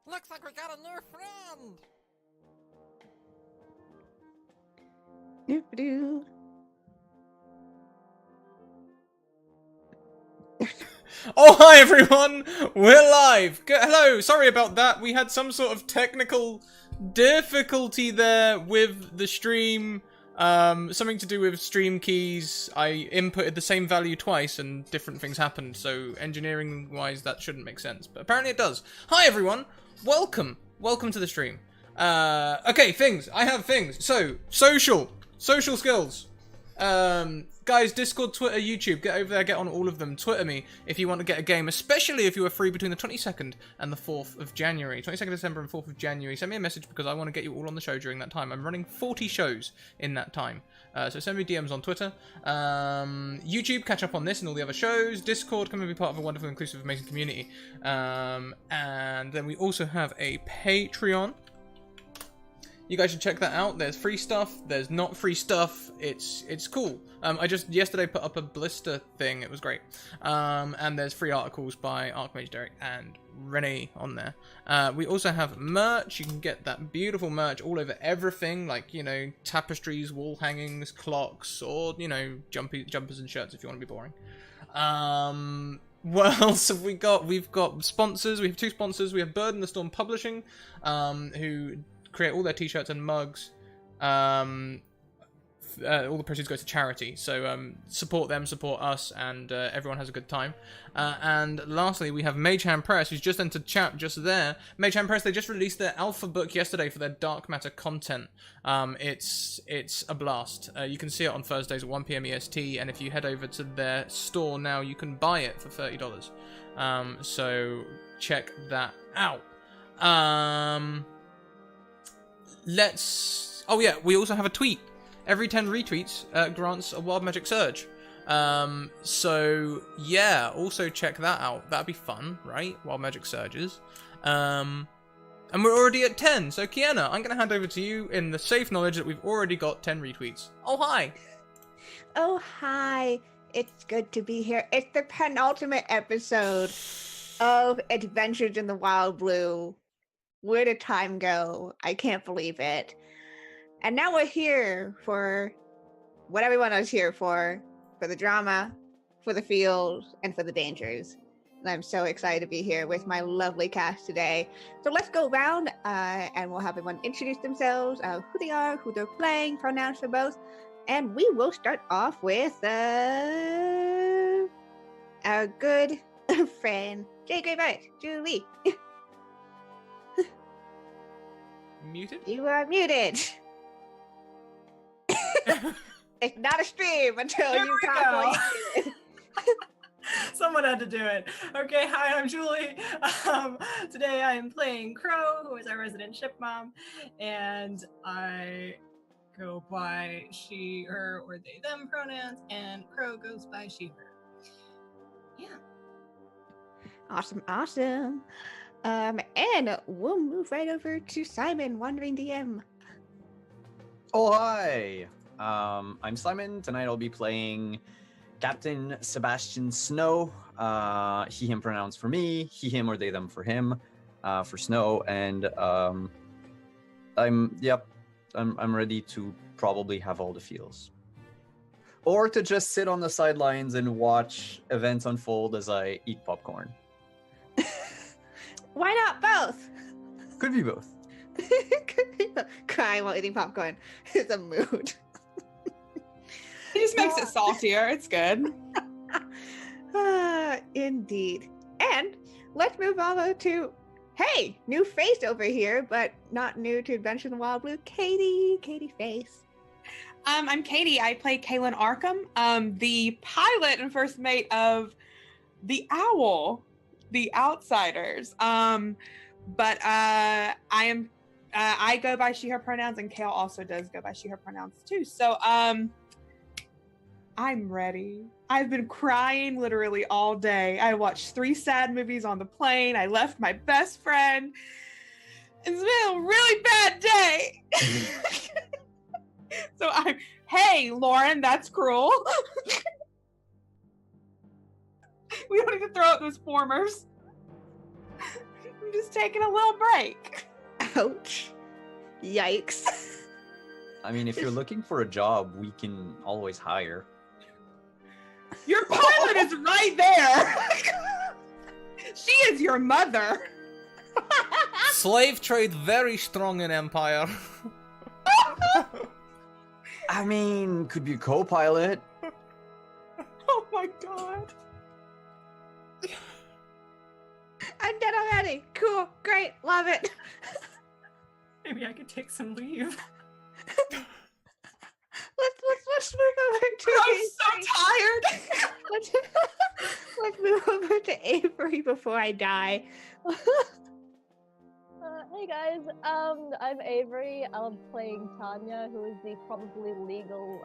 Looks like we got a new friend! Doop-a-doo. Oh, hi everyone! We're live! Hello, sorry about that. We had some sort of technical difficulty there with the stream. Something to do with stream keys. I inputted the same value twice and different things happened, so engineering-wise that shouldn't make sense. But apparently it does. Hi everyone! Welcome! Welcome to the stream. Okay, things. I have things. So, social skills. Guys, Discord, Twitter, YouTube, get over there, get on all of them. Twitter me if you want to get a game, especially if you are free between the 22nd and the 4th of January. 22nd of December and 4th of January. Send me a message because I want to get you all on the show during that time. I'm running 40 shows in that time. So send me DMs on Twitter. YouTube, catch up on this and all the other shows. Discord, come and be part of a wonderful, inclusive, amazing community. And then we also have a Patreon. You guys should check that out. There's free stuff. There's not free stuff. It's cool. I just yesterday put up a blister thing. It was great. And there's free articles by Archmage Derek and Renee on there. We also have merch. You can get that beautiful merch all over everything, like, you know, tapestries, wall hangings, clocks, or, you know, jumpers and shirts if you want to be boring. What else have we got? We've got sponsors. We have two sponsors. We have Bird and the Storm Publishing, who create all their t-shirts and mugs. All the proceeds go to charity, so support them, support us, and everyone has a good time. And lastly, we have Mage Hand Press, who's just entered chat just there. Mage Hand Press, they just released their alpha book yesterday for their Dark Matter content. It's a blast. You can see it on Thursdays at 1 PM EST, and if you head over to their store now, you can buy it for $30. So check that out. Oh yeah, we also have a tweet. Every 10 retweets grants a Wild Magic Surge. So yeah, also check that out. That'd be fun, right? Wild Magic Surges. And we're already at 10. So Kiana, I'm gonna hand over to you in the safe knowledge that we've already got 10 retweets. Oh hi. Oh, hi. It's good to be here. It's the penultimate episode of Adventures in the Wild Blue. Where did time go? I can't believe it. And now we're here for what everyone was here for the drama, for the feels, and for the dangers. And I'm so excited to be here with my lovely cast today. So let's go around and we'll have everyone introduce themselves, who they are, who they're playing, pronouns for both. And we will start off with our good friend, Jay Greybright, Julie. Muted? You are muted. It's not a stream until There you we talk go. while you muted. Someone had to do it. Okay, hi, I'm Julie. Today I am playing Crow, who is our resident ship mom, and I go by she, her, or they, them pronouns, and Crow goes by she, her. Yeah. Awesome. And we'll move right over to Simon, Wandering DM. Oh, hi! I'm Simon. Tonight I'll be playing Captain Sebastian Snow. He, him pronouns for me, he, him, or they, them for him, for Snow. And I'm ready to probably have all the feels. Or to just sit on the sidelines and watch events unfold as I eat popcorn. Why not both? Could be both. Crying while eating popcorn is a mood. It just makes it saltier. It's good. Indeed. And let's move over to, hey, new face over here, but not new to Adventure in the Wild Blue, Katie Face. I'm Katie. I play Kaylin Arkham, the pilot and first mate of the Owl, the Outsiders. But I go by she, her pronouns, and Kale also does go by she, her pronouns too. So I'm ready. I've been crying literally all day. I watched 3 sad movies on the plane. I left my best friend. It's been a really bad day. So hey, Lauren, that's cruel. We don't need to throw out those formers. I'm just taking a little break. Ouch. Yikes. I mean, if you're looking for a job, we can always hire. Your pilot is right there. She is your mother. Slave trade very strong in Empire. I mean, could be a co-pilot. Oh my god. I'm dead already. Cool. Great. Love it. Maybe I could take some leave. Let's move over to I'm so tired. let's move over to Avery before I die. Hey guys, I'm Avery. I'm playing Tanya, who is the probably legal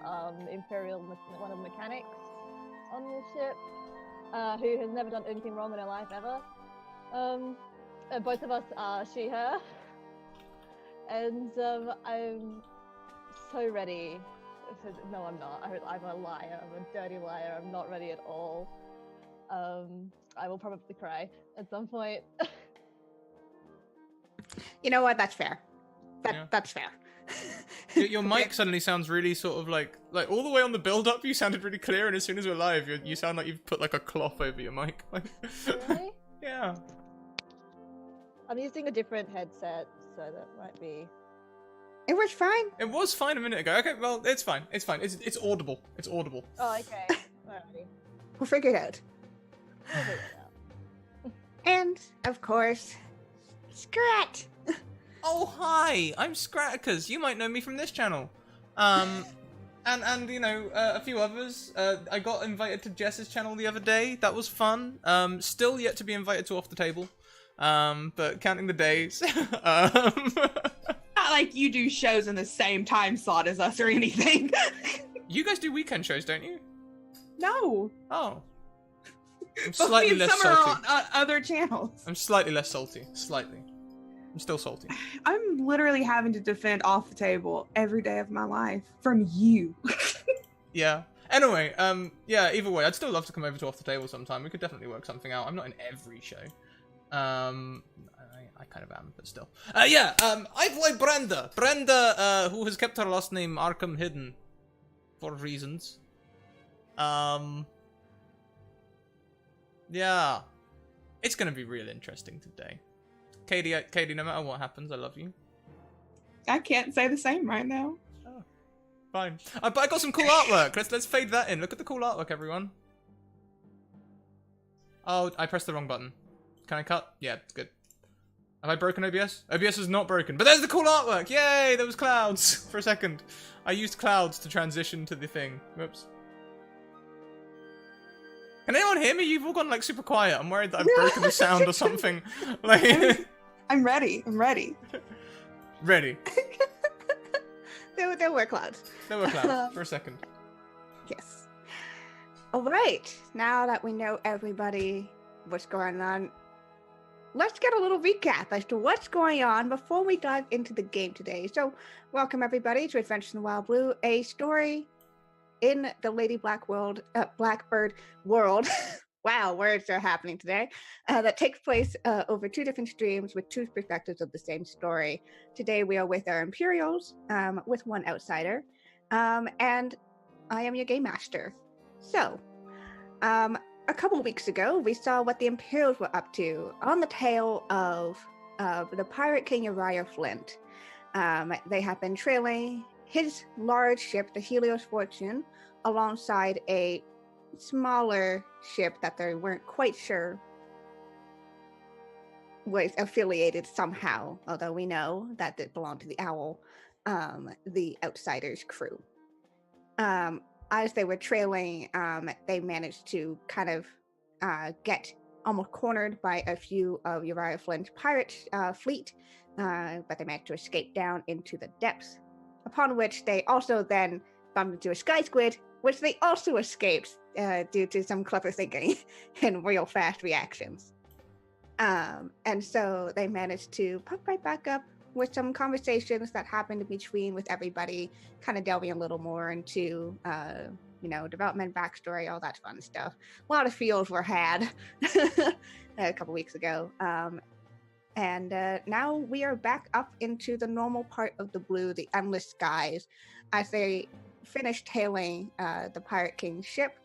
Imperial one of the mechanics on the ship, who has never done anything wrong in her life ever. Both of us are she/her, and I'm so ready. No, I'm not. I'm a liar. I'm a dirty liar. I'm not ready at all. I will probably cry at some point. You know what? That's fair. Yeah. That's fair. Your mic suddenly sounds really sort of like all the way on the build-up. You sounded really clear, and as soon as we're live, you sound like you've put like a cloth over your mic. Like, Really? yeah. I'm using a different headset, so that might be. It was fine. It was fine a minute ago. Okay, well, it's fine. It's fine. It's audible. It's audible. Oh, okay. Alrighty. We'll figure it out. We'll figure it out. And of course, Scrat. Oh, hi! I'm Scraticus. You might know me from this channel. And you know, a few others. I got invited to Jess's channel the other day. That was fun. Still yet to be invited to Off the Table. But counting the days. Not like you do shows in the same time slot as us or anything. You guys do weekend shows, don't you? No. Oh. I'm But slightly me and less some are salty. on other channels. I'm slightly less salty. Slightly. I'm still salty. I'm literally having to defend Off the Table every day of my life from you. Yeah. Anyway, yeah, either way, I'd still love to come over to Off the Table sometime. We could definitely work something out. I'm not in every show. I kind of am, but still. Yeah, I play Brenda. Brenda, who has kept her last name Arkham hidden. For reasons. Yeah. It's gonna be real interesting today. Katie, no matter what happens, I love you. I can't say the same right now. Oh, fine. But I got some cool artwork. Let's fade that in. Look at the cool artwork, everyone. Oh, I pressed the wrong button. Can I cut? Yeah, it's good. Have I broken OBS? OBS is not broken. But there's the cool artwork! Yay! There was clouds for a second. I used clouds to transition to the thing. Whoops. Can anyone hear me? You've all gone like super quiet. I'm worried that I've broken the sound or something. Like, I'm ready. I'm ready. ready. There were clouds. There were clouds for a second. Yes. All right. Now that we know everybody what's going on, let's get a little recap as to what's going on before we dive into the game today. So, welcome everybody to Adventures in the Wild Blue, a story in the Lady Blackbird world. Wow, words are happening today. That takes place over two different streams with two perspectives of the same story. Today we are with our Imperials, with one outsider, and I am your game master. So, a couple weeks ago, we saw what the Imperials were up to on the tail of the Pirate King Uriah Flint. They have been trailing his large ship, the Helios Fortune, alongside a smaller ship that they weren't quite sure was affiliated somehow, although we know that it belonged to the Owl, the Outsiders crew. As they were trailing, they managed to kind of get almost cornered by a few of Uriah Flint's pirate fleet, but they managed to escape down into the depths, upon which they also then bumped into a sky squid, which they also escaped due to some clever thinking and real fast reactions. And so they managed to pop right back up with some conversations that happened in between with everybody, kind of delving a little more into, development, backstory, all that fun stuff. A lot of feels were had a couple weeks ago. And now we are back up into the normal part of the blue, the endless skies, as they finish tailing the Pirate King's ship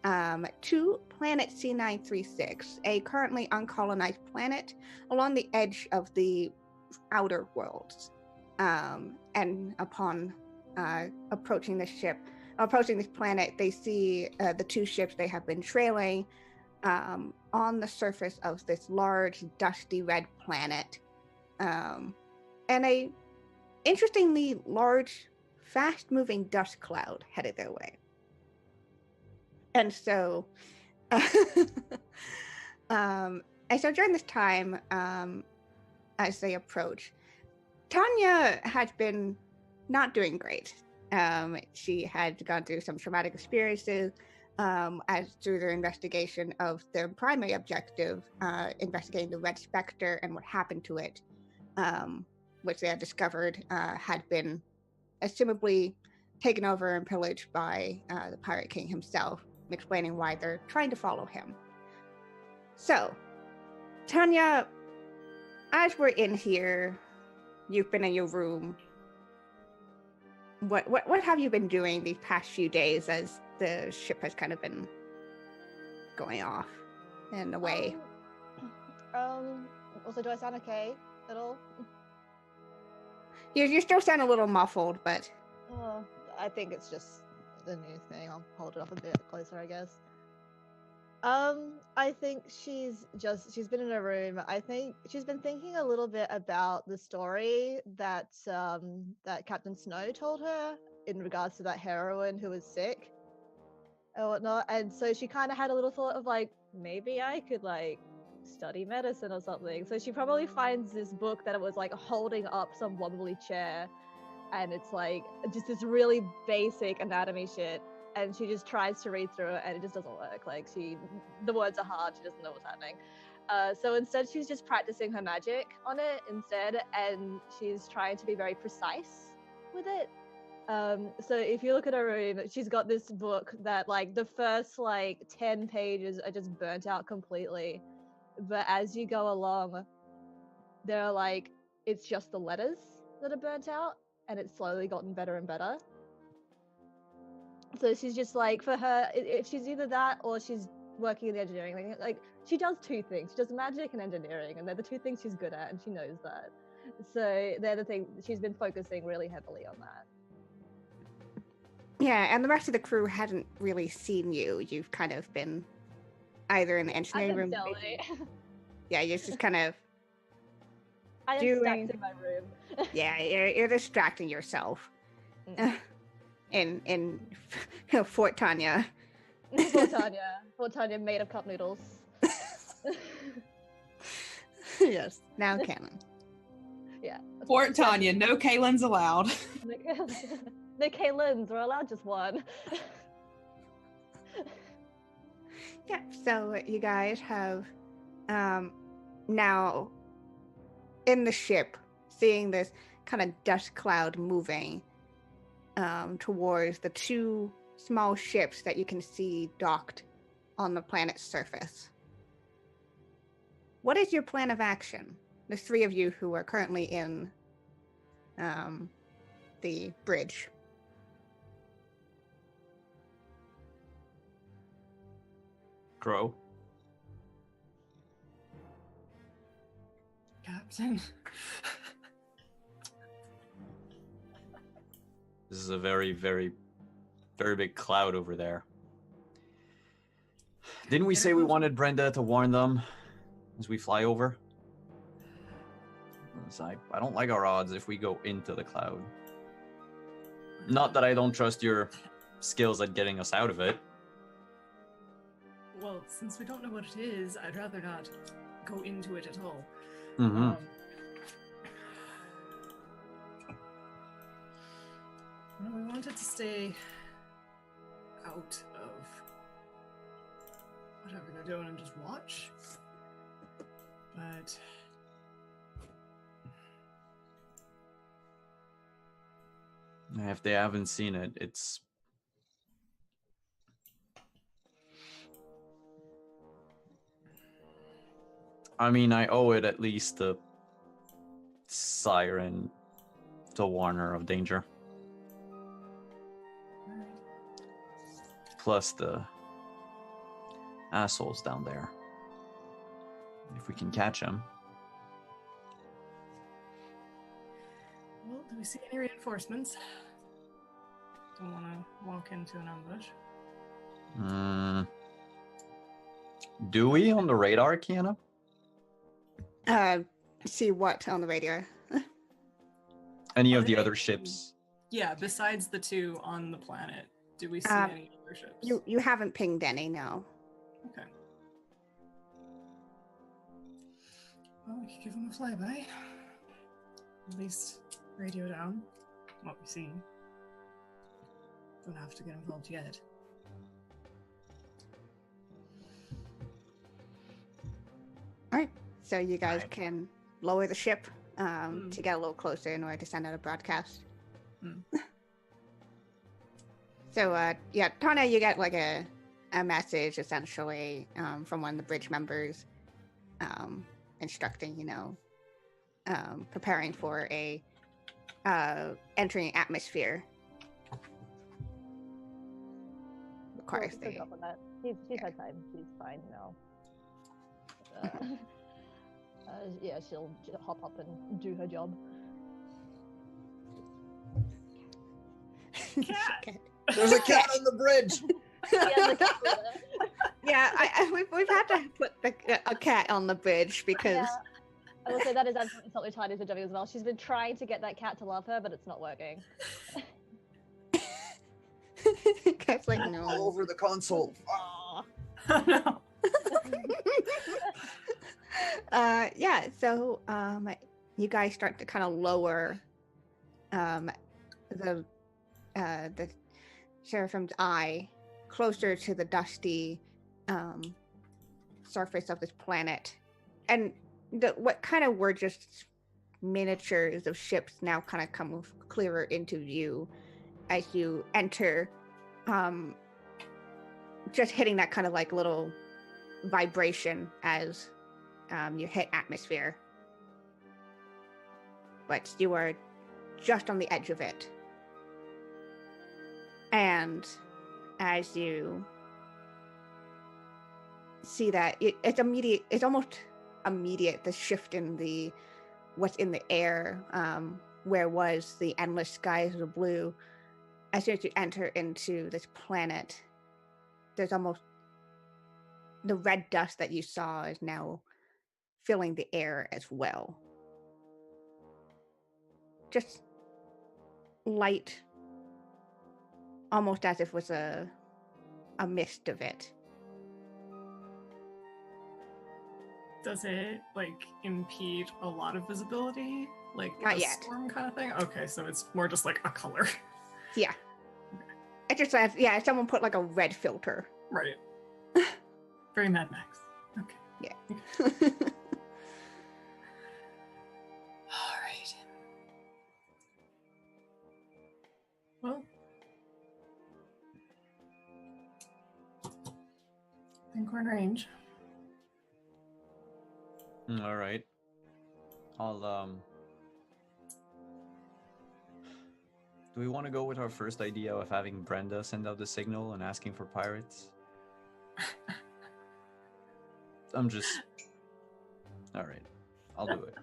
to planet C936, a currently uncolonized planet along the edge of the outer worlds. And upon approaching this planet, they see the two ships they have been trailing on the surface of this large, dusty red planet, and a interestingly large, fast-moving dust cloud headed their way. And so, during this time, as they approach, Tanya had been not doing great. She had gone through some traumatic experiences. As through their investigation of their primary objective, investigating the Red Spectre and what happened to it, which they had discovered had been assumably taken over and pillaged by the Pirate King himself, explaining why they're trying to follow him. So, Tanya, as we're in here, you've been in your room. What have you been doing these past few days as the ship has kind of been going off and away? Also, do I sound okay at all? You still sound a little muffled, but Oh, I think it's just the new thing. I'll hold it up a bit closer, I guess. I think she's been in a room. I think she's been thinking a little bit about the story that that Captain Snow told her in regards to that heroine who was sick and whatnot. And so she kind of had a little thought of like, maybe I could like study medicine or something. So she probably finds this book that it was like holding up some wobbly chair, and it's like just this really basic anatomy shit. And she just tries to read through it, and it just doesn't work. Like the words are hard. She doesn't know what's happening. So instead, she's just practicing her magic on it instead, and she's trying to be very precise with it. So if you look at her room, she's got this book that like the first like 10 pages are just burnt out completely. But as you go along, they're like, it's just the letters that are burnt out, and it's slowly gotten better and better. So she's just like, for her, if she's either that or she's working in the engineering, like she does two things. She does magic and engineering, and they're the two things she's good at, and she knows that. So they're the thing she's been focusing really heavily on that. yeah, and the rest of the crew hadn't really seen you. You've kind of been either in the engineering room. Yeah, you're just kind of I am stacked in my room. yeah, you're distracting yourself. In Fort Tanya. Fort Tanya made of cup noodles. Yes, now canon. Yeah. Fort Tanya, no Kalins allowed. No Kaylins, we're allowed just one. Yeah, so you guys have now in the ship seeing this kind of dust cloud moving towards the two small ships that you can see docked on the planet's surface. What is your plan of action? The three of you who are currently in the bridge. Crow. Captain. This is a very, very, very big cloud over there. Didn't we say we wanted Brenda to warn them as we fly over? I don't like our odds if we go into the cloud. Not that I don't trust your skills at getting us out of it. Well, since we don't know what it is, I'd rather not go into it at all. Mm-hmm. We wanted to stay out of whatever they're doing and just watch. But if they haven't seen it, it's... I mean, I owe it at least to siren to warn her of danger. Plus the assholes down there. If we can catch them. Well, do we see any reinforcements? Don't want to walk into an ambush. Do we on the radar, Kiana? See what on the radio? Any Are of the they- other ships? Yeah, besides the two on the planet, do we see any other ships? You haven't pinged any, no. Okay. Well, we could give them a flyby. At least radio down what we see. Don't have to get involved yet. Alright, so you guys can lower the ship to get a little closer in order to send out a broadcast. So, yeah, Tana, you get like a message essentially from one of the bridge members instructing, preparing for a entering atmosphere. Requires She's up on that. She's had time. She's fine now. Yeah, she'll hop up and do her job. Cat! There's a cat on the bridge! Yeah, we've had to put a cat on the bridge because Yeah. I will say that is absolutely something Tiny's been doing as well. She's been trying to get that cat to love her, but it's not working. cat's like All no. over the console. Aww. Oh, no. Yeah, so you guys start to kind of lower the Seraphim's eye closer to the dusty surface of this planet, and what kind of were just miniatures of ships now kind of come clearer into view as you enter, just hitting that kind of like little vibration as you hit atmosphere. But you are just on the edge of it. And as you see that, it's immediate, it's almost immediate, the shift in what's in the air, where was the endless skies of blue. As soon as you enter into this planet, there's almost the red dust that you saw is now filling the air as well. Just light, almost as if it was a mist of it. Does it like impede a lot of visibility? Like Not a yet. storm kind of thing? Okay, so it's more just like a color. Yeah. It just says, yeah, someone put like a red filter. Right. Very Mad Max. Okay. Yeah. All right. Well, I think we're in range. All right. I'll Do we want to go with our first idea of having Brenda send out the signal and asking for pirates? I'm just. All right. I'll do it.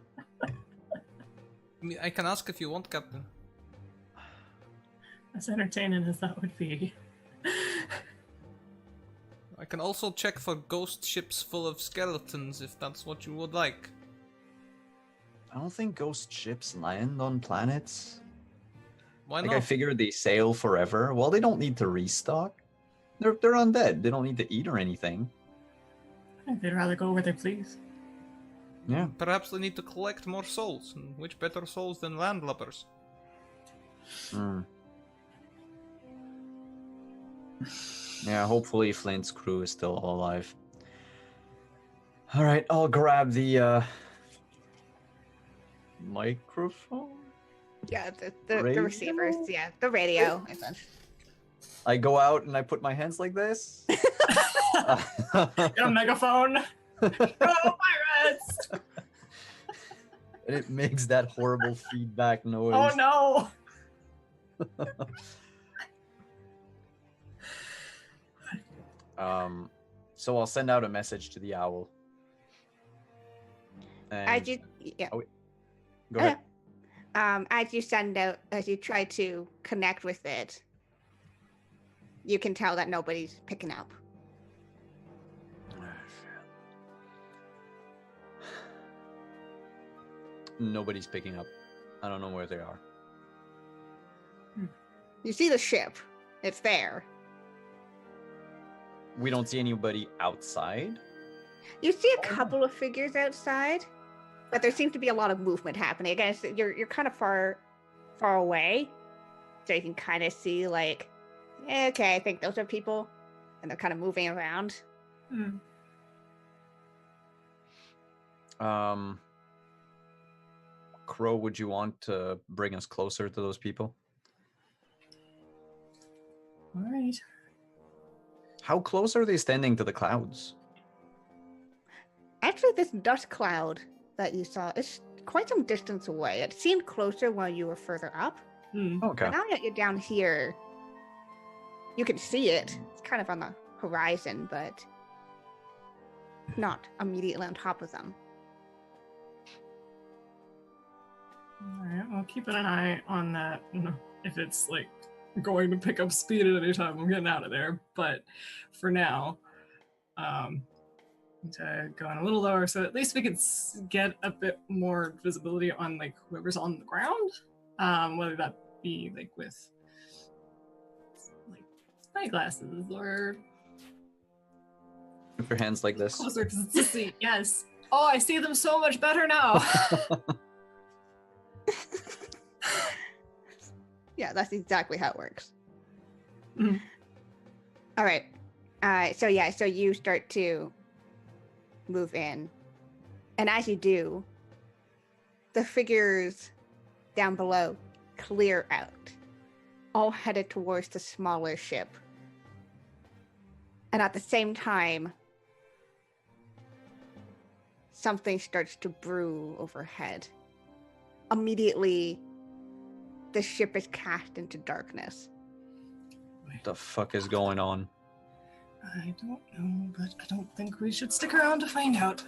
I can ask if you want, Captain. As entertaining as that would be. I can also check for ghost ships full of skeletons if that's what you would like. I don't think ghost ships land on planets. Why Like not? I figured they sail forever. Well, they don't need to restock. They're undead. They don't need to eat or anything. I think they'd rather go where they please. Yeah. Perhaps they need to collect more souls. And which better souls than landlubbers? Hmm. Yeah, hopefully Flint's crew is still all alive. All right, I'll grab the microphone. Yeah, the Radio? receivers, yeah, the radio. Essentially. I go out and I put my hands like this. Get a megaphone. Go pirates! And it makes that horrible feedback noise. Oh no! So I'll send out a message to the owl. And yeah. go ahead. As you send out, as you try to connect with it, you can tell that nobody's picking up. Nobody's picking up. I don't know where they are. You see the ship. It's there. We don't see anybody outside. You see a couple of figures outside, but there seems to be a lot of movement happening. Again, you're kind of far away, so you can kind of see like, okay, I think those are people, and they're kind of moving around. Crow, would you want to bring us closer to those people? All right. How close are they standing to the clouds? Actually, this dust cloud that you saw is quite some distance away. It seemed closer while you were further up. Okay. But now that you're down here, you can see it. It's kind of on the horizon, but not immediately on top of them. All right. I'll keep an eye on that. If it's like going to pick up speed at any time, I'm getting out of there. But for now, to go on a little lower, so at least we could get a bit more visibility on like whoever's on the ground, whether that be like with like spyglasses or With your hands like this. closer to the seat. Yes. Oh, I see them so much better now. Yeah, that's exactly how it works. Mhm. All right. So you start to move in. And as you do, the figures down below clear out, all headed towards the smaller ship. And at the same time, something starts to brew overhead. Immediately, the ship is cast into darkness. What the fuck is going on? I don't know, but I don't think we should stick around to find out.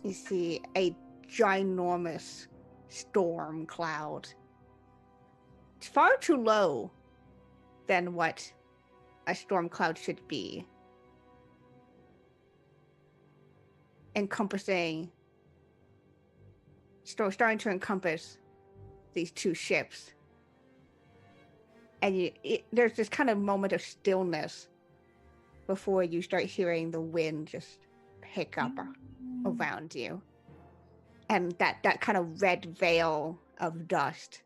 You see a ginormous storm cloud. It's far too low than what a storm cloud should be. Encompassing, starting to encompass these two ships. And there's this kind of moment of stillness before you start hearing the wind just pick up around you. And that kind of red veil of dust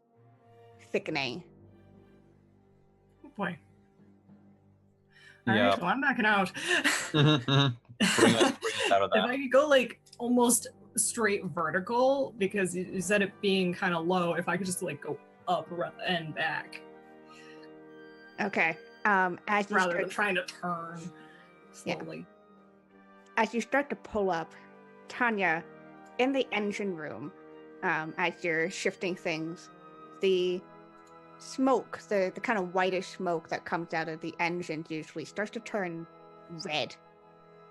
thickening. Oh boy. All right, well, I'm backing out. Bring us out of If that. I could go like almost straight vertical, because you said it being kind of low, if I could just like go up and back Okay. As you rather start, than trying to turn slowly. as you start to pull up, Tanya, in the engine room, as you're shifting things, the smoke, the kind of whitish smoke that comes out of the engines usually starts to turn red,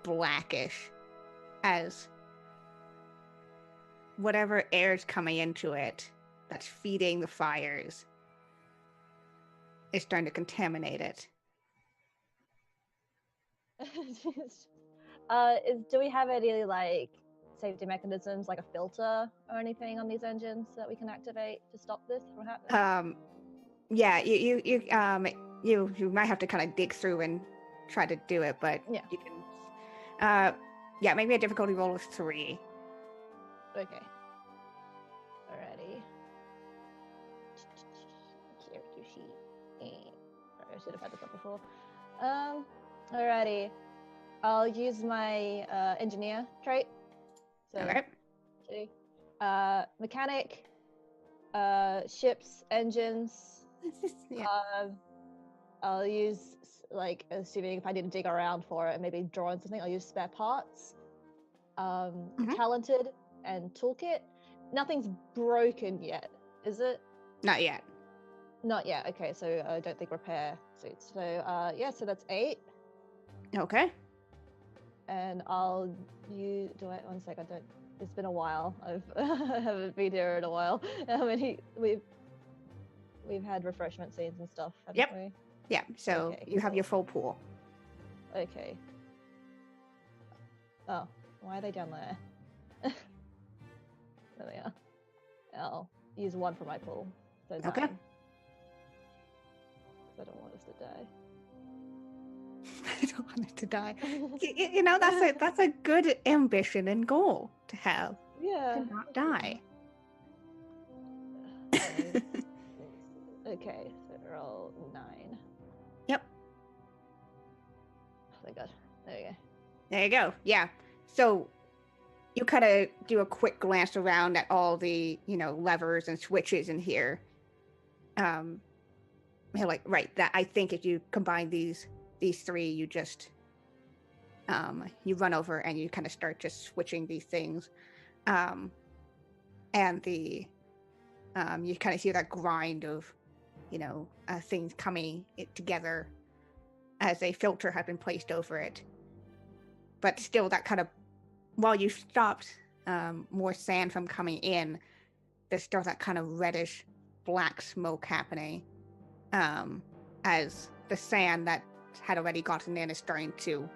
blackish, as whatever air is coming into it that's feeding the fires is starting to contaminate it. Do we have any like safety mechanisms, like a filter or anything on these engines that we can activate to stop this from happening? Yeah, you might have to kind of dig through and try to do it, but Yeah. you can. Yeah, maybe a difficulty roll of 3. Okay. Alrighty. Character sheet. Sorry, I should have had this up before. Alrighty. I'll use my engineer trait. So, Okay. 2. Mechanic. Ships, engines. Yeah. I'll use, like, assuming if I need to dig around for it, maybe draw on something, I'll use spare parts. Talented and toolkit. nothing's broken yet, is it? Not yet. Not yet. Okay, so I don't think repair suits. So yeah, so that's 8, Okay. and I'll use. Do I? 1 sec. I don't. It's been a while. I haven't been here in a while. I mean, we've had refreshment scenes and stuff, haven't Yep. we? Yeah. So Okay, you have cool. your full pool. Okay. Oh, why are they down there? There they are. I'll use 1 for my pool. So 9. Okay. 'Cause I don't want us to die. I don't want it to die. You know, that's a good ambition and goal to have. Yeah. To not die. Okay, so roll 9. Yep. Oh my god. There we go. There you go. Yeah. So you kind of do a quick glance around at all the, levers and switches in here. You're like, right, that I think if you combine these 3, you just you run over and you kind of start just switching these things. And the you kind of hear that grind of, things coming together as a filter had been placed over it. But still, that kind of, while you stopped more sand from coming in, there's still that kind of reddish black smoke happening as the sand that had already gotten in is starting to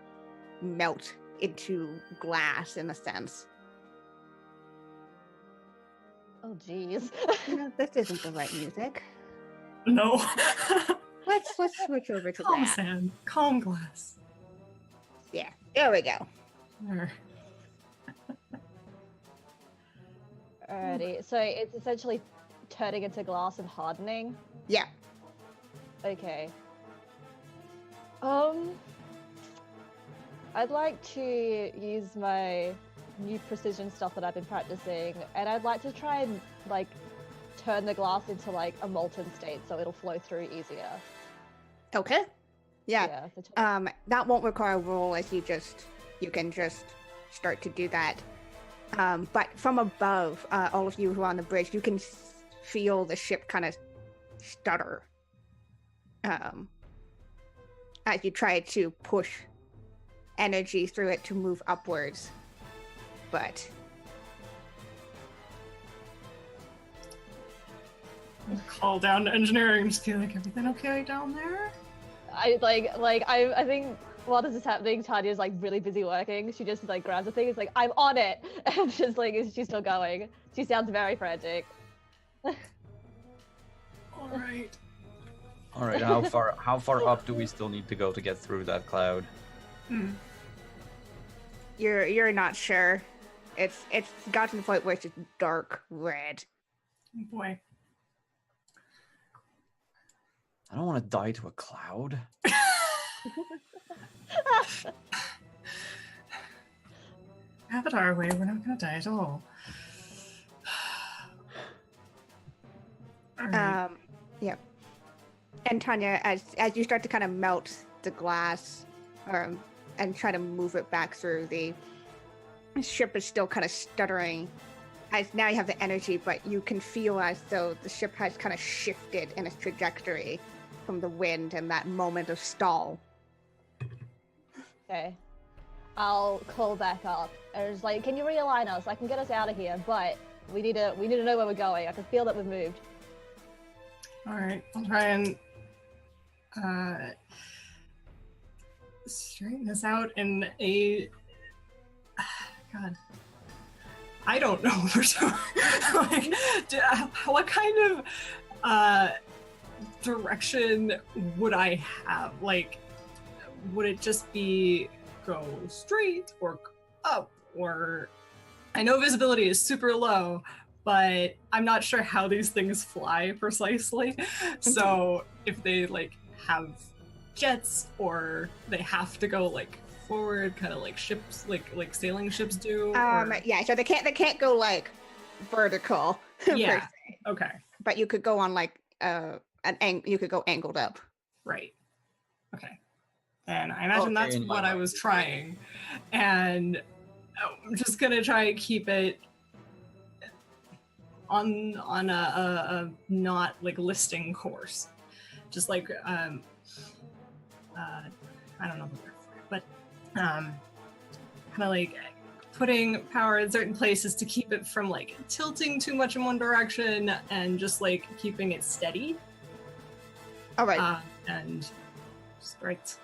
melt into glass in a sense. Oh jeez. This isn't the right music. No. Let's switch over to Calm that. sand. Calm glass. Yeah, there we go. There. Alrighty, so it's essentially turning into glass and hardening. Yeah. Okay. I'd like to use my new precision stuff that I've been practicing, and I'd like to try and turn the glass into a molten state so it'll flow through easier. Okay. Yeah. so That won't require a roll, as you can just start to do that. But from above, all of you who are on the bridge, you can feel the ship kind of stutter as you try to push energy through it to move upwards. But Call down to engineering. Just be like, everything okay down there? I think while this is happening, Tanya's really busy working. She just grabs the thing, is I'm on it, and just she's still going. She sounds very frantic. All right. All right. How far up do we still need to go to get through that cloud? you're not sure. It's got to the point where it's just dark red. Oh boy. I don't want to die to a cloud. Have it our way. We're not gonna die at all. All right. Yep. And Tanya, as you start to kind of melt the glass, and try to move it back through, the ship is still kind of stuttering. As now you have the energy, but you can feel as though the ship has kind of shifted in its trajectory from the wind and that moment of stall. Okay. I'll call back up. And it's can you realign us? I can get us out of here, but we need to know where we're going. I can feel that we've moved. All right. I'll try and straighten this out in a. God. I don't know what we're doing. What kind of direction would I have? Would it just be go straight or up? Or I know visibility is super low, but I'm not sure how these things fly precisely. So if they have jets, or they have to go forward, kind of like ships, like sailing ships do. Yeah. So they can't go vertical. Yeah. Per se. Okay. But you could go on you could go angled up. Right. Okay. And I imagine Okay, that's in my what I mind. was trying, and I'm just gonna try and keep it on a not like listing course, just like I don't know the word for it, but kind of like putting power in certain places to keep it from like tilting too much in one direction and just like keeping it steady. All right. And just right.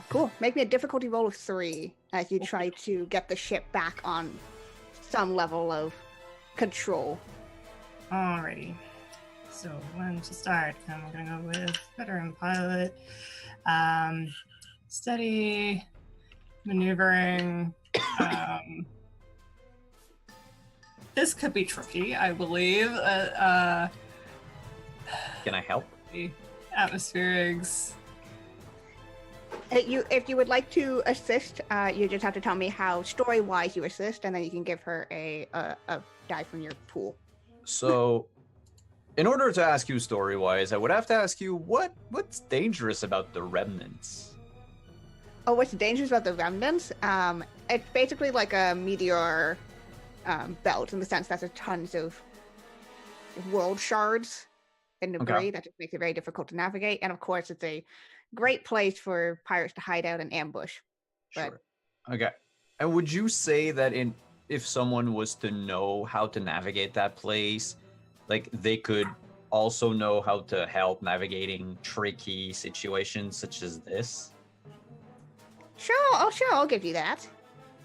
Cool. Make me a difficulty roll of 3 as you try to get the ship back on some level of control. Alrighty. So when to start, I'm gonna go with veteran pilot. Steady maneuvering. This could be tricky, I believe. Can I help? Atmospherics. If you would like to assist, you just have to tell me how story-wise you assist, and then you can give her a die from your pool. So, in order to ask you story-wise, I would have to ask you what's dangerous about the remnants. Oh, what's dangerous about the remnants? It's basically like a meteor belt in the sense that there's tons of world shards and debris that just makes it very difficult to navigate. And of course, it's a great place for pirates to hide out and ambush. Sure. Okay. And would you say that if someone was to know how to navigate that place, like they could also know how to help navigating tricky situations such as this? Sure, I'll give you that.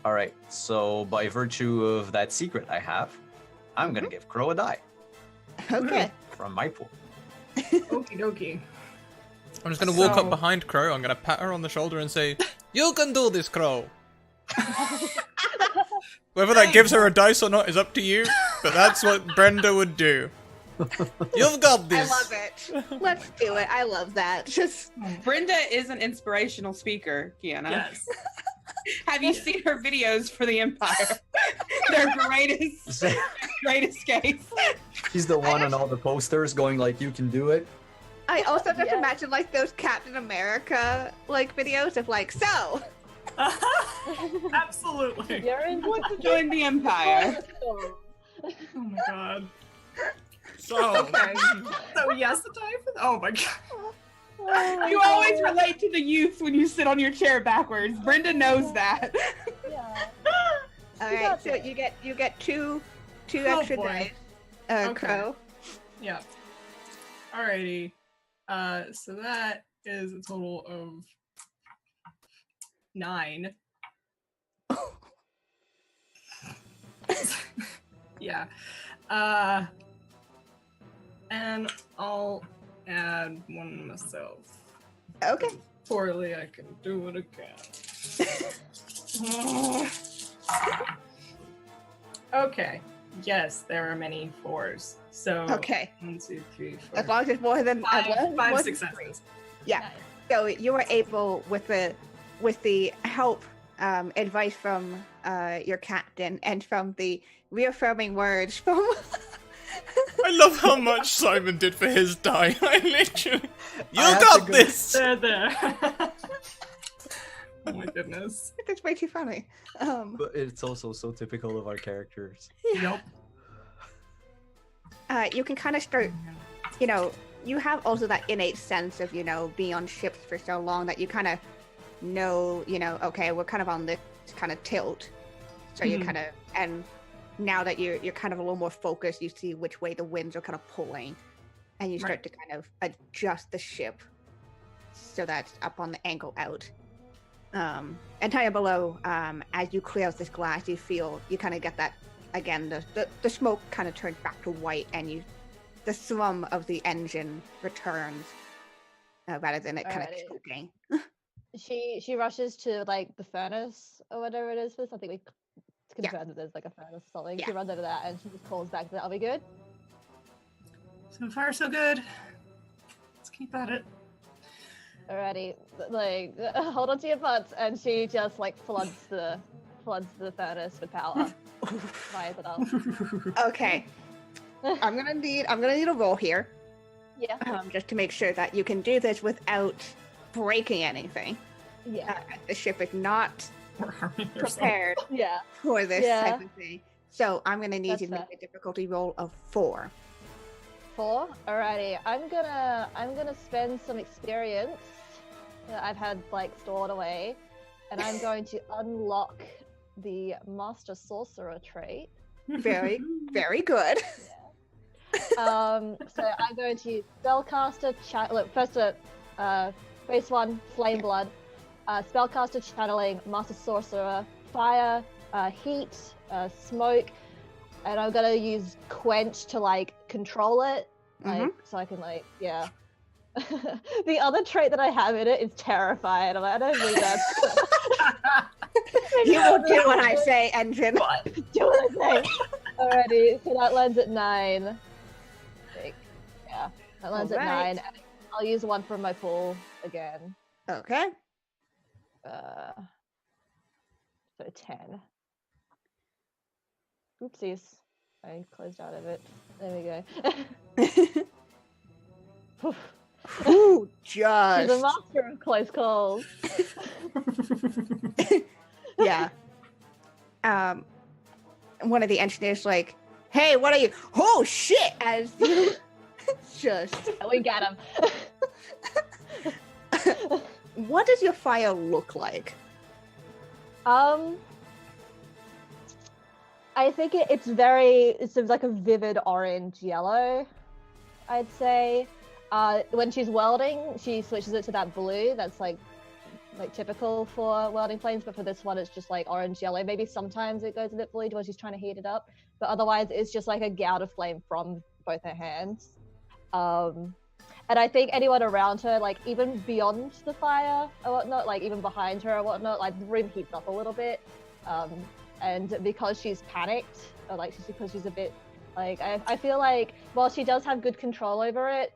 All right. So by virtue of that secret I have, I'm gonna give Crow a die. Okay. From my pool. Okie dokie. I'm just gonna walk up behind Crow. I'm gonna pat her on the shoulder and say, "You can do this, Crow." Whether that gives her a dice or not is up to you, but that's what Brenda would do. You've got this. I love it. Let's do it. I love that. Just Brenda is an inspirational speaker, Kiana. Yes. Have you seen her videos for the Empire? Their greatest case. He's the one on all the posters going like, "You can do it." I also just imagine like those Captain America like videos of like, so Absolutely. You're in Want to join the Empire? Oh my god. So okay. So yes, the time for oh my god. You always relate to the youth when you sit on your chair backwards. Brenda knows that. Yeah. all right. So you get two extra boy. dice. Okay. Crow. Yeah. Alrighty. So that is a total of 9. Yeah. And I'll add one myself. Okay. Poorly, I can do it again. Okay. Yes, there are many 4s. So Okay. 1, 2, 3, 4. As long as it's more than as long as it's Five more than successes. 3. Yeah. So you were able with the help, advice from your captain and from the reaffirming words from. I love how much Simon did for his die. I literally, you I have got to go- this. There. Oh my goodness. It's way too funny. But it's also so typical of our characters. Yep. You can kind of start, you have also that innate sense of, being on ships for so long that you kind of know, okay, we're kind of on this kind of tilt. So you kind of, and now that you're kind of a little more focused, you see which way the winds are kind of pulling, and you start to kind of adjust the ship so that's up on the angle out. And higher below, as you clear out this glass, you kind of get that, again, the smoke kind of turns back to white, and the thrum of the engine returns, rather than it kind of Alrighty. choking. She rushes to like the furnace or whatever it is for this. I think we confirmed that there's like a furnace or something. Yeah. She runs over that and she just calls back that, "Are we good?" So far, so good. Let's keep at it. Alrighty, like hold on to your butts, and she just like floods the furnace with power. Fires it up. Okay. I'm gonna need a roll here, Yeah. just to make sure that you can do this without breaking anything. Yeah. The ship is not We're harming ourselves. prepared Yeah. for this Yeah. type of thing. So I'm gonna need That's you to fair. make a difficulty roll of 4. 4. Alrighty, I'm gonna spend some experience that I've had like stored away, and I'm going to unlock the Master Sorcerer trait. Very, very good. So I'm going to use Spellcaster Look, first phase 1, Flame Blood, Spellcaster Channeling, Master Sorcerer, Fire, Heat, Smoke, and I'm gonna use Quench to like control it, like so I can like The other trait that I have in it is Terrified. I'm like, I don't need that. You will do what I say, Engine. Do what I say. Alrighty, so that lands at 9. I think. Yeah, that lands at Alright. 9. I'll use one from my pool again. Okay. So 10. Oopsies. I closed out of it. There we go. Ooh, She's a just. master of close calls. Yeah. One of the engineers like, hey, what are you? Oh shit! As you just. We got him. What does your fire look like? I think it's like a vivid orange yellow, I'd say. When she's welding, she switches it to that blue that's like typical for welding flames, but for this one it's just like orange yellow. Maybe sometimes it goes a bit blue when she's trying to heat it up, but otherwise it's just like a gout of flame from both her hands. And I think anyone around her, like even beyond the fire or whatnot, like even behind her or whatnot, like the room heats up a little bit. And because she's panicked, or like just because she's a bit like, I feel like while she does have good control over it,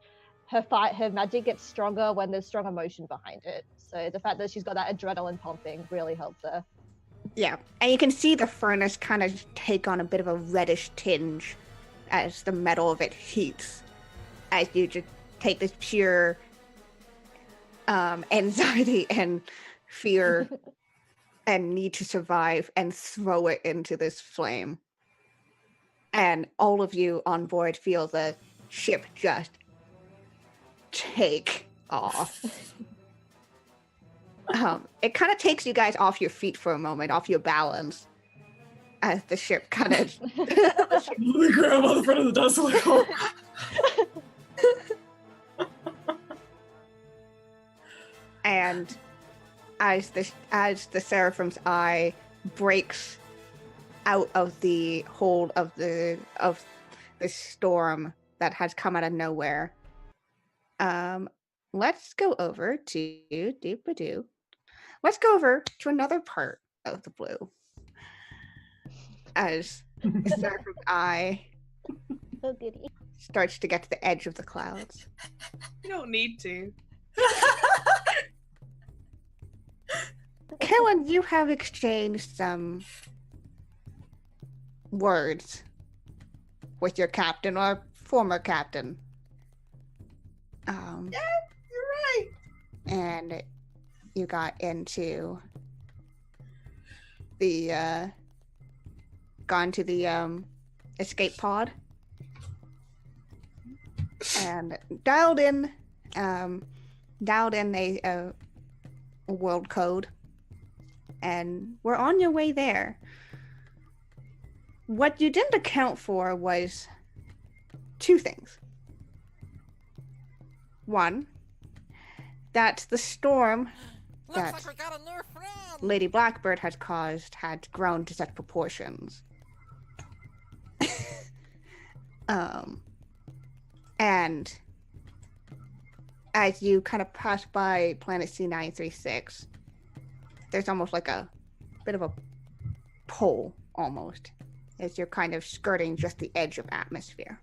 her magic gets stronger when there's strong emotion behind it. So the fact that she's got that adrenaline pumping really helps her. Yeah, and you can see the furnace kind of take on a bit of a reddish tinge as the metal of it heats, as you just take this pure anxiety and fear and need to survive and throw it into this flame. And all of you on board feel the ship just take off. It kind of takes you guys off your feet for a moment, off your balance, as the ship kind of. We grab on the front of the dust wheel. And as the Seraphim's eye breaks out of the hold of the storm that has come out of nowhere, let's go over to Let's go over to another part of the blue. As the Seraphim's eye Oh goody. starts to get to the edge of the clouds. You don't need to. Kellen, you have exchanged some words with your captain or former captain. Yeah, you're right. And you got into the gone to the escape pod and dialed in a world code, and we're on your way there. What you didn't account for was 2 things. One, that the storm Looks that like we got a new friend. Lady Blackbird had caused had grown to such proportions. And as you kind of pass by planet C936, there's almost like a bit of a pull, almost, as you're kind of skirting just the edge of atmosphere.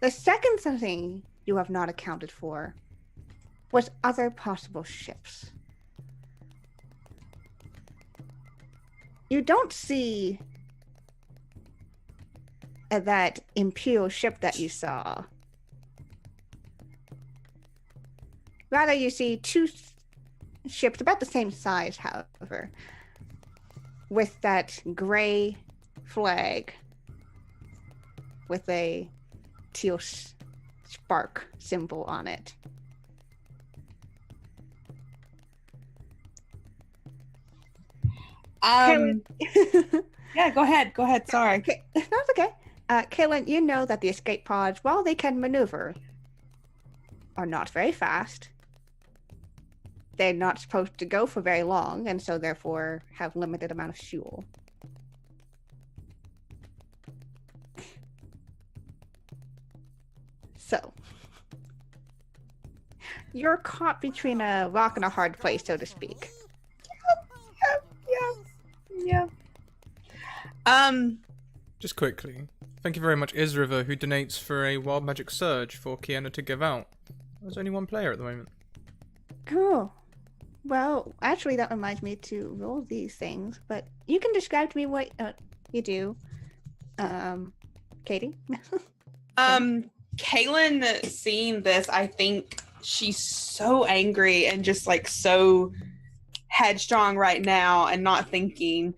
The second thing you have not accounted for was other possible ships. You don't see that Imperial ship that you saw. Rather, you see 2 ships about the same size, however. with that gray flag with a teal spark symbol on it. Yeah, go ahead. Go ahead. Sorry. Okay, that's okay. Kaylin, you know that the escape pods, while they can maneuver, are not very fast. They're not supposed to go for very long, and so therefore have limited amount of fuel. So, you're caught between a rock and a hard place, so to speak. Yeah. Just quickly, thank you very much, Isriver, who donates for a Wild Magic Surge for Kiana to give out. There's only one player at the moment. Cool. Well, actually, that reminds me to roll these things, but you can describe to me what you do. Katie? Kaylin, seeing this, I think she's so angry and just like so headstrong right now and not thinking.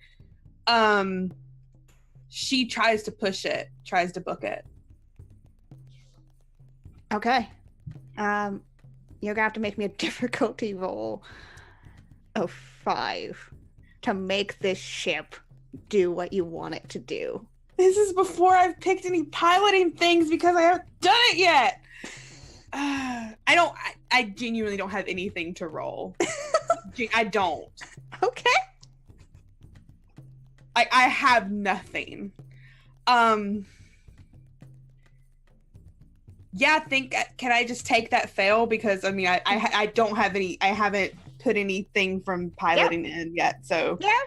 She tries to push it, tries to book it. Okay. You're gonna have to make me a difficulty roll of 5 to make this ship do what you want it to do. This is before I've picked any piloting things because I haven't done it yet. I genuinely don't have anything to roll. I don't. Okay. I have nothing. Yeah, can I just take that fail? Because I mean, I don't have any, I haven't put anything from piloting in yet, so. Yeah.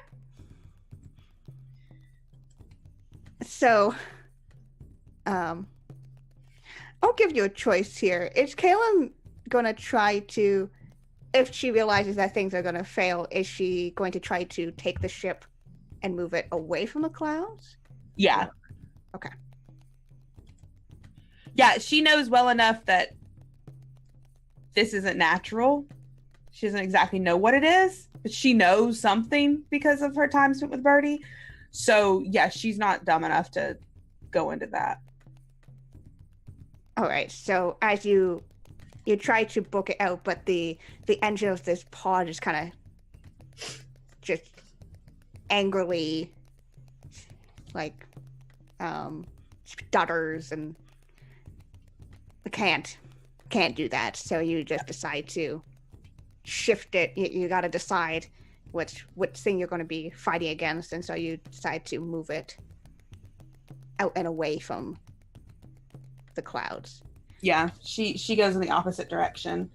So, I'll give you a choice here. Is Kaylin gonna try to, if she realizes that things are gonna fail, is she going to try to take the ship and move it away from the clouds? Yeah. Okay. Yeah, she knows well enough that this isn't natural. She doesn't exactly know what it is, but she knows something because of her time spent with Birdie. So, yeah, she's not dumb enough to go into that. All right. So as you try to book it out, but the engine of this pod is kind of just angrily like stutters and can't do that. So you just decide to shift it. You got to decide which thing you're going to be fighting against, and so you decide to move it out and away from the clouds. Yeah, she goes in the opposite direction.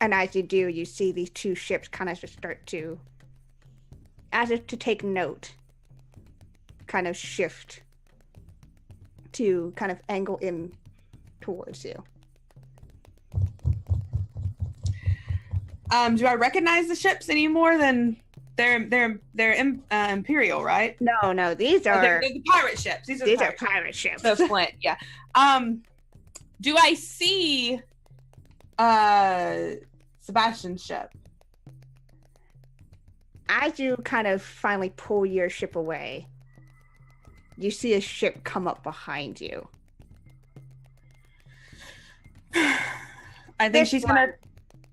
And as you do, you see these two ships kind of just start to, as if to take note, kind of shift to kind of angle in towards you. Do I recognize the ships any more than they're Imperial, right? No, these are they're the pirate ships. These are pirate ships. So Flint, yeah. Do I see Sebastian's ship? As you kind of finally pull your ship away, you see a ship come up behind you. I think she's gonna.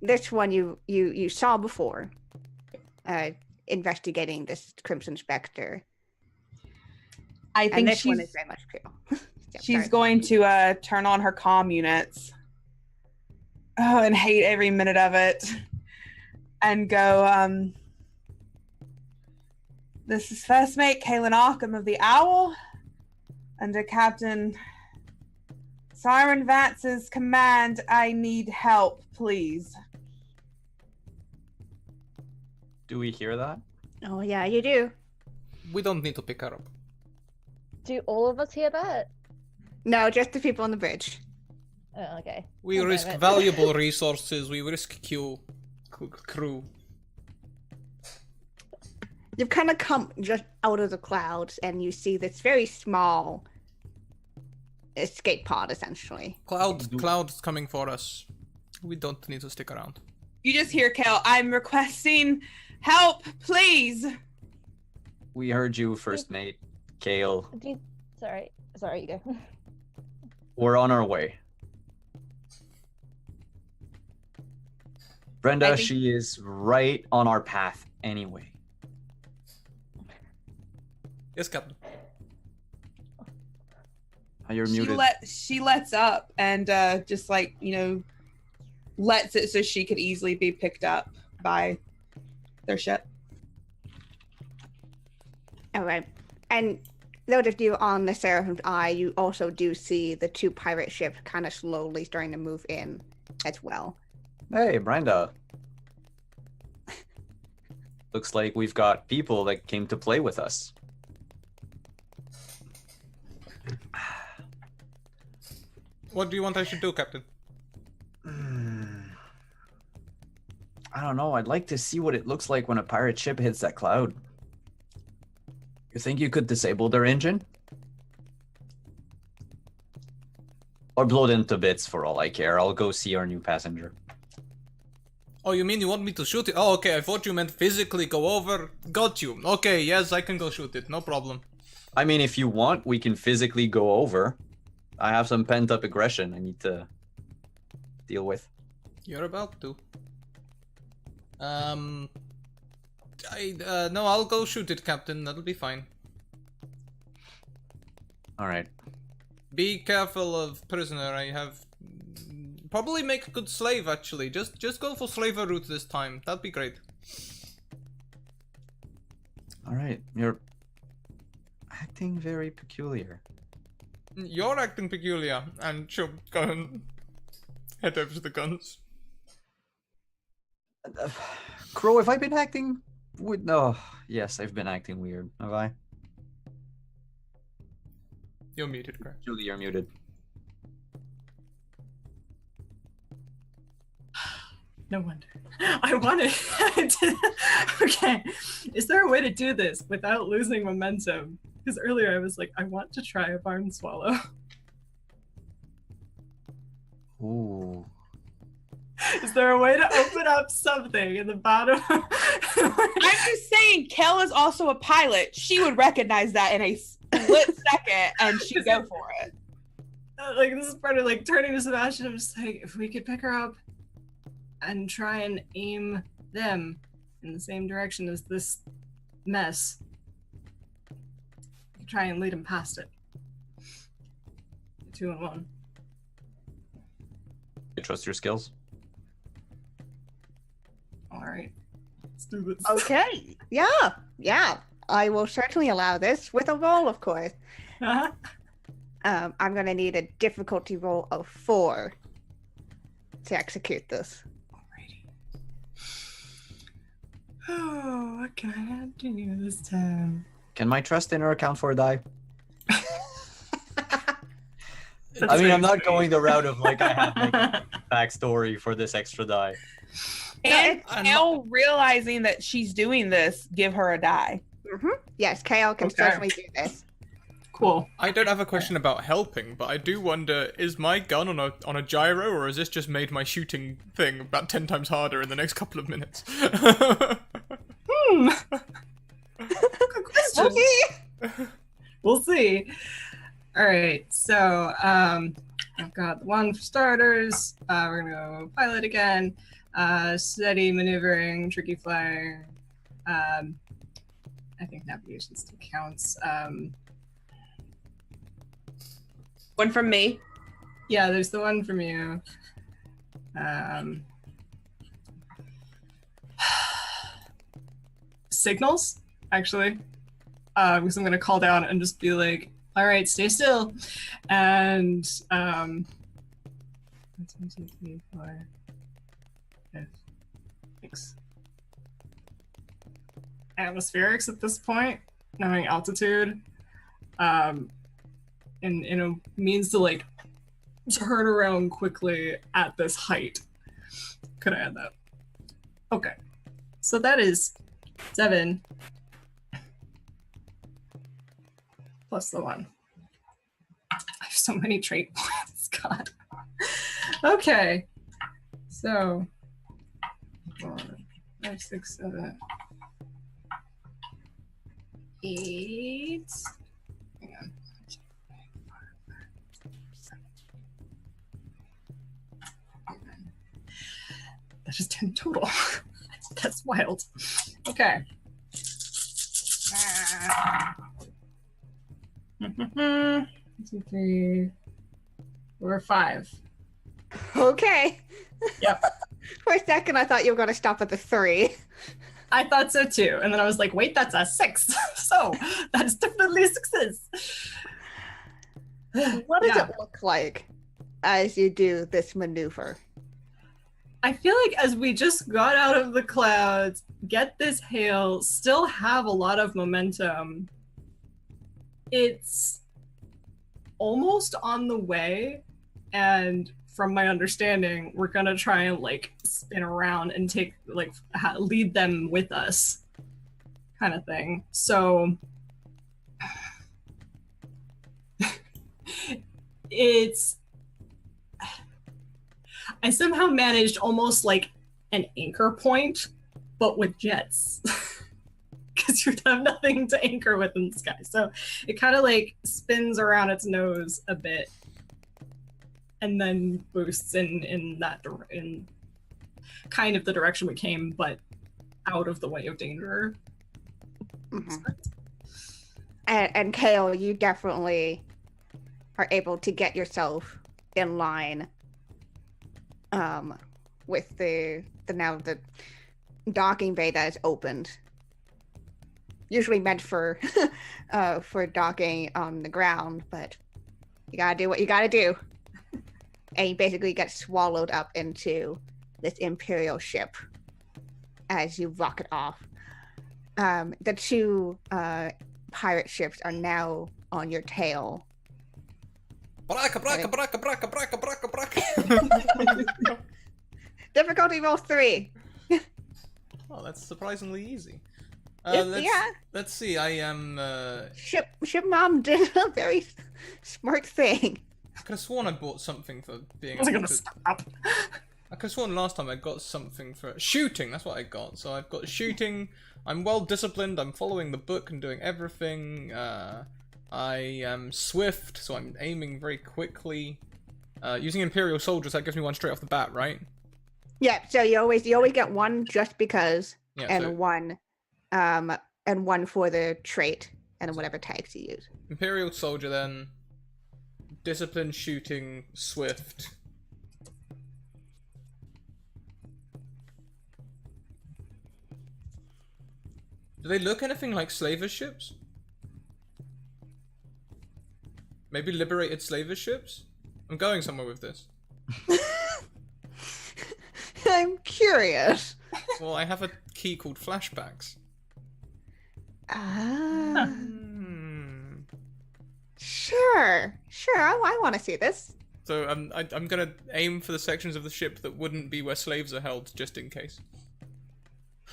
This one you saw before, investigating this Crimson Spectre. I think this one is very much true. She's going to turn on her comm units. Oh, and hate every minute of it. And go, this is First Mate Kaylin Arkham of the Owl, under Captain Siren Vance's command. I need help, please. Do we hear that? Oh yeah, you do. We don't need to pick her up. Do all of us hear that? No, just the people on the bridge. Oh, okay. We Okay, risk but- valuable resources. We risk crew. You've kind of come just out of the clouds, and you see this very small escape pod, essentially. Clouds coming for us. We don't need to stick around. You just hear Kel, I'm requesting Help, please. We heard you, First Mate. Kale. Sorry, you go. We're on our way. Brenda, think- she is right on our path anyway. Yes, Captain. You're muted. She lets up and just like, lets it so she could easily be picked up by their ship. All right. And those of you on the Seraphim's Eye, you also do see the two pirate ships kind of slowly starting to move in as well. Hey, Brenda. Looks like we've got people that came to play with us. What do you want I should do, Captain? I don't know. I'd like to see what it looks like when a pirate ship hits that cloud. You think you could disable their engine? Or blow them to bits for all I care. I'll go see our new passenger. Oh, you mean you want me to shoot it? Oh, okay, I thought you meant physically go over. Got you. Okay, yes, I can go shoot it. No problem. I mean, if you want, we can physically go over. I have some pent-up aggression I need to deal with. You're about to. No, I'll go shoot it, Captain. That'll be fine. All right. Be careful of prisoner. I have... Probably make a good slave, actually. Just go for slaver route this time. That'd be great. All right. You're acting very peculiar. You're acting peculiar, and she'll go and head over to the guns. Crow, have I been acting with... No. Yes, I've been acting weird. Have I? You're muted, Greg. Julie, you're muted. No wonder. I wanted to... Okay. Is there a way to do this without losing momentum? Because earlier I was like, I want to try a barn swallow. Ooh. Is there a way to open up something in the bottom? I'm just saying, Kel is also a pilot. She would recognize that in a split second, and she'd go for it. Like, this is part of like turning to Sebastian. I'm just like, if we could pick her up and try and aim them in the same direction as this mess, try and lead them past it. 2 and 1. You trust your skills? All right, let's do this. Okay. Yeah. I will certainly allow this with a roll, of course. Uh-huh. I'm going to need a difficulty roll of 4 to execute this. Alrighty. Oh, what can I do this time? Can my trust in her account for a die? That's I mean, I'm very not going the route of like I have like a backstory for this extra die. And I'm Kel realizing that she's doing this, give her a die. Yes, Kale can Okay. certainly do this. Cool. I don't have a question about helping, but I do wonder, is my gun on a gyro, or has this just made my shooting thing about 10 times harder in the next couple of minutes? Good question. Okay. We'll see. All right, so I've got the one for starters. We're gonna go pilot again. Steady maneuvering, tricky flying. I think navigation still counts. One from me. Yeah, there's the one from you. Signals, actually. Because I'm gonna call down and just be like, all right, stay still. And 1, 2, 3, 4, 5, 6. Atmospherics at this point, knowing altitude. And a means to like turn around quickly at this height. Could I add that? Okay. So that is 7 plus the 1. I have so many trait points, God. Okay. So 4, 5, 6, 7, 8. Hang on. That is 10 total. That's wild. Okay. 1, 2, 3, 4, 5. Okay. Yep. For a second, I thought you were going to stop at the 3. I thought so too. And then I was like, wait, that's a 6. So that's definitely 6s. What does Yeah. it look like as you do this maneuver? I feel like as we just got out of the clouds, get this hail, still have a lot of momentum. It's almost on the way, and from my understanding, we're gonna try and like spin around and take like lead them with us, kind of thing. So I somehow managed almost like an anchor point, but with jets. Because you have nothing to anchor with in the sky. So it kind of like spins around its nose a bit and then boosts in kind of the direction we came, but out of the way of danger. Mm-hmm. And Kale, you definitely are able to get yourself in line with the docking bay that is opened. Usually meant for docking on the ground, but you gotta do what you gotta do. And you basically get swallowed up into this Imperial ship as you rocket off. The 2 pirate ships are now on your tail. Braka, braka, braka, braka, braka, braka, braka. Difficulty roll 3. Oh, that's surprisingly easy. Yeah. Let's see. I am. Ship mom did a very smart thing. I could have sworn I bought something for being. I wasn't able gonna to- stop. I could have sworn last time I got something for shooting. That's what I got. So I've got shooting. I'm well disciplined. I'm following the book and doing everything. I am swift, so I'm aiming very quickly. Using Imperial soldiers, that gives me 1 straight off the bat, right? Yeah. So you always get 1 just because, Yeah. and So 1, and 1 for the trait and whatever tags you use. Imperial soldier then. Discipline, shooting, swift. Do they look anything like slaver ships? Maybe liberated slaver ships? I'm going somewhere with this. I'm curious. Well, I have a key called flashbacks. Ah. Hmm. Sure. I want to see this. So I'm gonna aim for the sections of the ship that wouldn't be where slaves are held, just in case.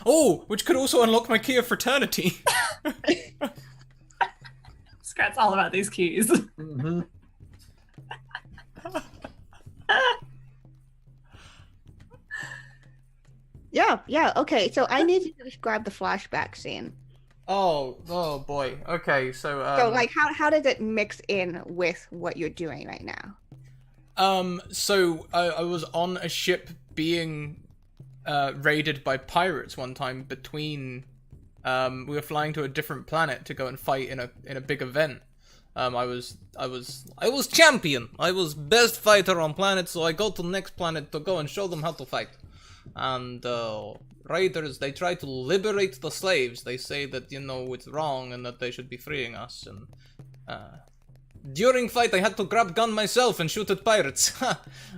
Oh, which could also unlock my key of fraternity. Scott's all about these keys. Mm-hmm. Yeah. Okay, so I need you to describe the flashback scene. Oh boy. Okay, so So, like, how does it mix in with what you're doing right now? So I was on a ship being raided by pirates one time between we were flying to a different planet to go and fight in a big event. I was champion. I was best fighter on planet, so I go to the next planet to go and show them how to fight. And raiders, they try to liberate the slaves. They say that, you know, it's wrong and that they should be freeing us. And during fight, I had to grab gun myself and shoot at pirates.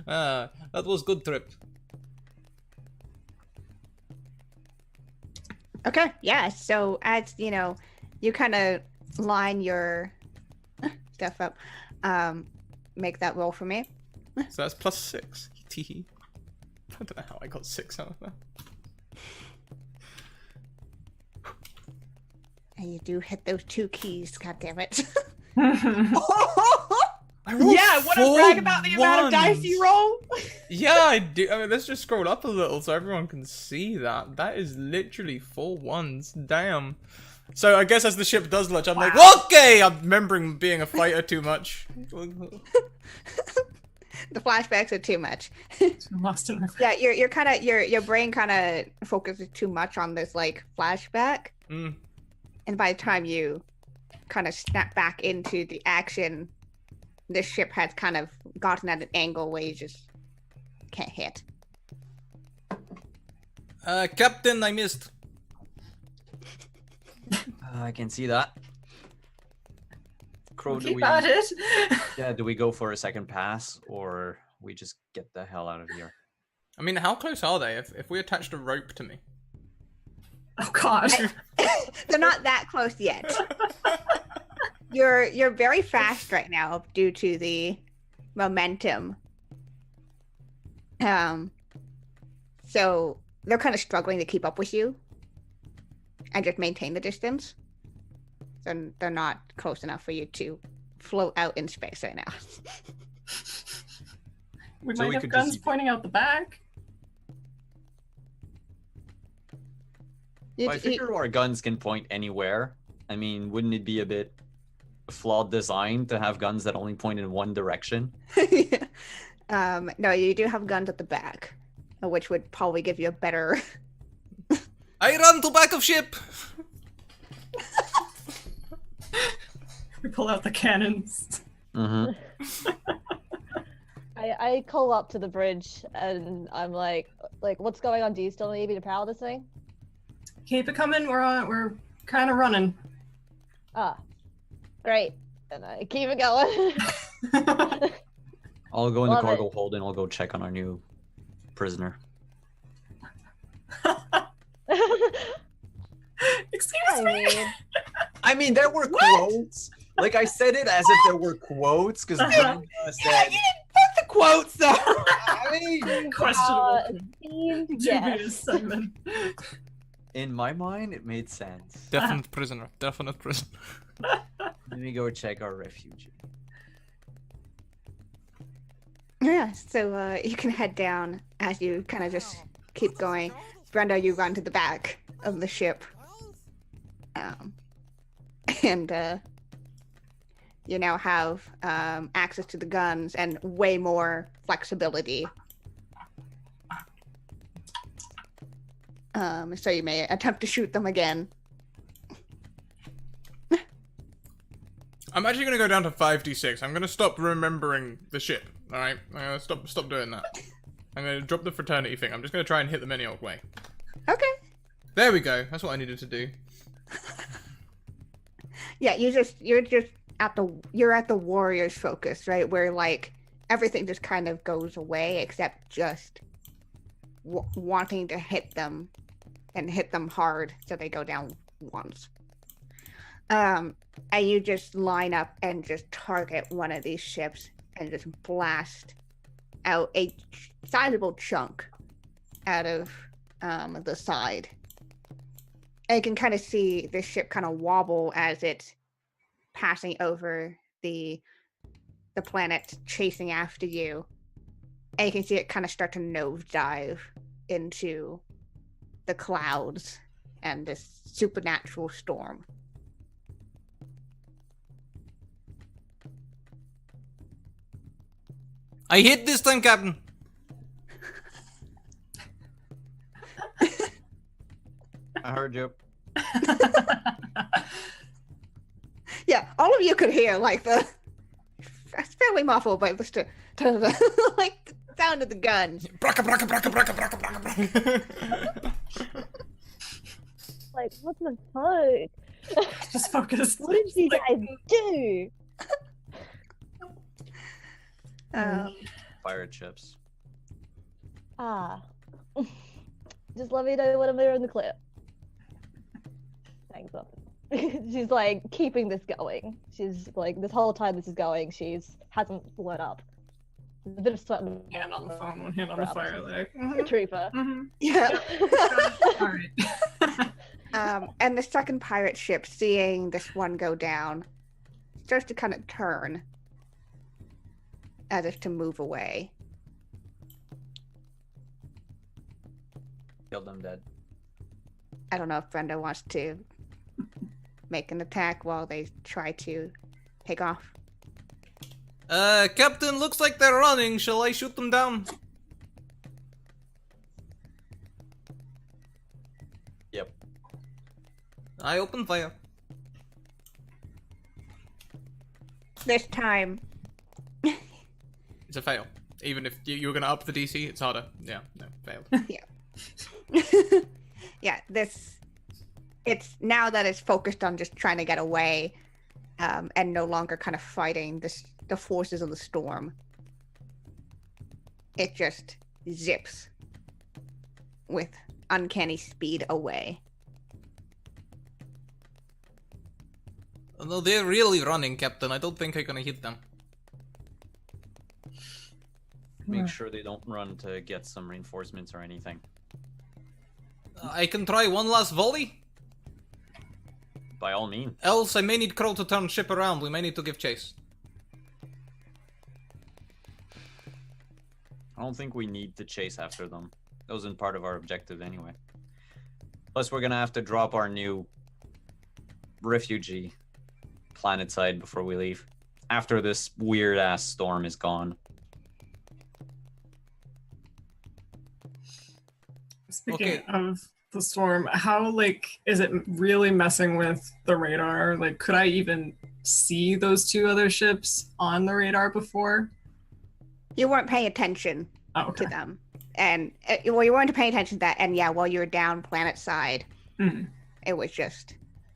That was good trip. Okay, yeah. So as you know, you kind of line your stuff up. Make that roll for me. So that's +6. Teehee. I don't know how I got 6 out of that. And you do hit those 2 keys. God damn it! I rolled Yeah, want to 4 brag about the amount of dice you roll? Yeah, I do. I mean, let's just scroll up a little so everyone can see that. That is literally 4 1s. Damn. So I guess as the ship does launch, I'm like, Wow. okay! I'm remembering being a fighter too much. The flashbacks are too much. I'm lost in my Yeah, you're kind of your brain kind of focuses too much on this like flashback, Mm. and by the time you kind of snap back into the action, this ship has kind of gotten at an angle where you just can't hit. Captain, I missed. I can see that. Crow, do Keep we? at it. Yeah, do we go for a second pass or we just get the hell out of here? I mean, how close are they? If we attached a rope to me. Oh God. They're not that close yet. You're very fast right now due to the momentum. So they're kind of struggling to keep up with you and just maintain the distance. So they're not close enough for you to float out in space right now. We So might we have could guns just- pointing out the back. You- I figure our guns can point anywhere. I mean, wouldn't it be a bit flawed design to have guns that only point in one direction? No, you do have guns at the back, which would probably give you a better. I run to back of ship! We pull out the cannons. Mm-hmm. I call up to the bridge and I'm like, what's going on? Do you still need me to power this thing? Keep it coming. We're kind of running. Ah, great. And I keep it going. I'll go in the Love cargo hold and I'll go check on our new prisoner. Excuse I me. mean, I mean, there were quotes. Like, I said it as if there were quotes, because Brenda said... The quotes though. I mean, Questionable. themed, Dubious, yes. Simon. in my mind, it made sense. Definite prisoner. Definite prisoner. Let me go check our refugee. Yeah, so you can head down as you kind of just keep going. Brenda, you run to the back of the ship. And you now have access to the guns and way more flexibility. So you may attempt to shoot them again. I'm actually gonna go down to 5d6. I'm gonna stop remembering the ship. Alright? I'm gonna stop doing that. I'm gonna drop the fraternity thing. I'm just gonna try and hit them any old way. Okay. There we go. That's what I needed to do. Yeah, you're just at the warrior's focus, right? Where like everything just kind of goes away except just wanting to hit them and hit them hard so they go down once. And you just line up and just target one of these ships and just blast out a sizable chunk out of the side. And you can kind of see this ship kind of wobble as it's passing over the planet, chasing after you. And you can see it kind of start to nosedive into the clouds and this supernatural storm. I hit this time, Captain! I heard you. Yeah, all of you could hear like it's fairly muffled, but just to like the sound of the guns. Braka, braka, braka, braka, braka, braka, braka. Like, what the fuck? Just focus. What did you guys do? Pirate ships. Ah. Just let me know when I'm there in the clip. Thanks. She's like keeping this going. She's like this whole time this is going, she's hasn't blown up. There's a bit of sweat on the Hand on the phone, one hand on the fire, like. the trooper. Yeah. All right. And the second pirate ship, seeing this one go down, starts to kind of turn as if to move away. Killed them dead. I don't know if Brenda wants to make an attack while they try to take off. Captain, looks like they're running. Shall I shoot them down? Yep. I open fire. This time, It's a fail. Even if you were gonna up the DC, it's harder. Yeah, no, failed. yeah, it's now that it's focused on just trying to get away, and no longer kind of fighting the forces of the storm. It just zips with uncanny speed away. No, they're really running, Captain. I don't think I'm gonna hit them. Make sure they don't run to get some reinforcements or anything. I can try one last volley. By all means. Else, I may need Crow to turn ship around. We may need to give chase. I don't think we need to chase after them. That wasn't part of our objective anyway. Plus, we're gonna have to drop our new refugee planet side before we leave. After this weird ass storm is gone. Speaking Okay. of the storm, how is it really messing with the radar? Like, could I even see those two other ships on the radar before? You weren't paying attention Oh, okay. to them, and you weren't paying attention to that. And yeah, while you were down planet side, Mhm. it was just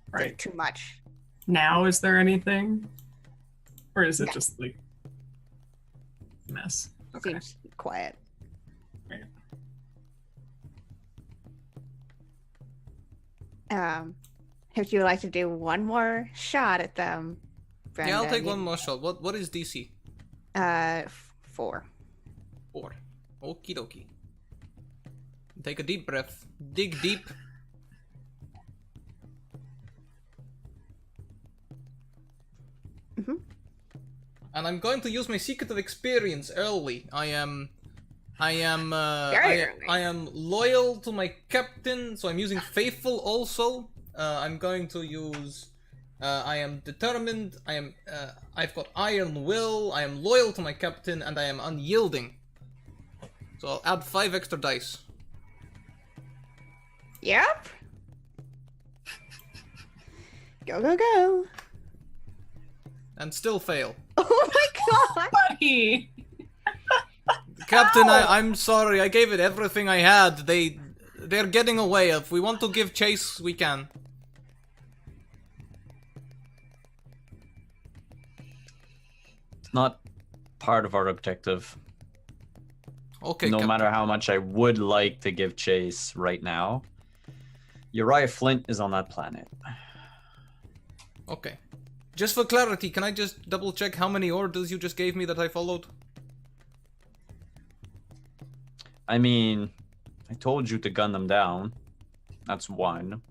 Right. too much. Now, is there anything? Or is it No. just like mess? Okay. Seems quiet. Right. If you would like to do one more shot at them, Brenda, Yeah, I'll take you- one more shot. What is DC? 4. 4. Okie dokie. Take a deep breath. Dig deep. Mhm. And I'm going to use my secret of experience early. I am Very early. I am loyal to my captain, so I'm using faithful also. I'm going to use I am determined, I've got iron will, I am loyal to my captain, and I am unyielding. So I'll add 5 extra dice. Yep. Go, go, go. And still fail. Oh my god. Buddy! Captain, I'm sorry, I gave it everything I had. They're getting away. If we want to give chase, we can. It's not part of our objective. Okay, No Captain. matter how much I would like to give chase right now. Uriah Flint is on that planet. Okay. Just for clarity, can I just double check how many orders you just gave me that I followed? I mean, I told you to gun them down. That's one.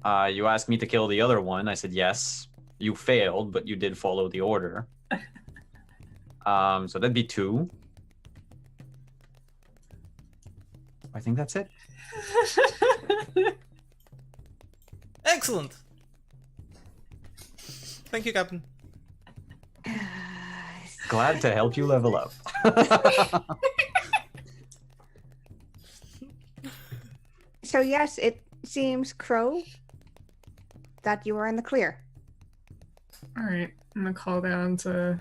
You asked me to kill the other one. I said yes. You failed, but you did follow the order. So that'd be 2. I think that's it. Excellent! Thank you, Captain. Glad to help you level up. So yes, it seems, Crow, that you are in the clear. All right, I'm gonna call down to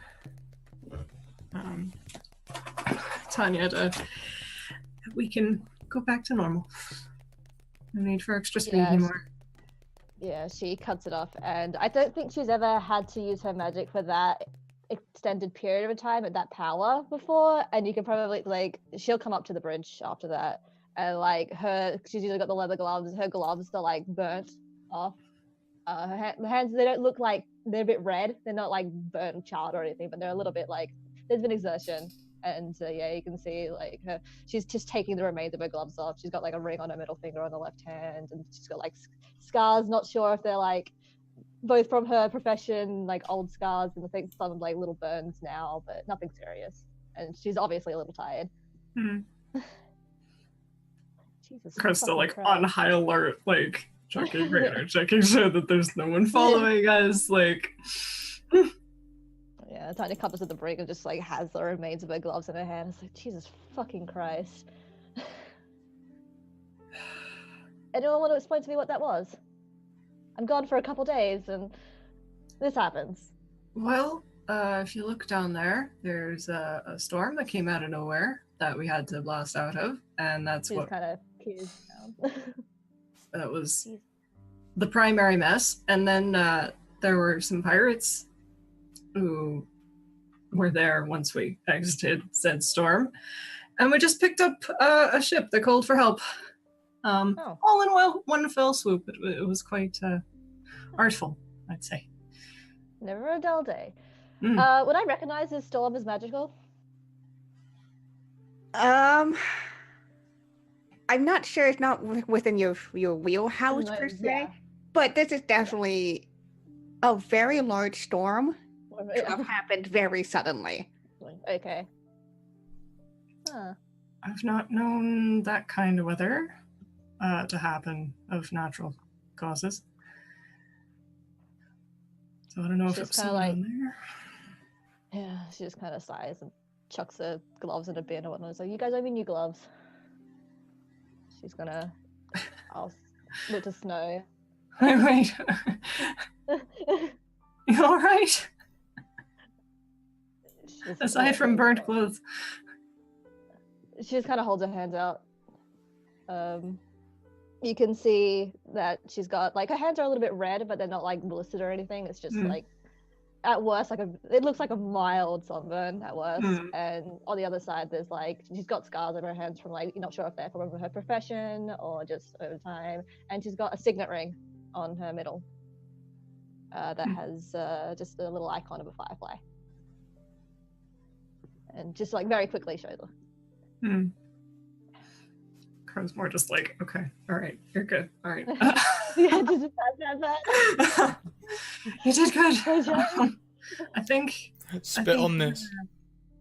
Tanya to. We can go back to normal. No need for extra speed Yes. anymore. Yeah, she cuts it off, and I don't think she's ever had to use her magic for that extended period of time at that power before. And you can probably she'll come up to the bridge after that, and she's usually got the leather gloves. Her gloves are burnt off. Her hands, they don't look like they're a bit red. They're not burnt, charred or anything, but they're a little bit there's been exertion. And yeah, you can see she's just taking the remains of her gloves off. She's got a ring on her middle finger on the left hand, and she's got scars. Not sure if they're both from her profession, old scars, and I think some little burns now, but nothing serious. And she's obviously a little tired. Mhm. Jesus. Krista, fucking Christ. on high alert, checking radar, checking sure that there's no one following us. Like, Yeah, Tanya comes to the brink and just like has the remains of her gloves in her hand. It's like, Jesus fucking Christ. Anyone want to explain to me what that was? I'm gone for a couple days and this happens. well, if you look down there, there's a storm that came out of nowhere that we had to blast out of, and that's She what just kind of peers down. that was Jeez. the primary mess. And then there were some pirates who were there once we exited said storm, and we just picked up a ship that called for help. Oh. All in one fell swoop. It was quite artful, I'd say. Never a dull day. Mm. Would I recognize this storm as magical? I'm not sure. It's not within your wheelhouse No, per se, yeah. but this is definitely a very large storm Or- to have happened very suddenly. Okay. Huh. I've not known that kind of weather to happen of natural causes. So I don't know if She's it's kinda someone like- down there. Yeah, she just kind of sighs and chucks her gloves in a bin or whatnot. So you guys owe me new gloves. She's gonna. I'll look to Snow. Wait. You all right? Aside from burnt clothes. She just kind of holds her hands out. You can see that she's got like her hands are a little bit red, but they're not like blistered or anything. It's just like at worst it looks like a mild sunburn at worst. And on the other side, there's like she's got scars on her hands from like you're not sure if they're from her profession or just over time. And she's got a signet ring on her middle that has just a little icon of a firefly. And just like very quickly shows her. Crow's more just like, okay, all right, you're good, all right. Yeah, just that. You did good. Good job. I think Spit on this.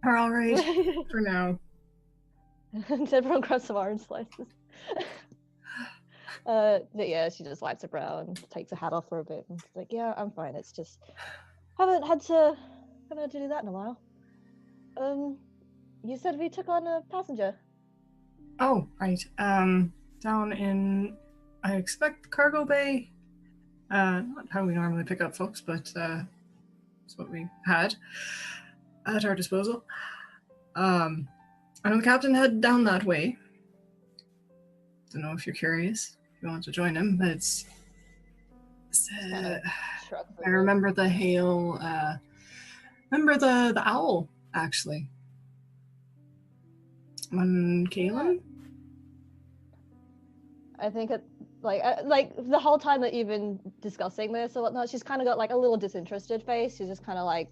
we're all right for now. And everyone grabs some orange slices. But yeah, she just wipes her brow and takes her hat off for a bit. And she's like, "Yeah, I'm fine. It's just haven't had to do that in a while." You said we took on a passenger. Oh, right. Down in, I expect cargo bay. Not how we normally pick up folks, but it's what we had at our disposal. I know the captain headed down that way. Don't know if you're curious, if you want to join him, but it's I remember the hail. Remember the owl, actually. When Kaylin? I think it like the whole time that you've been discussing this or whatnot, she's kind of got like a little disinterested face. She's just kind of like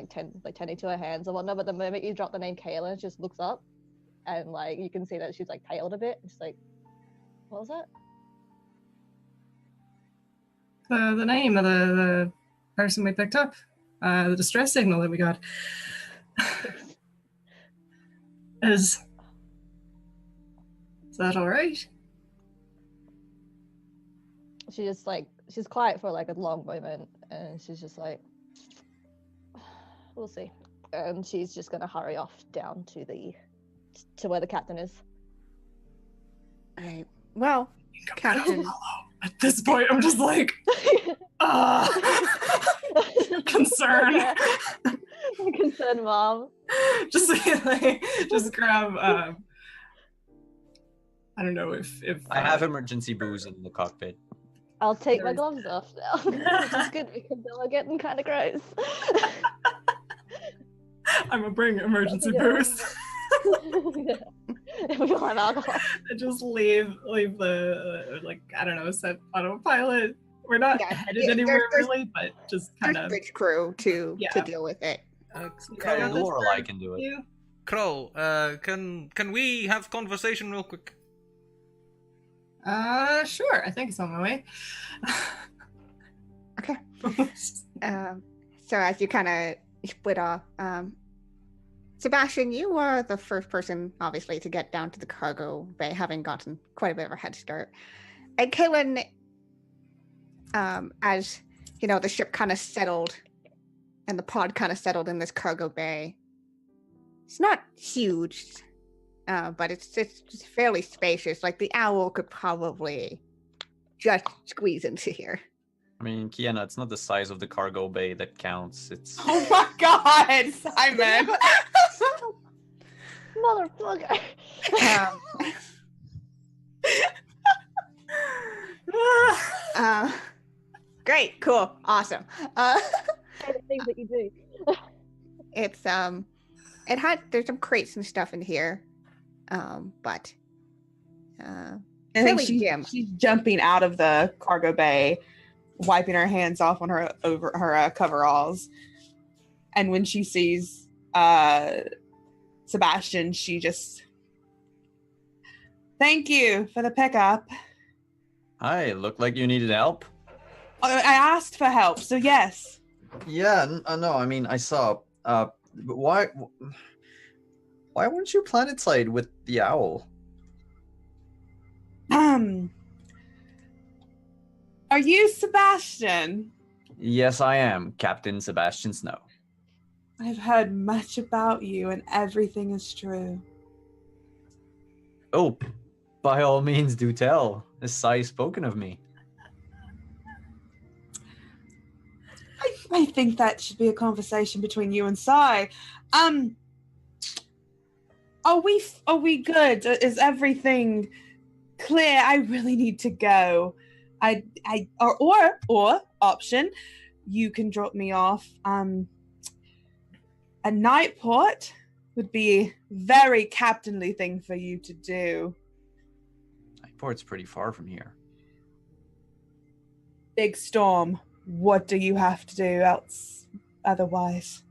tending to her hands or whatnot. But the moment you drop the name Kaylin, she just looks up, and like you can see that she's like paled a bit. She's like, "What was that?" The name of the person we picked up, the distress signal that we got. Is that all right? She's quiet for like a long moment, and she's just like, "We'll see," and she's just gonna hurry off down to where the captain is. Right. Well, Captain. At this point, I'm just like, concern. Concerned mom. just grab. I don't know if I have emergency booze in the cockpit. I'll take my gloves off now, which is good because they were getting kind of gross. I'm gonna bring emergency booze. Yeah. We all have alcohol. I just leave the like I don't know, set autopilot. We're not headed anywhere really, but just kind of bridge crew to deal with it. Yeah, Lorelei can do it. Crow, can we have conversation real quick? Sure. I think it's on my way. Okay. So as you kind of split off, Sebastian, you are the first person, obviously, to get down to the cargo bay, having gotten quite a bit of a head start. And Kaylin, as the ship kind of settled and the pod kind of settled in this cargo bay. It's not huge, but it's just fairly spacious. Like the owl could probably just squeeze into here. I mean, Kiana, it's not the size of the cargo bay that counts. It's Oh my god, Simon! Motherfucker. Great, cool, awesome. The things that you do. It's there's some crates and stuff in here, but I think fairly dim. she's jumping out of the cargo bay, wiping her hands off on her coveralls, and when she sees Sebastian, she just, thank you for the pickup. Hi, looked like you needed help. I asked for help, so yes. Yeah, no, I mean, I saw. But why weren't you planetside with the owl? Are you Sebastian? Yes, I am, Captain Sebastian Snow. I've heard much about you, and everything is true. Oh, by all means, do tell. Has Sai spoken of me? I think that should be a conversation between you and Sai. Are we good? Is everything clear? I really need to go. Or option, you can drop me off. A night port would be a very captainly thing for you to do. Port's pretty far from here. Big storm. What do you have to do else otherwise?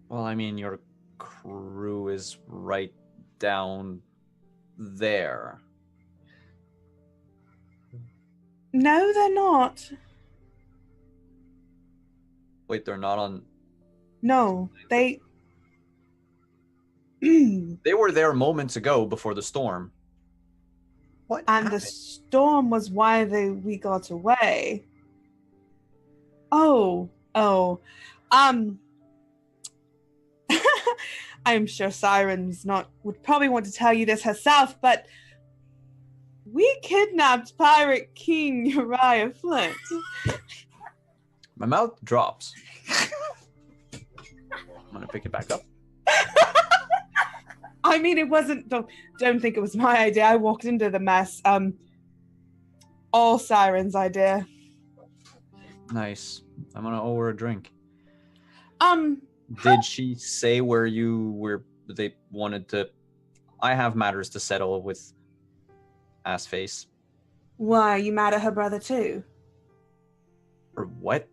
Well, I mean, your crew is right down there. No, they're not. Wait, they're not on... No, they... They were there moments ago before the storm. What And happened? the storm was why we got away. Oh. I'm sure Siren's would probably want to tell you this herself, but we kidnapped Pirate King Uriah Flint. My mouth drops. I'm gonna pick it back up. I mean, it wasn't. Don't think it was my idea. I walked into the mess. All Siren's idea. Nice. I'm gonna owe her a drink. How- Did she say where you were? They wanted to. I have matters to settle with Assface. Why, you mad at her brother too? Or what?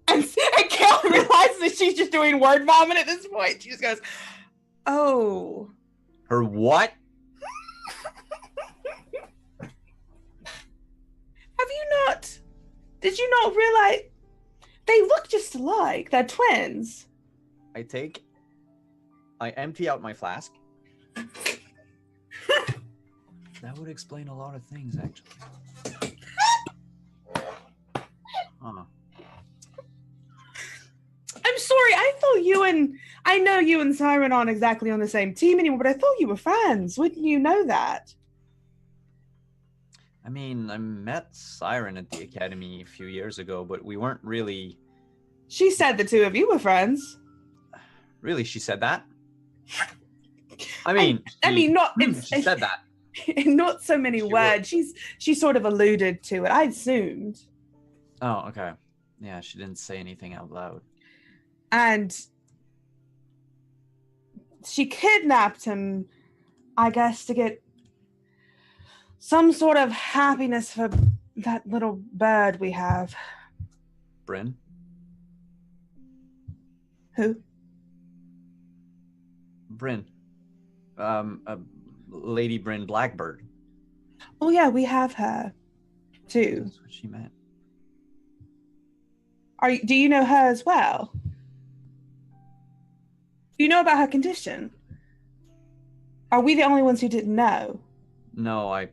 And Kale realizes that she's just doing word vomit at this point. She just goes, "Oh, Her what? have you not? Did you not realize they look just alike? They're twins." I empty out my flask. That would explain a lot of things, actually. Huh. I'm sorry. I know you and Siren aren't exactly on the same team anymore, but I thought you were friends. Wouldn't you know that? I mean, I met Siren at the academy a few years ago, but we weren't really... She said the two of you were friends. Really, she said that? I mean, she said that. In not so many She words. She sort of alluded to it. I assumed. Oh, okay. Yeah, she didn't say anything out loud. And she kidnapped him, I guess, to get some sort of happiness for that little bird we have. Bryn? Who? Bryn. Lady Bryn Blackbird. Oh yeah, we have her too. That's what she meant. Do you know her as well? Do you know about her condition? Are we the only ones who didn't know? No, I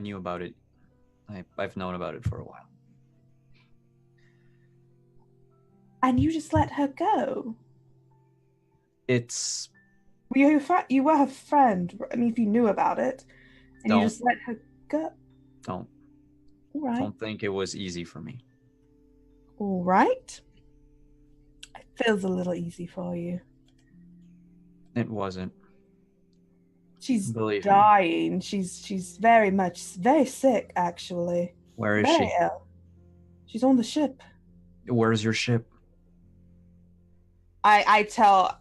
knew about it I've known about it for a while. And you just let her go? It's You were her friend. I mean, if you knew about it, and you Don't. just let her go. don't All right. don't think it was easy for me. All right. It feels a little easy for you. It wasn't. She's Believe me. dying. She's very sick, actually. Where is Very she? ill. She's on the ship. Where's your ship? I tell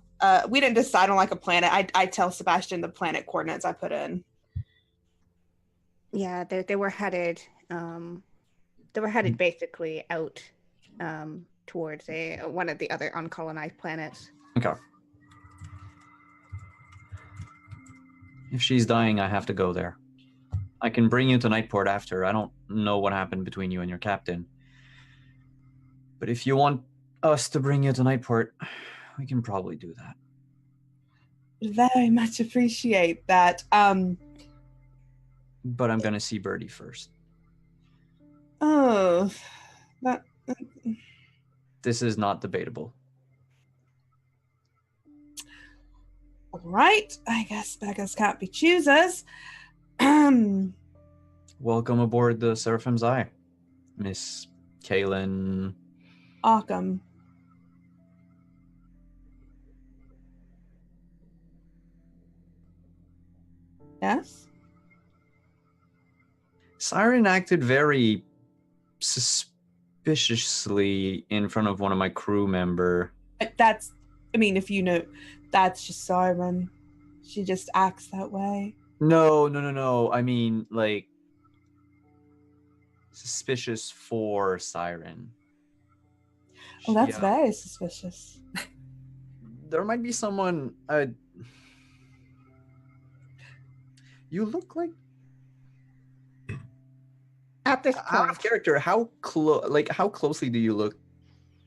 we didn't decide on like a planet. I tell Sebastian the planet coordinates I put in. Yeah, they were headed. They were headed basically out towards one of the other uncolonized planets. Okay. If she's dying, I have to go there. I can bring you to Nightport after. I don't know what happened between you and your captain. But if you want us to bring you to Nightport, we can probably do that. Very much appreciate that. But I'm gonna see Birdie first. Oh, that. This is not debatable. All right. I guess beggars can't be choosers. Welcome aboard the Seraphim's Eye, Miss Kaylin. Arkham. Yes? Siren acted very suspiciously in front of one of my crew member. That's, I mean, if you know, that's just Siren. She just acts that way. No. I mean, like, suspicious for Siren. Oh, that's Yeah. very suspicious. There might be someone. You look like At this out of point, character. How closely do you look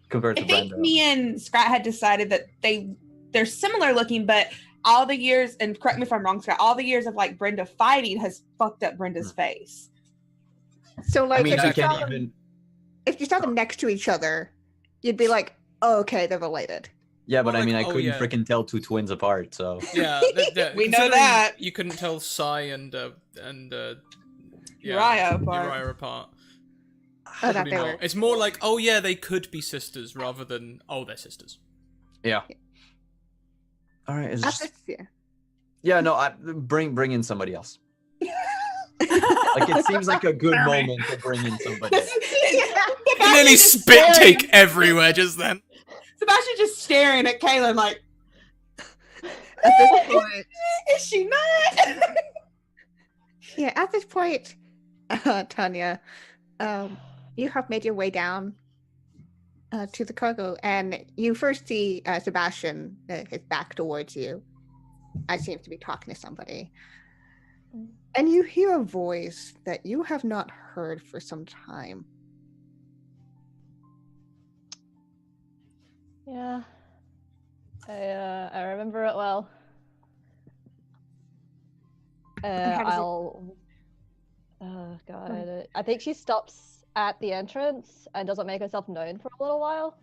compared I to think Brenda? me and Scrat had decided that they're similar looking, but all the years, and correct me if I'm wrong, Scrat, all the years of like Brenda fighting has fucked up Brenda's face. so like I mean, if, I you saw can't them, even. if you saw them next to each other, you'd be like, oh, okay, they're related. Yeah, but Well, I mean, like, I oh, couldn't yeah. freaking tell two twins apart. So Yeah, We know considering that. you couldn't tell Sai and Uriah apart. Uriah apart. Oh, that Probably they not. were. It's more like, oh yeah, they could be sisters rather than they're sisters. yeah. All right. It's At just, this, yeah. yeah. No. Bring in somebody else. Like it seems like a good moment to bring in somebody. And nearly spit take everywhere just then. Sebastian just staring at Kaylin like, At this point, is she not? yeah. At this point, Tanya, you have made your way down to the cargo, and you first see Sebastian, his back towards you. I seems to be talking to somebody. And you hear a voice that you have not heard for some time. Yeah. I remember it well. how does it- I'll. Oh god. I think she stops at the entrance and doesn't make herself known for a little while.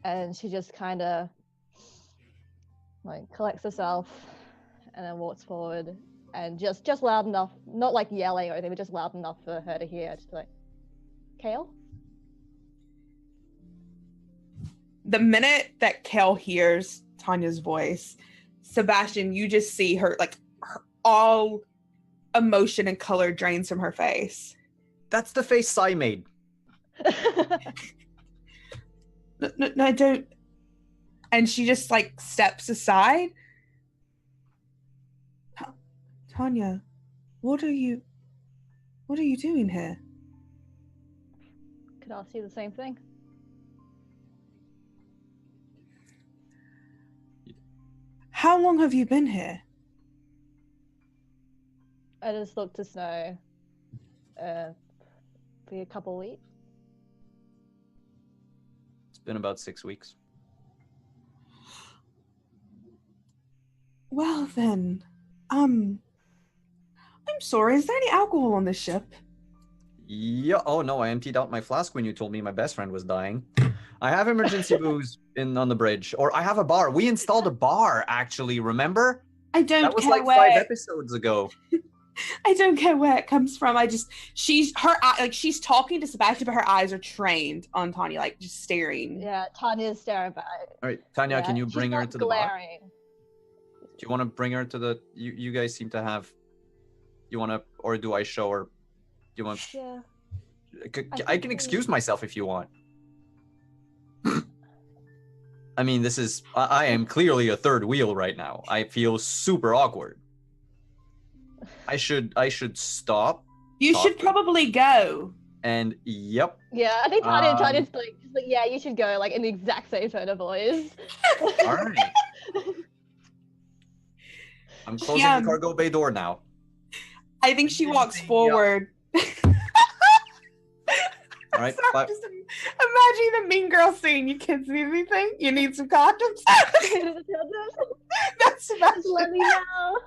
And she just kind of like collects herself and then walks forward and just loud enough, not like yelling or anything, but just loud enough for her to hear. Just like, Kale? The minute that Kel hears Tanya's voice, Sebastian, you just see her like all emotion and color drains from her face. That's the face Sai made. No, I don't. And she just like steps aside. Tanya, what are you doing here? Could ask you the same thing. How long have you been here? I just looked to Snow. For a couple weeks. It's been about 6 weeks. Well then, I'm sorry. Is there any alcohol on this ship? Yeah. Oh no, I emptied out my flask when you told me my best friend was dying. I have emergency booze on the bridge, or I have a bar. We installed a bar actually. Remember? I don't That was care like where 5 episodes ago. I don't care where it comes from. She's talking to Sebastian, but her eyes are trained on Tanya, like just staring. Yeah, Tanya's staring back. All right, Tanya, Yeah, can you she's bring her not to the bar? glaring. Do you want to bring her to the? You guys seem to have. You want to, or do I show her? Do you want? Yeah. I can excuse myself if you want. I mean, this is. I am clearly a third wheel right now. I feel super awkward. I should stop. You should probably go. And yep. Yeah, I think Tanya's like, yeah, you should go, like in the exact same tone of voice. All right. I'm closing the cargo bay door now. I think she walks forward. All right. Sorry, just imagine the Mean Girl scene. You kids need anything? You need some condoms? That's Just let me know.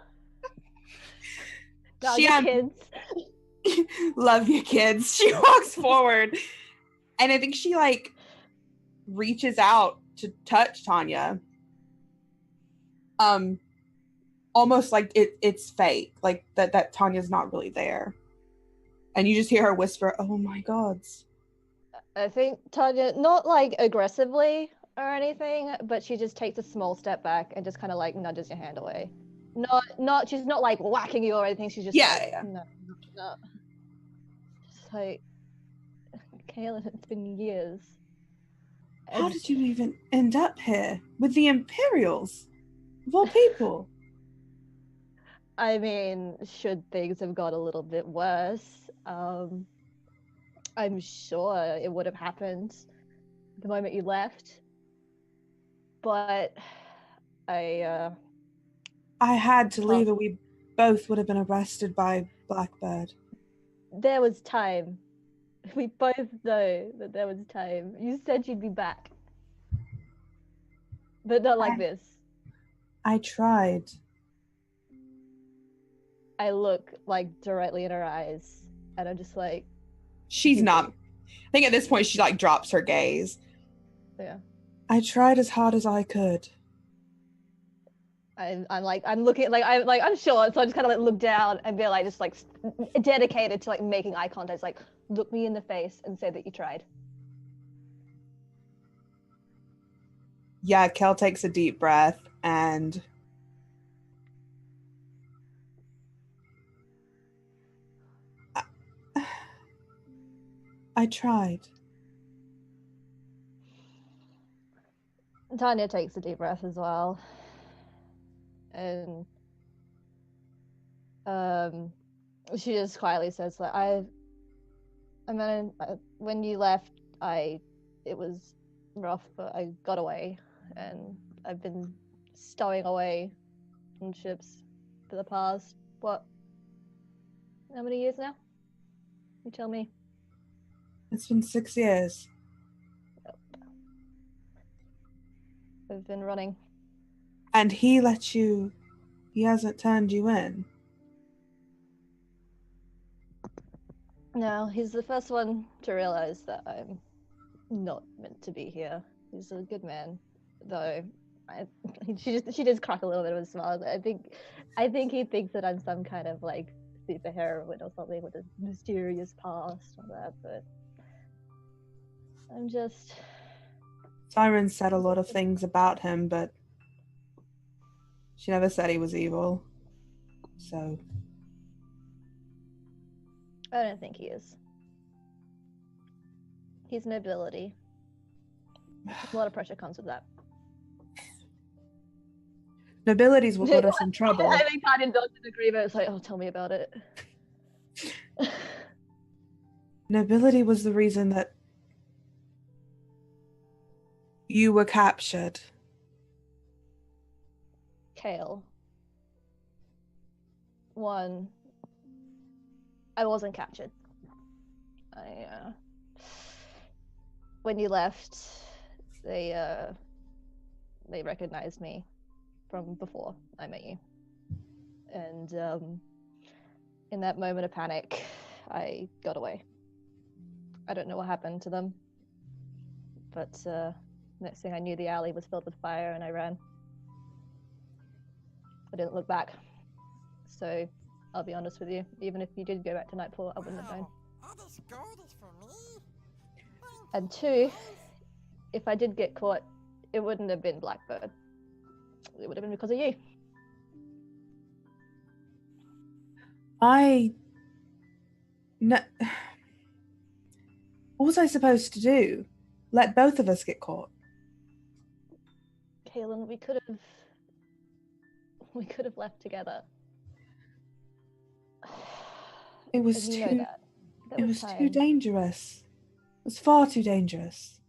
No, She, the kids. love you, kids. She walks forward, and I think she like reaches out to touch Tanya. Almost like it's fake, like that Tanya's not really there, and you just hear her whisper, "Oh my gods." I think Tanya, not like aggressively or anything, but she just takes a small step back and just kind of like nudges your hand away. Not she's not like whacking you or anything. She's just like, no. It's like, Kaylin, it's been years. How did you even end up here with the Imperials, of all people? I mean, should things have got a little bit worse, I'm sure it would have happened the moment you left. But I had to leave, or we both would have been arrested by Blackbird. There was time. We both know that there was time. You said you'd be back. But not like this. I tried. I look like directly in her eyes and I'm just like, she's not. I think at this point she like drops her gaze. Yeah. I tried as hard as I could. I'm looking like I'm sure, so I just kind of like look down and be like just like dedicated to like making eye contact. It's like, look me in the face and say that you tried. Yeah, Kel takes a deep breath and I tried. Tanya takes a deep breath as well. And she just quietly says like, when you left, it was rough, but I got away, and I've been stowing away in ships for the past, how many years now? You tell me. It's been 6 years. Yep. I've been running. And he hasn't turned you in? No, he's the first one to realize that I'm not meant to be here. He's a good man, though. She just crack a little bit of a smile. I think he thinks that I'm some kind of like superheroine or something with a mysterious past or that, but I'm just. Siren said a lot of things about him, but she never said he was evil. So. I don't think he is. He's nobility. A lot of pressure comes with that. Nobility's what got us in trouble. I think I didn't agree, but it's like, oh, tell me about it. Nobility was the reason that you were captured. Kale. One, I wasn't captured. When you left, they recognized me from before I met you. And in that moment of panic, I got away. I don't know what happened to them. But next thing I knew, the alley was filled with fire and I ran. I didn't look back. So I'll be honest with you, even if you did go back to Nightfall, I wouldn't have known. And two, if I did get caught, it wouldn't have been Blackbird. It would have been because of you. No. What was I supposed to do? Let both of us get caught? Kaylin, we could have left together. It was And you know too. that. There It was too time. dangerous. It was far too dangerous.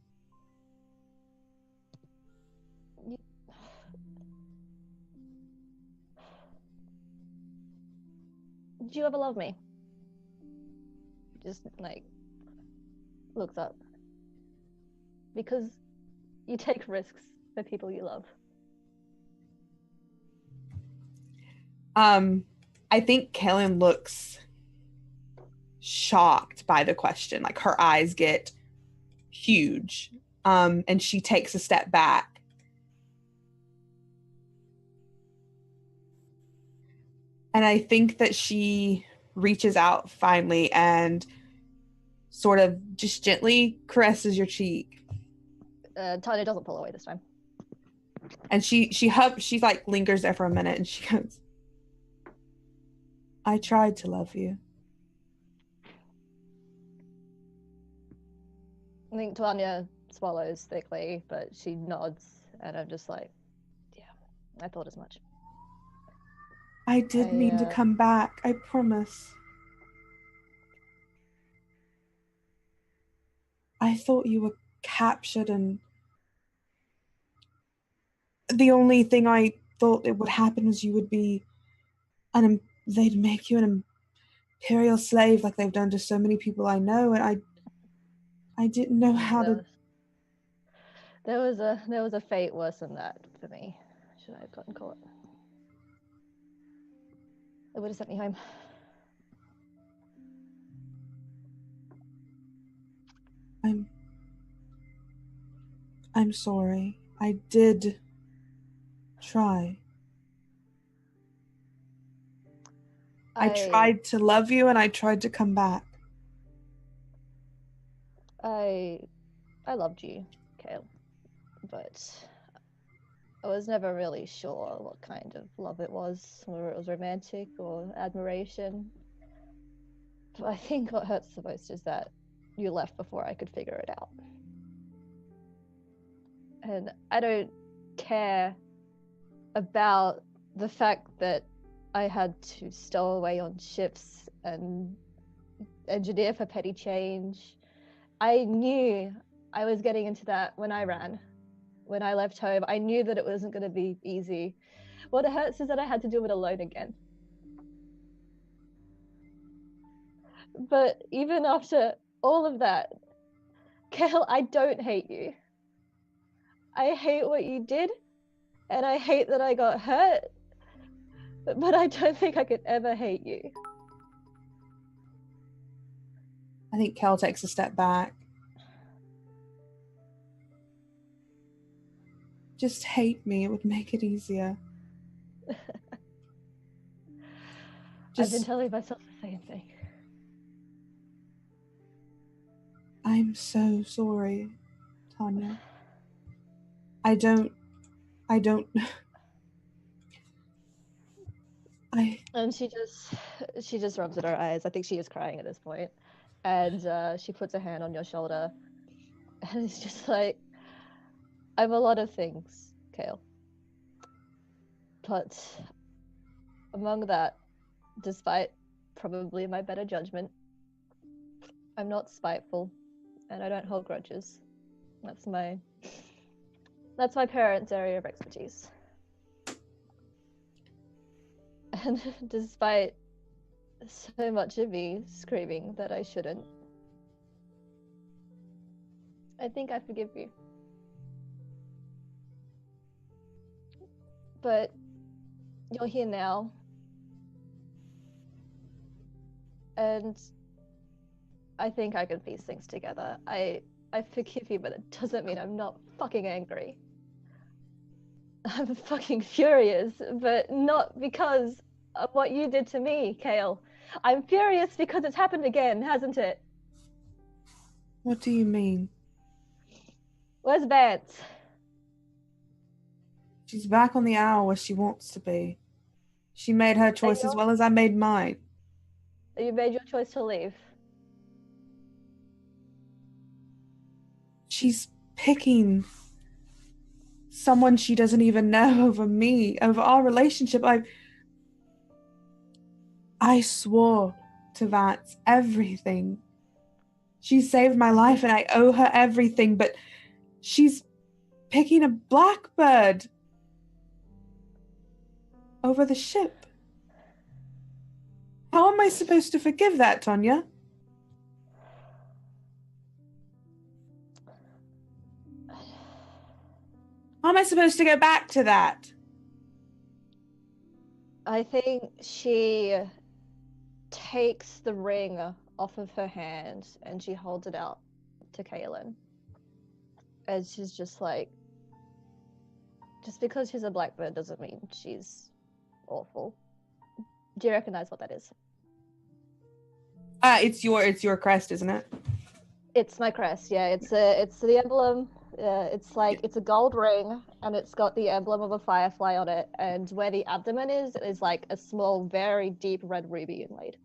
Did you ever love me? Just like looks up. Because you take risks for people you love. I think Kaylin looks shocked by the question. Like her eyes get huge. And she takes a step back. And I think that she reaches out finally and sort of just gently caresses your cheek. Tanya doesn't pull away this time. And she like lingers there for a minute and she goes, I tried to love you. I think Tanya swallows thickly, but she nods, and I'm just like, yeah, I thought as much. I did mean to come back, I promise. I thought you were captured and the only thing I thought it would happen was you would be they'd make you an imperial slave like they've done to so many people I know, and I didn't know how to. There was a fate worse than that for me. Should I have gotten caught? It would have sent me home. I'm sorry. I did try. I tried to love you and I tried to come back. I loved you, Kale, but I was never really sure what kind of love it was, whether it was romantic or admiration. But I think what hurts the most is that you left before I could figure it out. And I don't care about the fact that I had to stow away on ships and engineer for petty change. I knew I was getting into that when I ran. When I left home, I knew that it wasn't going to be easy. What hurts is that I had to do it alone again. But even after all of that, Kel, I don't hate you. I hate what you did, and I hate that I got hurt, but I don't think I could ever hate you. I think Kel takes a step back. Just hate me, it would make it easier. I've been telling myself the same thing. I'm so sorry, Tanya. I don't. And she just rubs at her eyes. I think she is crying at this point. And she puts a hand on your shoulder. And it's just like, I'm a lot of things, Kale. But among that, despite probably my better judgment, I'm not spiteful, and I don't hold grudges. That's my parents' area of expertise. And despite so much of me screaming that I shouldn't, I think I forgive you. But you're here now. And I think I can piece things together. I forgive you, but it doesn't mean I'm not fucking angry. I'm fucking furious, but not because of what you did to me, Kale. I'm furious because it's happened again, hasn't it? What do you mean? Where's Vance? She's back on the owl where she wants to be. She made her choice as well as I made mine. You made your choice to leave. She's picking someone she doesn't even know over me, over our relationship. I swore to Vance everything. She saved my life and I owe her everything, but she's picking a blackbird over the ship. How am I supposed to forgive that, Tanya? How am I supposed to go back to that? I think she takes the ring off of her hand and she holds it out to Kaylin. And she's just like, just because she's a blackbird doesn't mean she's awful. Do you recognize what that is? It's your crest, isn't it? It's my crest, yeah. It's the emblem. It's like it's a gold ring, and it's got the emblem of a firefly on it. And where the abdomen is like a small, very deep red ruby inlaid.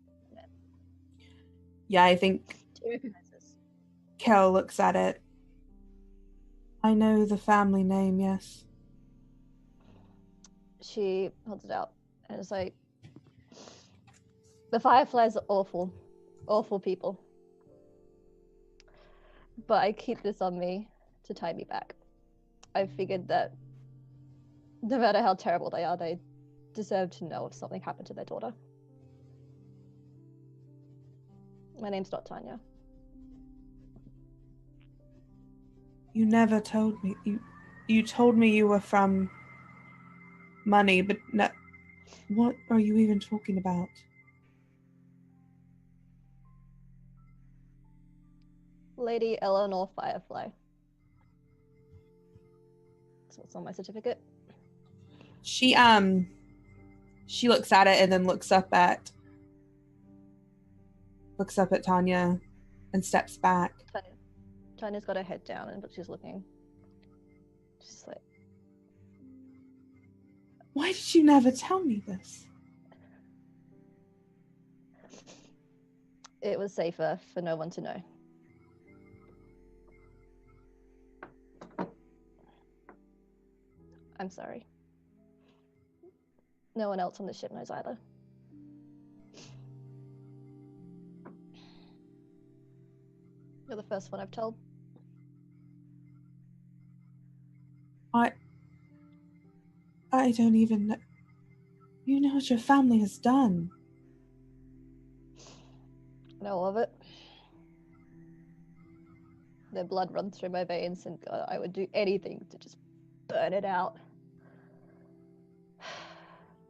Yeah, I think Do you recognize this? Kel looks at it. I know the family name, yes. She holds it out, and it's like, the fireflies are awful, awful people. But I keep this on me to tie me back. I figured that no matter how terrible they are, they deserve to know if something happened to their daughter. My name's not Tanya. You never told me. You told me you were from money, but no. What are you even talking about? Lady Eleanor Firefly. That's what's on my certificate. She looks at it and then looks up at Tanya and steps back. Tanya's got her head down, but she's looking. She's like, Why did you never tell me this? it was safer for no one to know. I'm sorry. No one else on the ship knows either. You're the first one I've told. I don't even know. You know what your family has done. I know of it. Their blood runs through my veins, and God, I would do anything to just burn it out.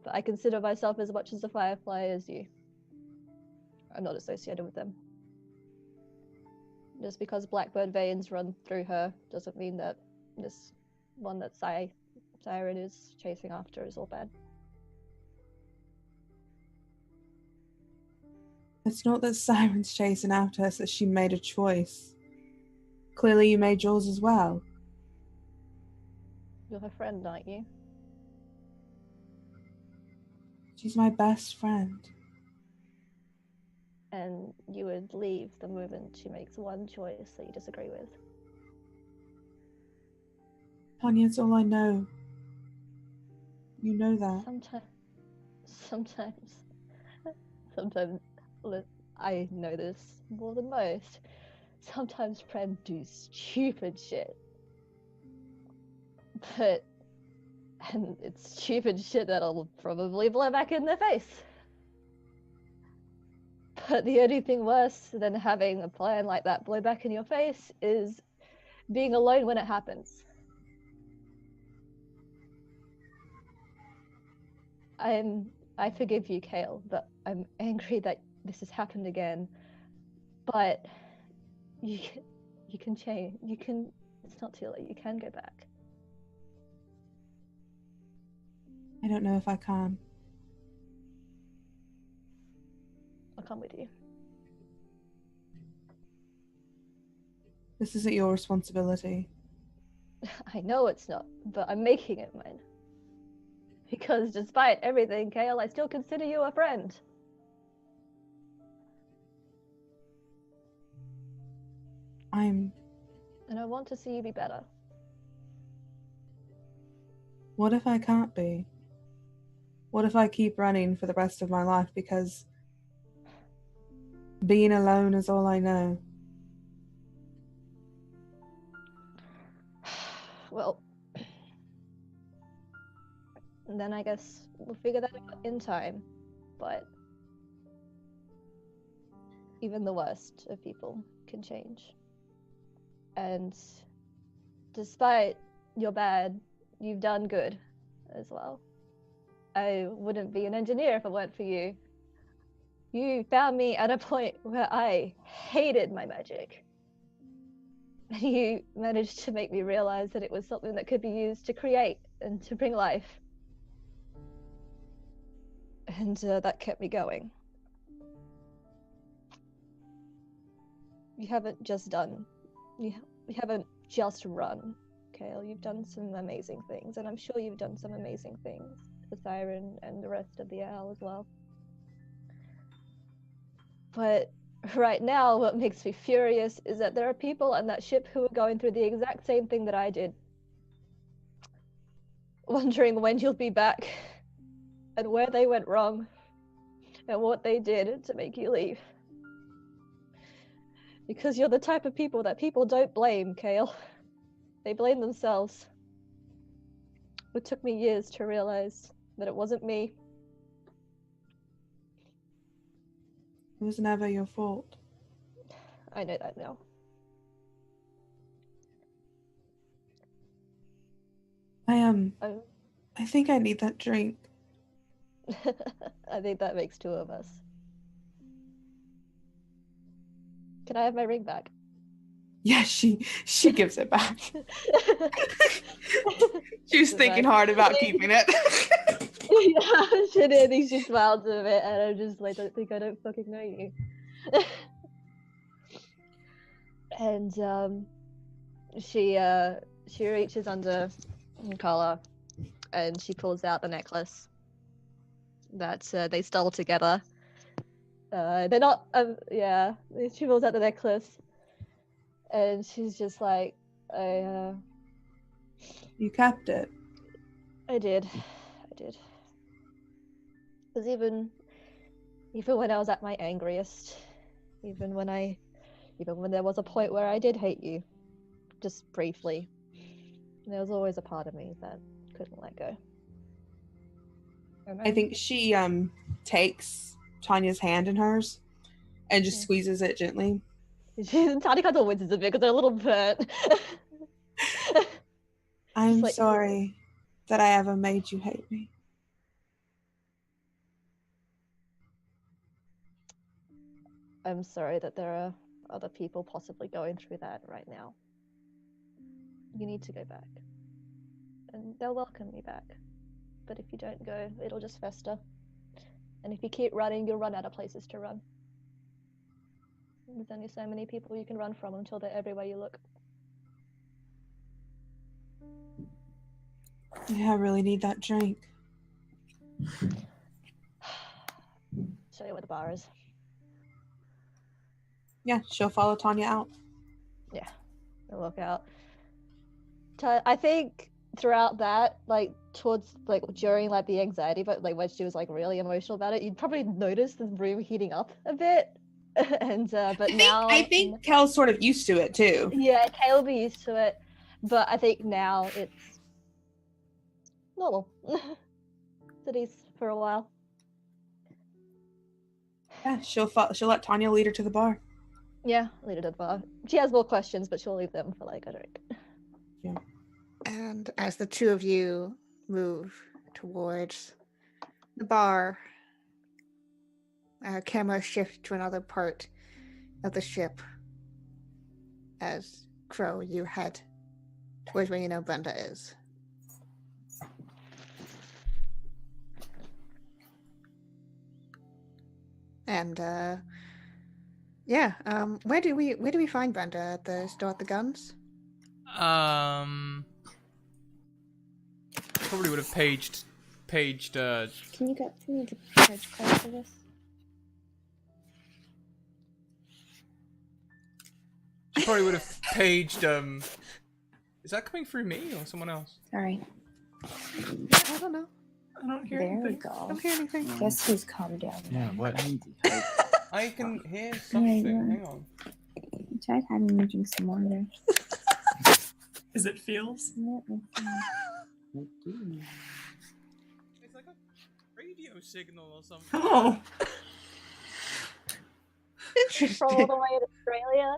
But I consider myself as much as a firefly as you. I'm not associated with them. Just because blackbird veins run through her doesn't mean that this one that Siren is chasing after is all bad. It's not that Siren's chasing after us, that she made a choice. Clearly you made yours as well. You're her friend, aren't you? She's my best friend. And you would leave the moment she makes one choice that you disagree with. Tanya, it's all I know. You know that. Sometimes, I know this more than most. Sometimes friends do stupid shit. And it's stupid shit that'll probably blow back in their face. But the only thing worse than having a plan like that blow back in your face is being alone when it happens. I forgive you, Kale, but I'm angry that this has happened again. But you can change. You can. It's not too late. You can go back. I don't know if I can. I'll come with you. This isn't your responsibility. I know it's not, but I'm making it mine. Because despite everything, Kale, I still consider you a friend. And I want to see you be better. what if I can't be? What if I keep running for the rest of my life because being alone is all I know? Well, then I guess we'll figure that out in time. But even the worst of people can change. And despite your bad, you've done good as well. I wouldn't be an engineer if it weren't for you. You found me at a point where I hated my magic. And you managed to make me realize that it was something that could be used to create and to bring life. And that kept me going. You haven't just done. You haven't just run, Kale. You've done some amazing things, and I'm sure you've done some amazing things for Siren and the rest of the Owl as well. But right now, what makes me furious is that there are people on that ship who are going through the exact same thing that I did. Wondering when you'll be back, and where they went wrong, and what they did to make you leave. Because you're the type of people that people don't blame, Kale. They blame themselves. It took me years to realize that it wasn't me. It was never your fault. I know that now. I think I need that drink. I think that makes two of us. Can I have my ring back? Yeah, she gives it back. She was thinking hard about keeping it. Yeah, she did. She smiled a bit, and I'm just like, I don't fucking know you. And she reaches under the collar, and she pulls out the necklace that they stole together. They're not. Yeah, she pulls out the necklace, and she's just like, You kept it. I did. Because even when I was at my angriest, even when there was a point where I did hate you, just briefly, there was always a part of me that couldn't let go. I think she takes Tanya's hand in hers and just squeezes it gently. Tanya kind of winces a bit because they're a little burnt. I'm like, sorry that I ever made you hate me. I'm sorry that there are other people possibly going through that right now. You need to go back. And they'll welcome you back. But if you don't go, it'll just fester. And if you keep running, you'll run out of places to run. There's only so many people you can run from until they're everywhere you look. Yeah, I really need that drink. Show you where the bar is. Yeah, she'll follow Tanya out. Yeah, they'll walk out. I think throughout that, like towards like during like the anxiety, but like when she was like really emotional about it, you'd probably notice the room heating up a bit. And but I think Kel's sort of used to it too. Yeah, Kale will be used to it, but I think now it's normal. Cities for a while. Yeah, she'll let Tanya lead her to the bar. Yeah, lead her to the bar. She has more questions, but she'll leave them for like a drink. Yeah. And as the two of you move towards the bar, camera shifts to another part of the ship as Crow, you head towards where you know Brenda is. And where do we find Brenda? At the store at the guns? Probably would have paged. Can you get page code for this? She probably would have paged. Is that coming through me or someone else? Sorry. I don't know. I don't hear There we anything. go. I don't hear anything. Guess who's calmed down? Yeah, what? I can hear something. Hang on. Try having me drink some water. Is it feels? It's like a radio signal or something. Oh, Interesting. From all the way in Australia.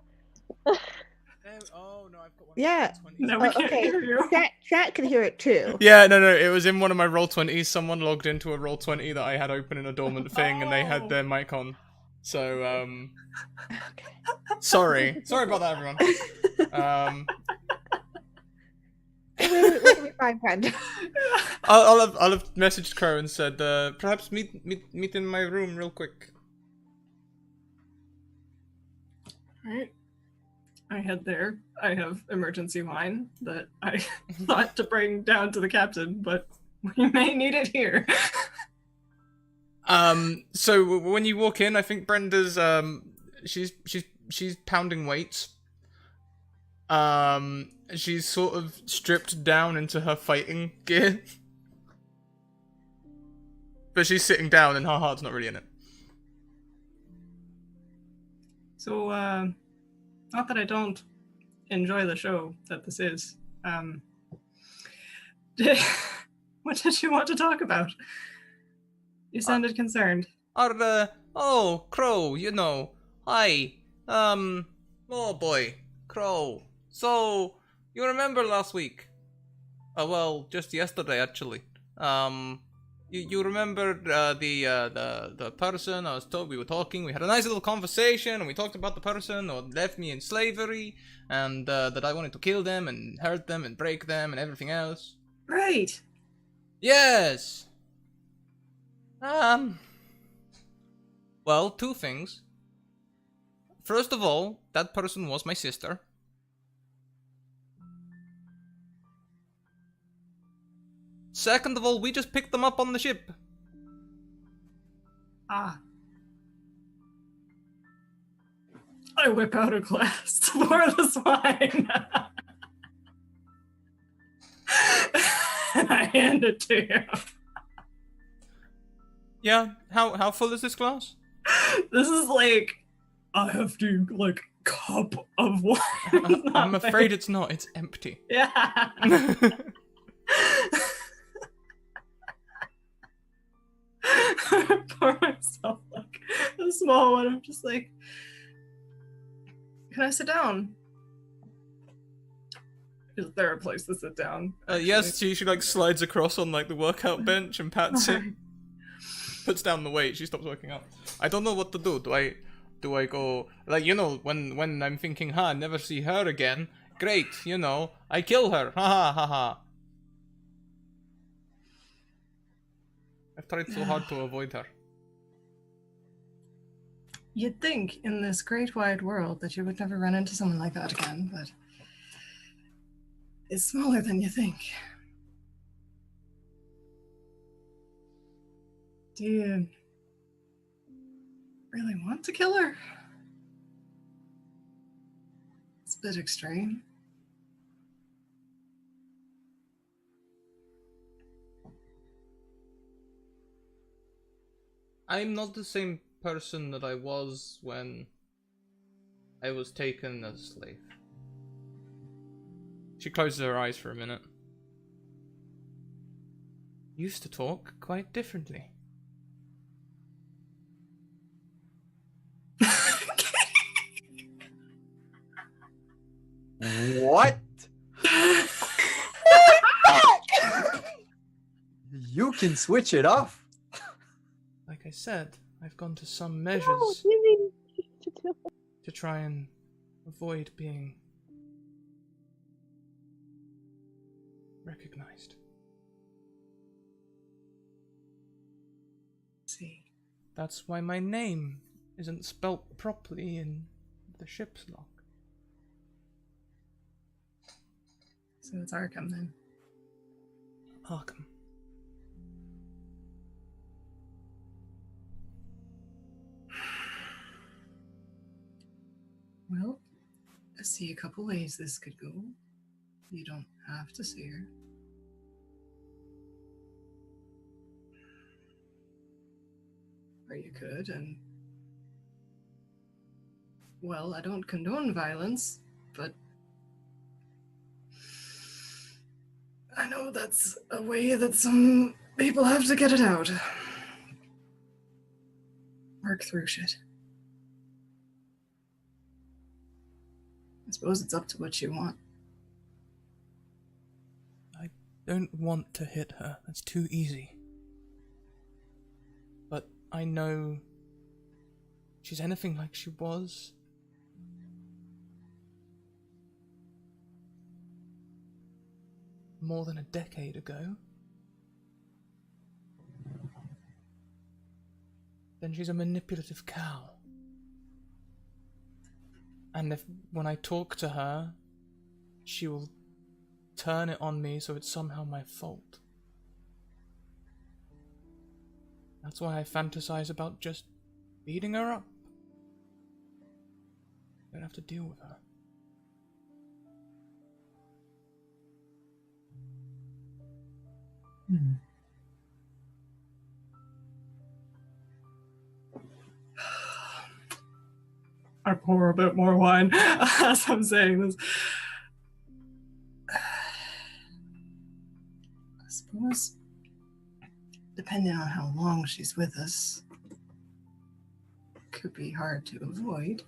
Oh no, I've got one. Yeah. no, we Oh, can't okay. hear you. Chat can hear it too. Yeah, no, it was in one of my Roll20s. Someone logged into a Roll20 that I had open in a dormant thing, and they had their mic on. So, Okay. sorry about that, everyone. Where do we find Brenda? I'll have messaged Crow and said, perhaps meet in my room real quick. Right. I head there. I have emergency wine that I thought to bring down to the captain, but we may need it here. So when you walk in, I think Brenda's she's pounding weights. She's sort of stripped down into her fighting gear. But she's sitting down and her heart's not really in it. So, not that I don't enjoy the show that this is. What did you want to talk about? You sounded concerned. Oh, Crow, you know. Hi. Oh boy, Crow. So, you remember last week? Well, just yesterday, actually. You remember the person I was told we were talking? We had a nice little conversation, and we talked about the person who left me in slavery, and that I wanted to kill them, and hurt them, and break them, and everything else. Right. Yes! Well, two things. First of all, that person was my sister. Second of all, we just picked them up on the ship. Ah. I whip out a glass to pour this wine. And I hand it to him. Yeah, how full is this glass? This is like a hefty, like, cup of wine. It's not I'm afraid big. it's not, it's empty. Yeah. I pour myself like a small one. I'm just like, can I sit down? Is there a place to sit down? Yes, she like slides across on like the workout bench and pats it. Puts down the weight, she stops working out. I don't know what to do. Do I go, like, you know, when I'm thinking, never see her again. Great, you know, I kill her. Ha ha ha ha. I've tried so hard to avoid her. You'd think in this great wide world that you would never run into someone like that again, but it's smaller than you think. Do you really want to kill her? It's a bit extreme. I'm not the same person that I was when I was taken as a slave. She closes her eyes for a minute. Used to talk quite differently. What? You can switch it off. Like I said, I've gone to some measures to try and avoid being recognized. See. That's why my name isn't spelt properly in the ship's log. So it's Arkham then. Arkham. Well, I see a couple ways this could go. You don't have to see her. Or you could, and... Well, I don't condone violence, but... I know that's a way that some people have to get it out. Work through shit. I suppose it's up to what you want. I don't want to hit her. That's too easy. But I know she's anything like she was. More than a decade ago. Then she's a manipulative cow. And if when I talk to her, she will turn it on me so it's somehow my fault. That's why I fantasize about just beating her up. I don't have to deal with her. I pour a bit more wine as I'm saying this. I suppose, depending on how long she's with us, could be hard to avoid.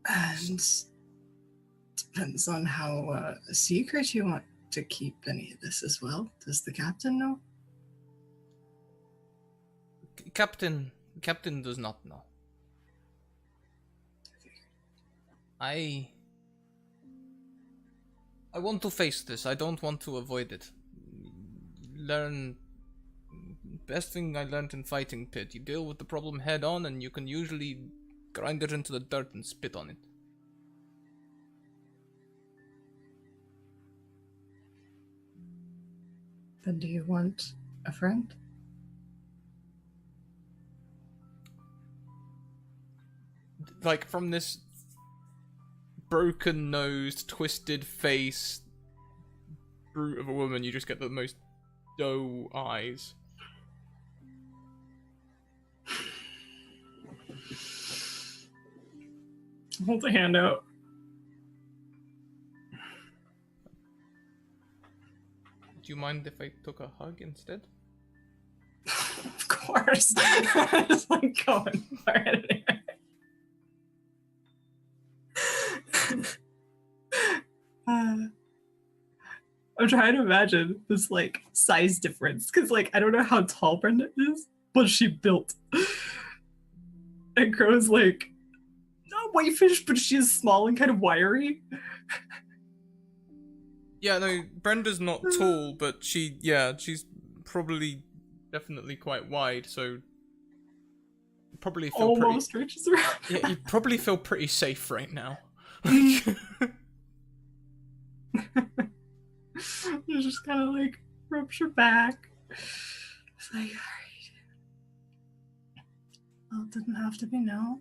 And depends on how secret you want to keep any of this as well. Does the captain know? Captain does not know. I want to face this. I don't want to avoid it. Best thing I learned in Fighting Pit. You deal with the problem head on and you can usually grind it into the dirt and spit on it. Then do you want a friend? Like, from this broken-nosed, twisted-faced brute of a woman, you just get the most doe eyes. Hold a hand out. Do you mind if I took a hug instead? Of course. Just like going for it anyway. I'm trying to imagine this like size difference because like I don't know how tall Brenda is, but she built. And Crow's like not whitefish, but she is small and kind of wiry. Yeah, no, Brenda's not tall, but she's probably definitely quite wide, so probably feel Almost reaches around. Yeah, you probably feel pretty safe right now. You just kind of like rubs your back. It's like, alright. Well, it didn't have to be now.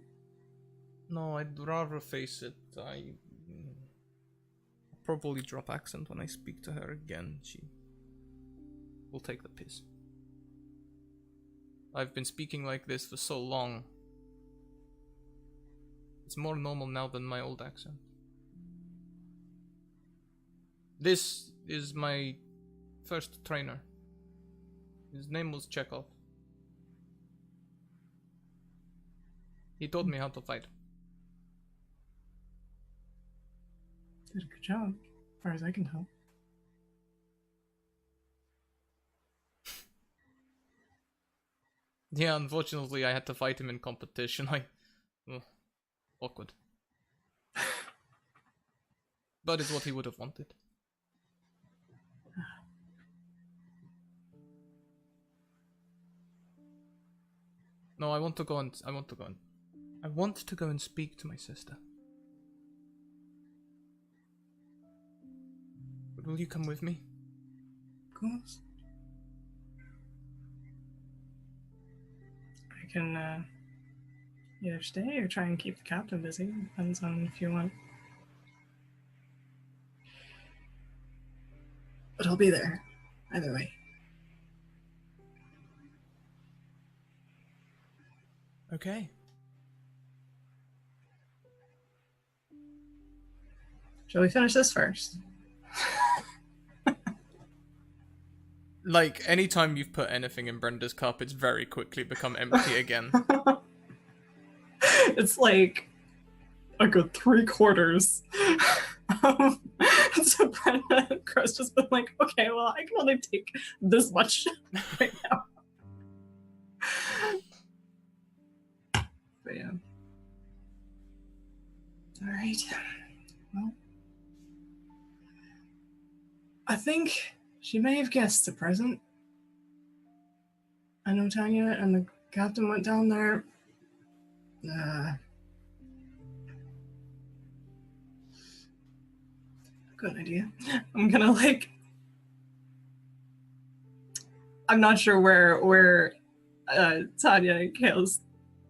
No, I'd rather face it. I'll probably drop accent when I speak to her again. She will take the piss. I've been speaking like this for so long. It's more normal now than my old accent. This is my first trainer. His name was Chekhov. He taught me how to fight. Did a good job, as far as I can tell. Yeah, unfortunately, I had to fight him in competition. Awkward. But it's what he would have wanted. No, I want to go and speak to my sister. Will you come with me? Of course. I can either stay or try and keep the captain busy. Depends on if you want. But I'll be there either way. Okay. Shall we finish this first? Like, anytime you've put anything in Brenda's cup, it's very quickly become empty again. It's like a good 3/4. So Brenda and Chris just been like, okay, well, I can only take this much right now. But yeah. All right. Well, I think she may have guessed the present. I know Tanya and the captain went down there. Good idea. I'm gonna I'm not sure where Tanya and Kale's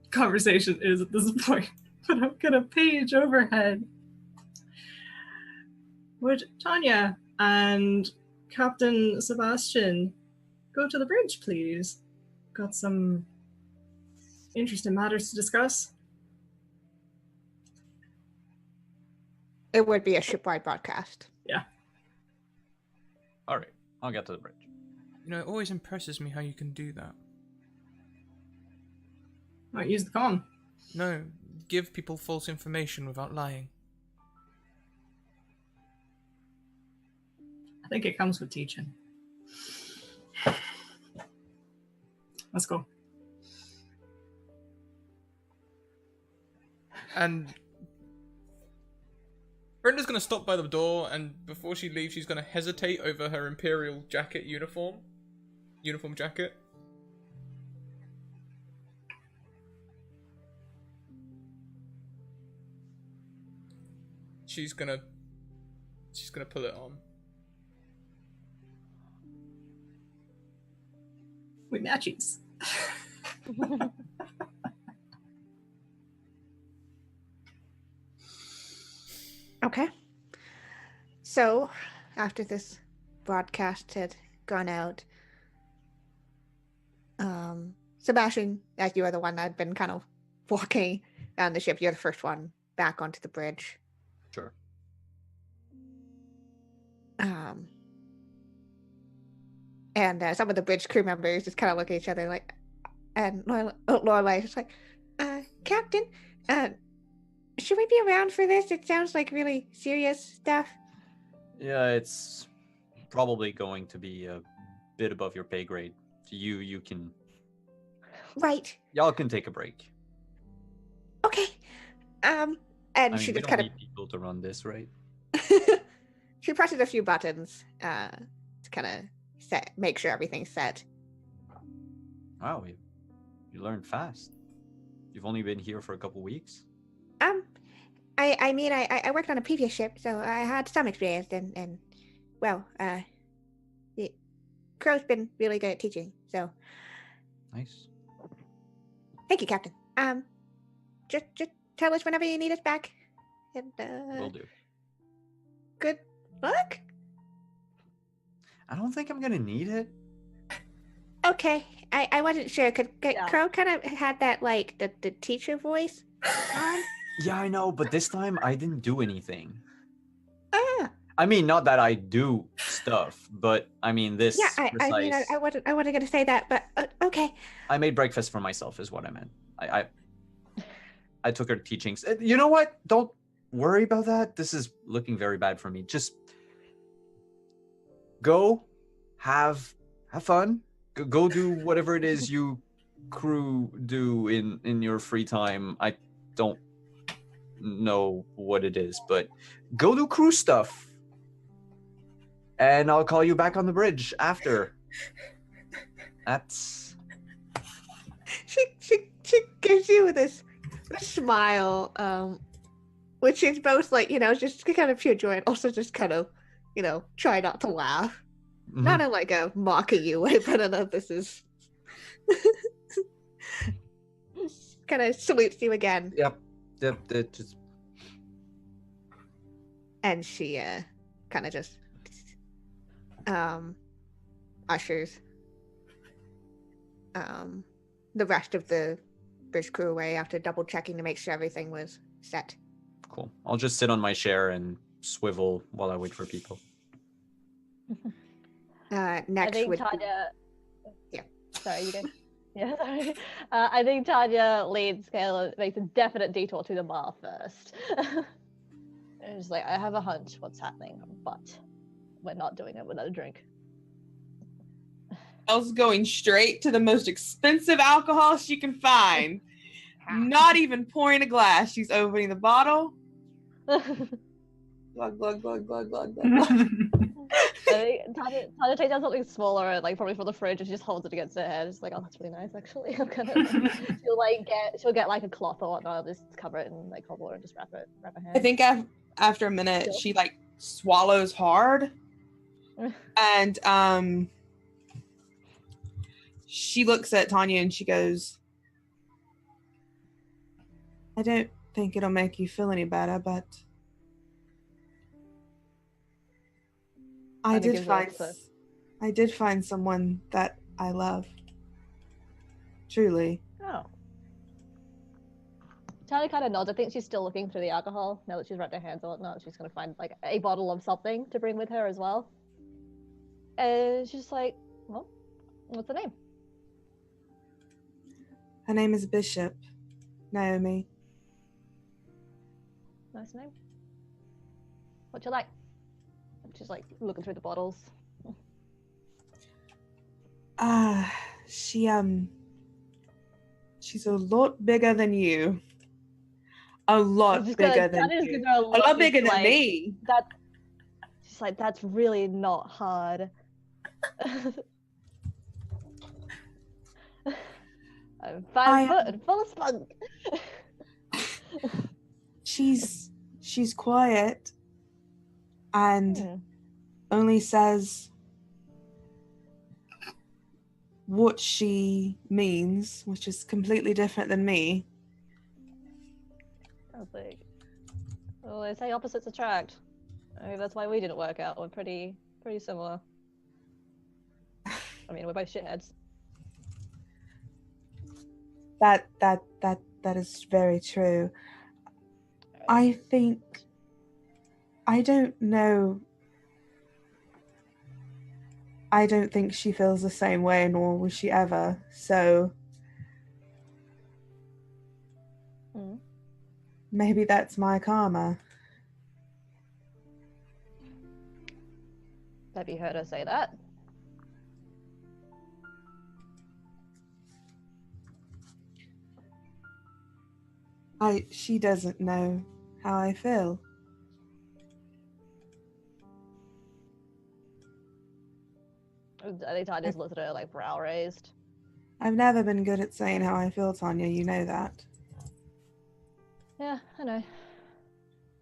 conversation is at this point, but I'm gonna page overhead. Would Tanya and Captain Sebastian go to the bridge, please? Got some interesting matters to discuss. It would be a shipwide podcast. Yeah. All right, I'll get to the bridge. You know, it always impresses me how you can do that. Might use the comm. No, give people false information without lying. I think it comes with teaching. Let's go. And Brenda's gonna stop by the door, and before she leaves, she's gonna hesitate over her Imperial jacket uniform jacket. She's gonna pull it on. We matchies. Okay. So, after this broadcast had gone out, Sebastian, as you are the one that had been kind of walking down the ship, you're the first one back onto the bridge. Sure. And some of the bridge crew members just kind of look at each other like, and Lorelai is like, Captain, should we be around for this? It sounds like really serious stuff. Yeah, it's probably going to be a bit above your pay grade. You can... Right. Y'all can take a break. Okay. And I mean, she we just don't kind need people to run this, right? of she presses a few buttons to kind of make sure everything's set. Wow, you learned fast. You've only been here for a couple weeks. I mean, I worked on a previous ship, so I had some experience, and well, the Crow's been really good at teaching, so. Nice. Thank you, Captain. Just tell us whenever you need us back, and Will do. Good luck. I don't think I'm gonna need it. Okay, I wasn't sure. Yeah. Crow kind of had that like the teacher voice on. Yeah, I know, but this time I didn't do anything. Ah. I mean, not that I do stuff, but I mean this. Yeah, I mean, I wasn't gonna say that, but okay. I made breakfast for myself, is what I meant. I took her teachings. You know what? Don't worry about that. This is looking very bad for me. Just go, have fun. Go do whatever it is you crew do in your free time? I don't know what it is, but go do crew stuff. And I'll call you back on the bridge after. That's... She gives you this smile, which is both like, just kind of pure joy and also just kind of, try not to laugh. Not in like a mocking you way, but I know this is kind of salutes you again. Yep. Just... And she kind of just ushers the rest of the bridge crew away after double checking to make sure everything was set. Cool. I'll just sit on my chair and swivel while I wait for people. Next I think would Tanya. Yeah. Sorry, you go. Yeah, sorry. I think Tanya leads Kayla, makes a definite detour to the bar first. And it's like, I have a hunch what's happening, but we're not doing it without a drink. Elle's going straight to the most expensive alcohol she can find. Not even pouring a glass. She's opening the bottle. Glug, glug, glug, glug, glug, glug. I think Tanya takes out something smaller, and, like, probably from the fridge, and she just holds it against her head. It's like, oh, that's really nice, actually. I'm gonna. she'll get like a cloth or whatnot, just cover it in like cold water and just wrap her hand. I think after a minute, she like swallows hard, and she looks at Tanya and she goes, "I don't think it'll make you feel any better, but I did find someone that I love. Truly." Oh. Tanya kind of nods. I think she's still looking through the alcohol now that she's wrapped her hands on it. Now she's gonna find like a bottle of something to bring with her as well. And she's just like, well, what's the name? Her name is Bishop Naomi. Nice name. What you like? She's like looking through the bottles. She's a lot bigger than you. A lot bigger than you. A lot bigger than me. She's like, that's really not hard. I'm 5 foot and full of spunk. She's quiet and only says what she means, which is completely different than me. I was like, well, they say opposites attract. I mean, that's why we didn't work out. We're pretty similar. I mean, we're both shitheads. That is very true. I don't think she feels the same way, nor will she ever. So maybe that's my karma. Have you heard her say that? She doesn't know how I feel. I think Tanya's looked at her like brow raised. I've never been good at saying how I feel, Tanya. You know that. Yeah, I know.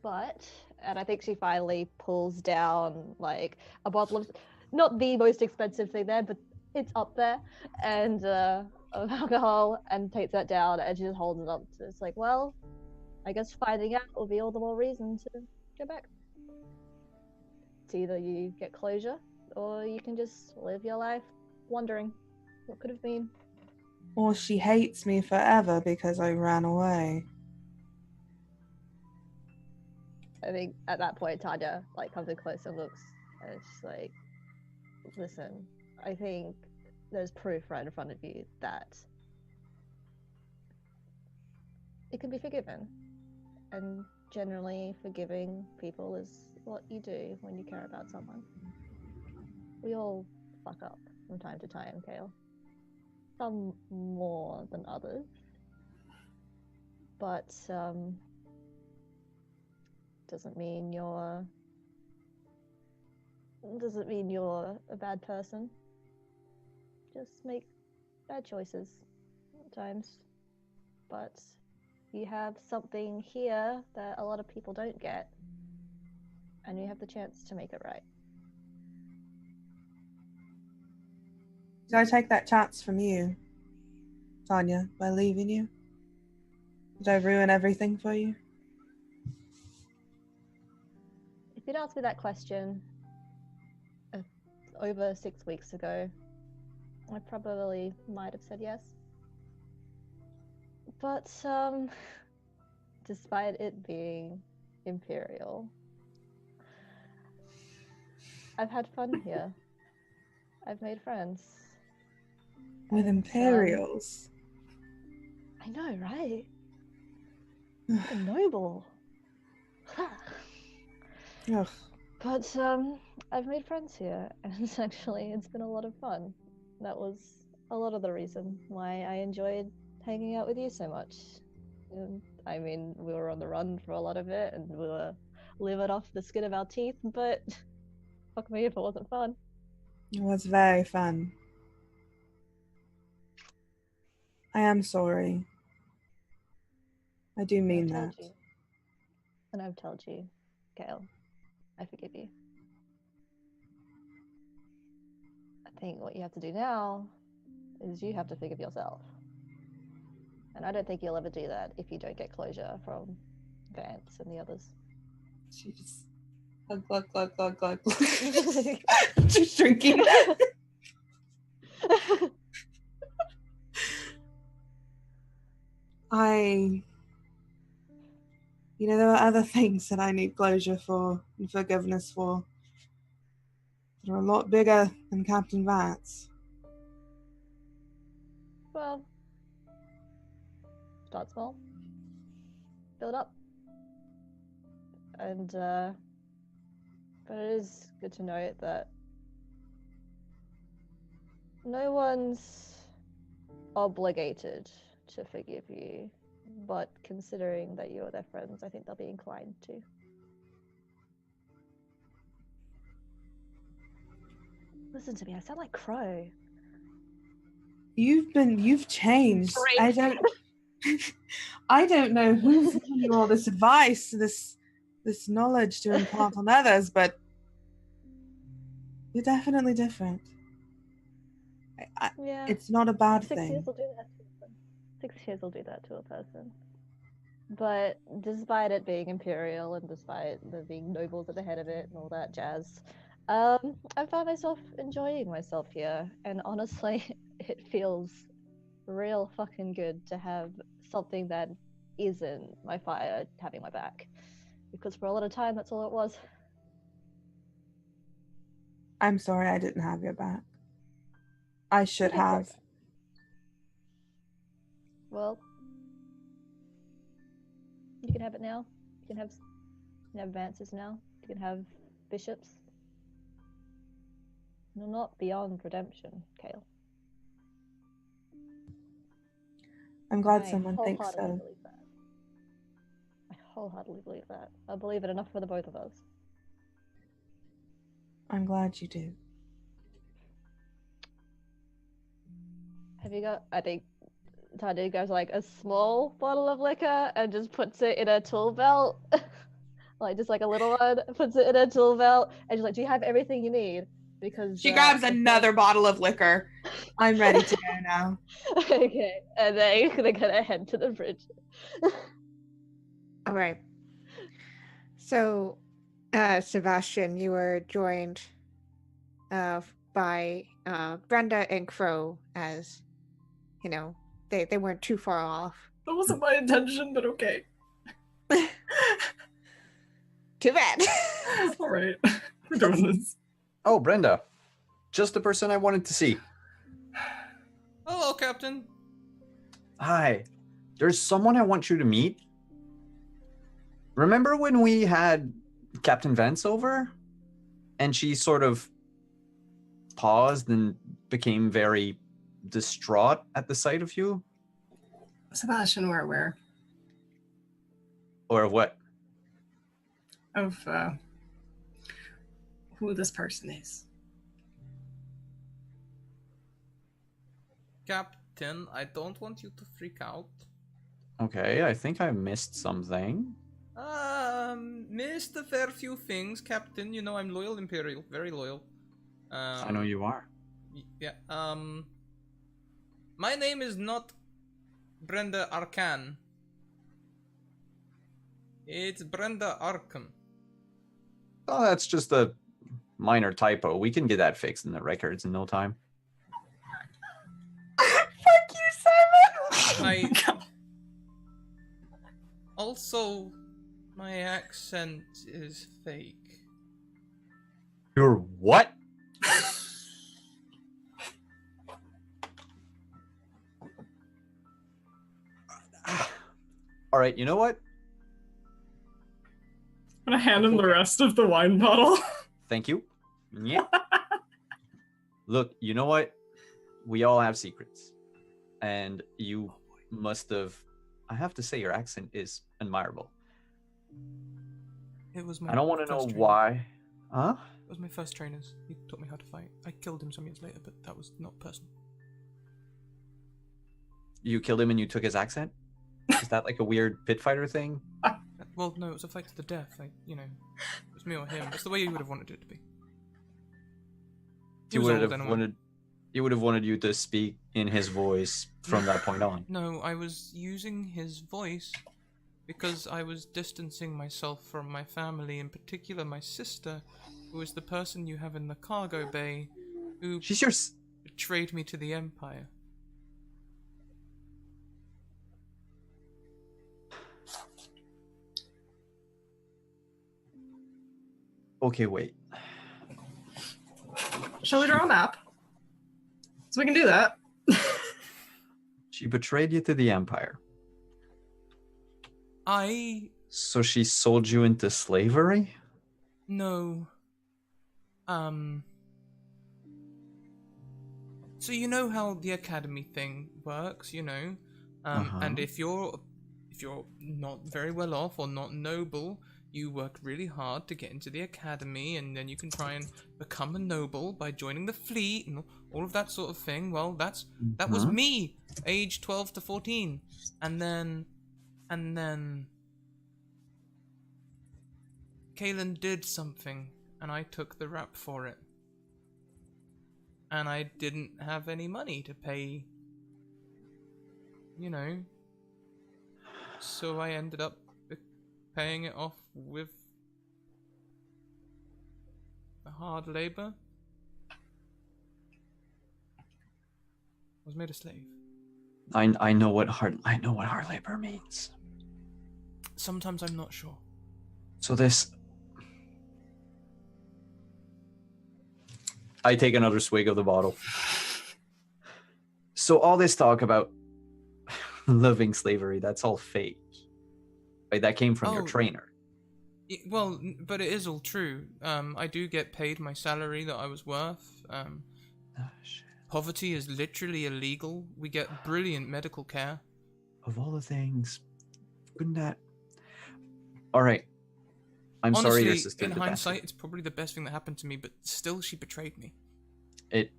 And I think she finally pulls down like a bottle of, not the most expensive thing there, but it's up there, and of alcohol, and takes that down, and she just holds it up. So it's like, well, I guess finding out will be all the more reason to go back. It's either you get closure, or you can just live your life wondering what could have been. Or she hates me forever because I ran away. I think at that point, Tanya like comes in close and looks, and she's like, listen, I think there's proof right in front of you that it can be forgiven. And generally, forgiving people is what you do when you care about someone. We all fuck up from time to time, Kale. some more than others. But doesn't mean you're a bad person. Just make bad choices at times. But you have something here that a lot of people don't get, and you have the chance to make it right. Did I take that chance from you, Tanya, by leaving you? Did I ruin everything for you? If you'd asked me that question over 6 weeks ago, I probably might have said yes. But despite it being Imperial, I've had fun here. I've made friends. With And, Imperials? I know, right? What a noble. Ugh. But I've made friends here, and it's been a lot of fun. That was a lot of the reason why I enjoyed hanging out with you so much. I mean, we were on the run for a lot of it, and we were living off the skin of our teeth, but fuck me if it wasn't fun. It was very fun. I am sorry. I do mean that. And I've told you, Gail, I forgive you. I think what you have to do now is you have to forgive yourself. And I don't think you'll ever do that if you don't get closure from Vance and the others. She just glug, glug, glug, glug, glug. Just drinking. There are other things that I need closure for and forgiveness for that are a lot bigger than Captain Vance. Well, start small, build up, and but it is good to note that no one's obligated to forgive you, but considering that you're their friends, I think they'll be inclined to. Listen to me, I sound like Crow. You've changed. I don't know who's giving you all this advice, this knowledge to impart on others, but you're definitely different. Yeah. It's not a bad 6 thing. years will do that to a person. 6 years will do that to a person. But despite it being Imperial and despite there being nobles at the head of it and all that jazz, I found myself enjoying myself here. And honestly, it feels real fucking good to have something that isn't my fire having my back. Because for a lot of time, that's all it was. I'm sorry I didn't have your back. I should have. Well, you can have it now. You can have Vances now. You can have bishops. You're not beyond redemption, Kale. I'm glad I someone thinks wholeheartedly so. believe that. I wholeheartedly believe that. I believe it enough for the both of us. I'm glad you do. Have you got, I think Tanya goes like a small bottle of liquor and just puts it in a tool belt. Like just like a little one, puts it in a tool belt, and she's like, do you have everything you need? Because She grabs another bottle of liquor. I'm ready to go now. Okay, and they're gonna head to the bridge. All right. So, Sebastian, you were joined by Brenda and Crow, as you know, they weren't too far off. That wasn't my intention, but okay. Too bad. All right. We're doing this. Oh, Brenda. Just the person I wanted to see. Hello, Captain. Hi. There's someone I want you to meet. Remember when we had Captain Vance over? And she sort of paused and became very distraught at the sight of you, Sebastian, we're aware or what? of who this person is. Captain, I don't want you to freak out. Okay, I think I missed something. Missed a fair few things, Captain. You know I'm loyal Imperial, very loyal. I know you are. Yeah, my name is not Brenda Arcan. It's Brenda Arkham. Oh, that's just a minor typo. We can get that fixed in the records in no time. Fuck you, Simon. Also, my accent is fake. You're what? All right, you know what? I'm gonna hand him the rest of the wine bottle. Thank you. Yeah. Look, you know what? We all have secrets. And you must have... I have to say, your accent is admirable. It was my I don't want to know first trainer. why. Huh? It was my first trainers. He taught me how to fight. I killed him some years later, but that was not personal. You killed him and you took his accent? Is that like a weird pit fighter thing? Well, no, it was a fight to the death. Like, you know, it was me or him. It's the way you would have wanted it to be. He would have wanted you to speak in his voice from that point on. No, I was using his voice because I was distancing myself from my family, in particular my sister, who is the person you have in the cargo bay, who She's your... betrayed me to the Empire. Okay, wait. Shall we draw a map? So we can do that. She betrayed you to the Empire. So she sold you into slavery? No. So you know how the academy thing works, you know? And if you're not very well off or not noble, you work really hard to get into the academy, and then you can try and become a noble by joining the fleet and all of that sort of thing. Well, that was me, age 12 to 14. And then Kaylin did something, and I took the rap for it. And I didn't have any money to pay, you know. So I ended up paying it off with hard labor. I was made a slave. I know what hard labor means. Sometimes I'm not sure. So this... I take another swig of the bottle. So all this talk about loving slavery, that's all fake. Right? That came from your trainer. Well, but it is all true. I do get paid my salary that I was worth. Poverty is literally illegal. We get brilliant medical care. Of all the things, couldn't that... All right. I'm Honestly, sorry your sister in did that. hindsight, it's probably the best thing that happened to me, but still she betrayed me. It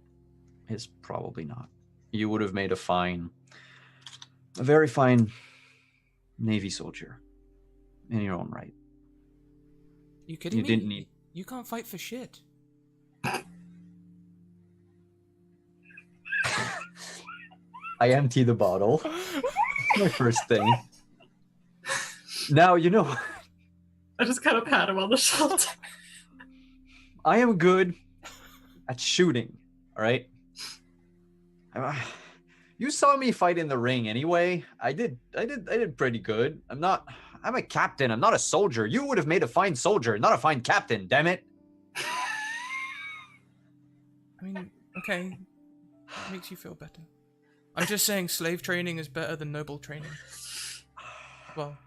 is probably not. You would have made a very fine Navy soldier in your own right. You kidding you me? Didn't need... You can't fight for shit. I empty the bottle. My first thing. Now, you know... I just kind of pat him on the shoulder. I am good at shooting, all right? You saw me fight in the ring anyway. I did pretty good. I'm a captain. I'm not a soldier. You would have made a fine soldier, not a fine captain, damn it. I mean, okay. It makes you feel better. I'm just saying slave training is better than noble training. Well,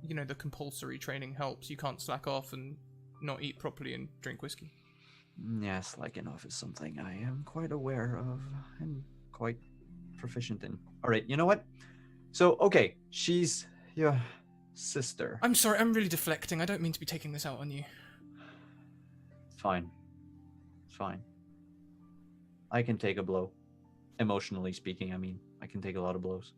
you know, the compulsory training helps. You can't slack off and not eat properly and drink whiskey. Yes, like enough is something I am quite aware of and quite proficient in. All right, you know what? So, okay, she's your sister. I'm sorry, I'm really deflecting. I don't mean to be taking this out on you. Fine. Fine. I can take a blow. Emotionally speaking, I mean, I can take a lot of blows.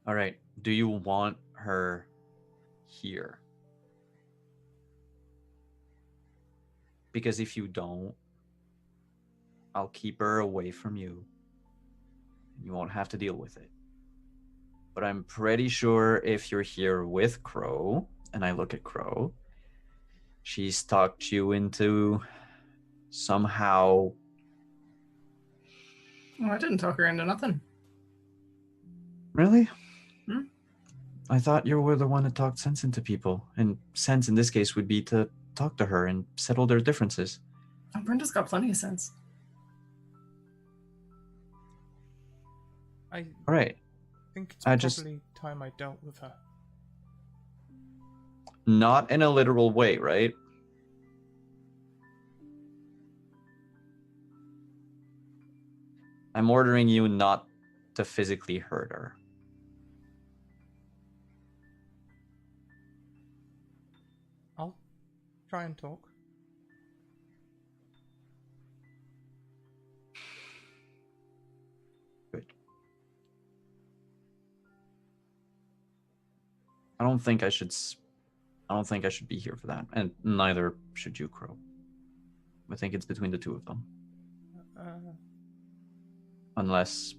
All right, do you want her here? Because if you don't, I'll keep her away from you. You won't have to deal with it. But I'm pretty sure if you're here with Crow, and I look at Crow, she's talked you into somehow. Oh, I didn't talk her into nothing. Really? Hmm? I thought you were the one that talked sense into people. And sense in this case would be to talk to her and settle their differences. Oh, Brenda's got plenty of sense. I All right. think it's I probably time I dealt with her. Not in a literal way, right? I'm ordering you not to physically hurt her. I'll try and talk. Good. I don't think I should be here for that, and neither should you, Crow. I think it's between the two of them. Unless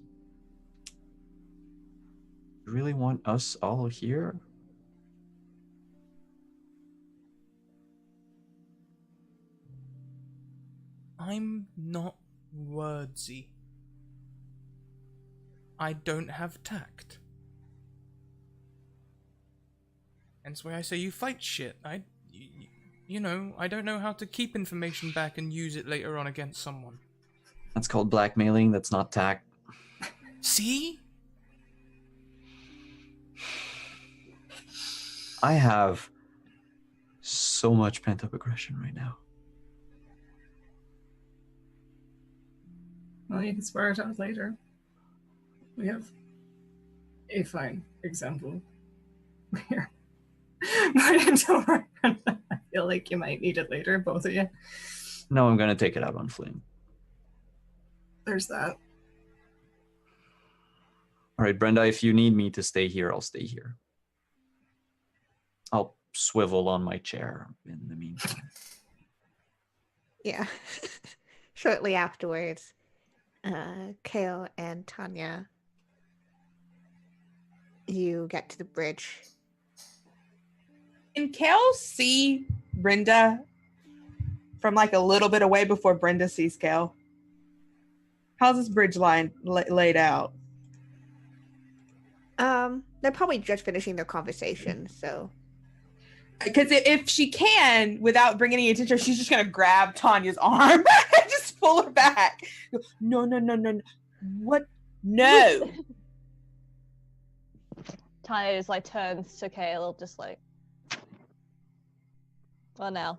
you really want us all here? I'm not wordsy. I don't have tact. Hence why I say you fight shit. You know, I don't know how to keep information back and use it later on against someone. That's called blackmailing. That's not tact. See? I have so much pent-up aggression right now. Well, you can spar it out later. We have a fine example here. But until I feel like you might need it later, both of you. No, I'm going to take it out on Flynn. There's that. All right, Brenda, if you need me to stay here, I'll stay here. I'll swivel on my chair in the meantime. Yeah. Shortly afterwards, Kale and Tanya, you get to the bridge. Can Kale see Brenda from like a little bit away before Brenda sees Kale? How's this bridge line laid out? They're probably just finishing their conversation, so. Because if she can, without bringing any attention, she's just gonna grab Tanya's arm and just pull her back. No. What? No. Tanya just like turns to Kale, just like, well, now.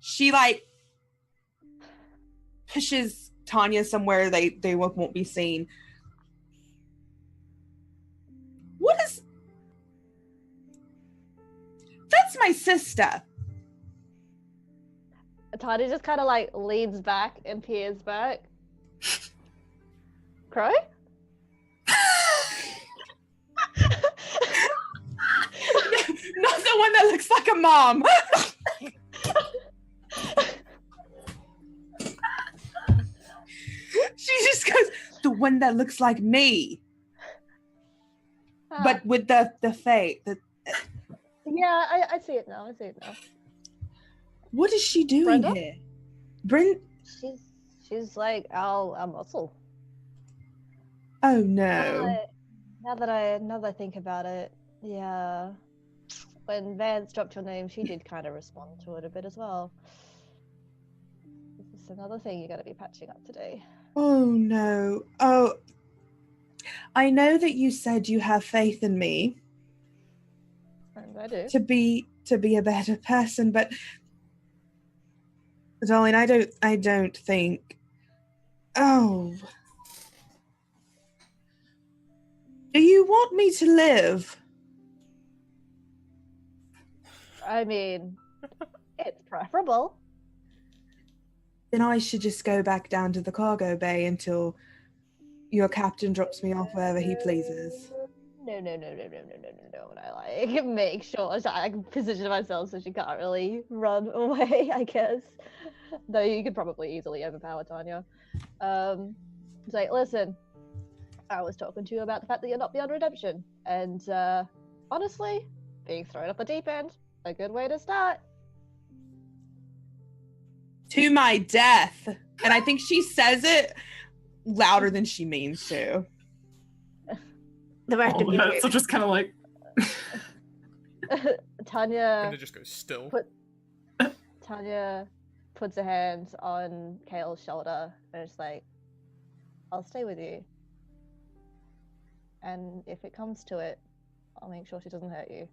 She like pushes Tanya somewhere they won't be seen. What is? That's my sister. Tanya just kind of like leans back and peers back. Crow? Not the one that looks like a mom. She just goes, the one that looks like me. But with the fate. Yeah, I see it now. What is she doing Brenda? here? Brenda? She's like our muscle. Oh no. Now that I think about it, yeah. When Vance dropped your name, she did kind of respond to it a bit as well. This is another thing you got to be patching up today. Oh no. Oh, I know that you said you have faith in me And I do. to be a better person, but darling, I don't think. Oh. Do you want me to live? I mean, it's preferable. Then I should just go back down to the cargo bay until your captain drops me off wherever he pleases. No. And I like make sure I can position myself so she can't really run away, I guess. Though you could probably easily overpower Tanya. It's like, listen, I was talking to you about the fact that you're not beyond redemption. And honestly, being thrown off the deep end, a good way to start. To my death. And I think she says it louder than she means to. The rest of you. So just kind of like. Brenda just goes still. Tanya puts her hand on Kale's shoulder and it's like, I'll stay with you. And if it comes to it, I'll make sure she doesn't hurt you.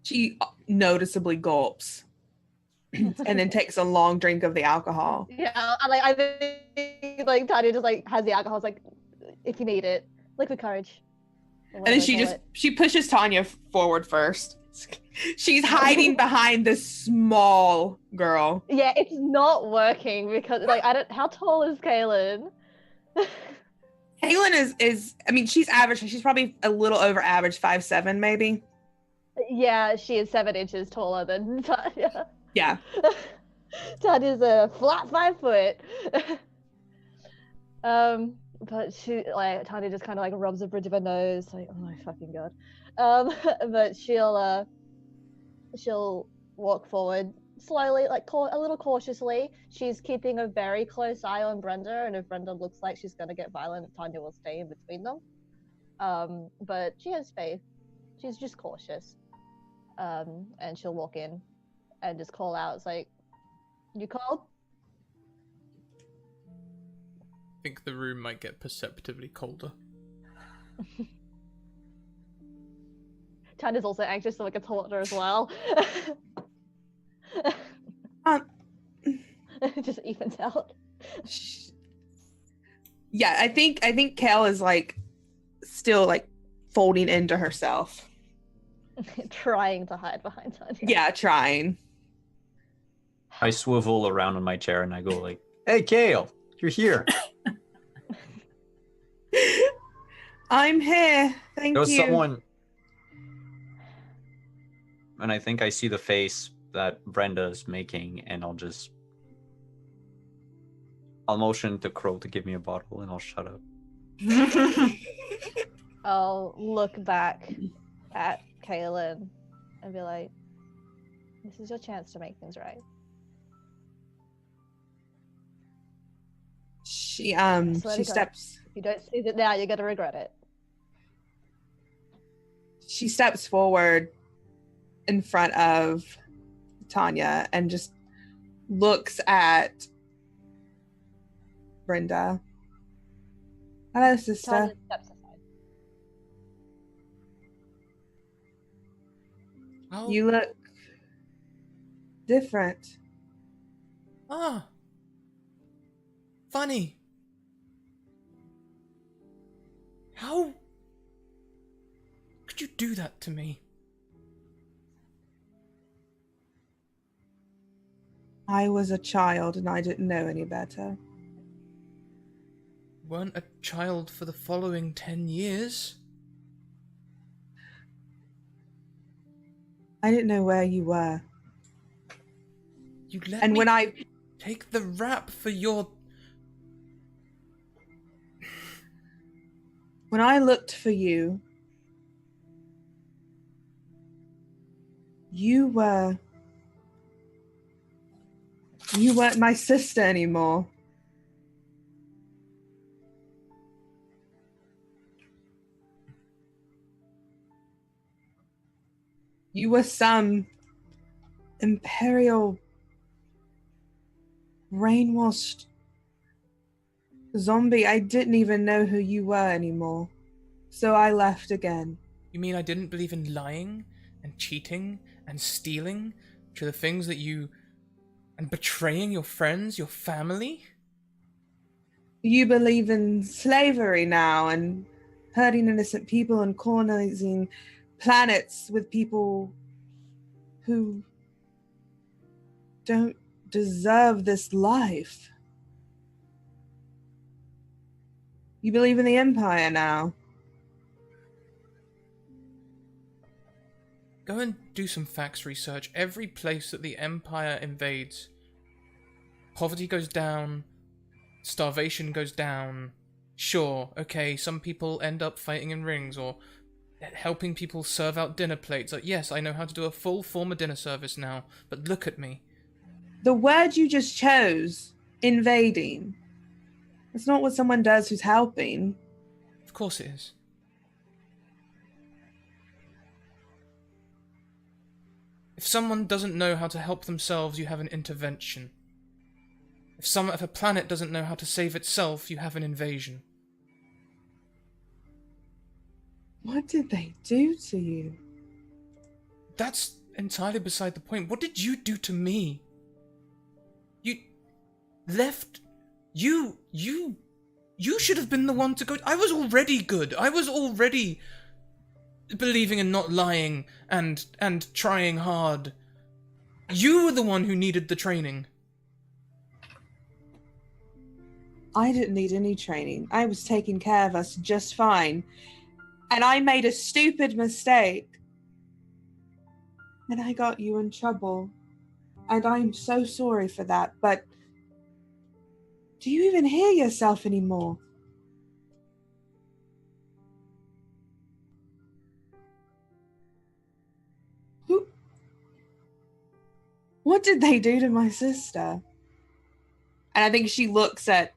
She noticeably gulps and then takes a long drink of the alcohol. Yeah, I think like Tanya just like has the alcohol. It's like, if you need it, liquid courage. And then she pushes Tanya forward first. She's hiding behind this small girl. Yeah, it's not working because like how tall is Kaylin? Kaylin is I mean, she's average. She's probably a little over average, 5'7" maybe. Yeah, she is 7 inches taller than Tanya. Yeah. Tanya's a flat 5 foot. But she like Tanya just kind of like rubs the bridge of her nose, like, oh my fucking god. But she'll walk forward slowly, like a little cautiously. She's keeping a very close eye on Brenda, and if Brenda looks like she's gonna get violent, Tanya will stay in between them. But she has faith. She's just cautious. And she'll walk in and just call out, it's like, you called? I think the room might get perceptively colder. Tanya's also anxious to like a taunter as well. It just evens out. Yeah, I think Kale is like still like folding into herself. Trying to hide behind Tanya. Yeah, trying. I swivel around on my chair and I go like, "Hey, Kale, you're here." I'm here. Thank There was you. someone, and I think I see the face that Brenda's making, and I'll motion to Crow to give me a bottle, and I'll shut up. I'll look back at Kaylin and be like, this is your chance to make things right. She Swear to God, steps. if you don't seize it now, you're gonna regret it. She steps forward in front of Tanya and just looks at Brenda. Hello, sister. Tanya steps aside. Oh. You look different. Ah. Funny. How could you do that to me? I was a child and I didn't know any better. Weren't a child for the following 10 years. I didn't know where you were. You let And me when I take the rap for your... When I looked for you, you weren't my sister anymore. You were some imperial brainwashed zombie. I didn't even know who you were anymore. So I left again. You mean I didn't believe in lying? and cheating and stealing, which are the things that you... and betraying your friends, your family? You believe in slavery now and hurting innocent people and colonizing planets with people who don't deserve this life. You believe in the Empire now. Go and do some facts research. Every place that the Empire invades, poverty goes down, starvation goes down. Sure, okay, some people end up fighting in rings or helping people serve out dinner plates. Like, yes, I know how to do a full form of dinner service now, but look at me. The word you just chose, invading, it's not what someone does who's helping. Of course it is. If someone doesn't know how to help themselves, you have an if a planet doesn't know how to save itself, you have an invasion. What did they do to you? That's entirely beside the point. What did you do to me? You left... You should have been the one to go... I was already good. I was already believing in not lying and trying hard. You were the one who needed the training. I didn't need any training. I was taking care of us just fine. And I made a stupid mistake. And I got you in trouble. And I'm so sorry for that, but do you even hear yourself anymore? What did they do to my sister? And I think she looks at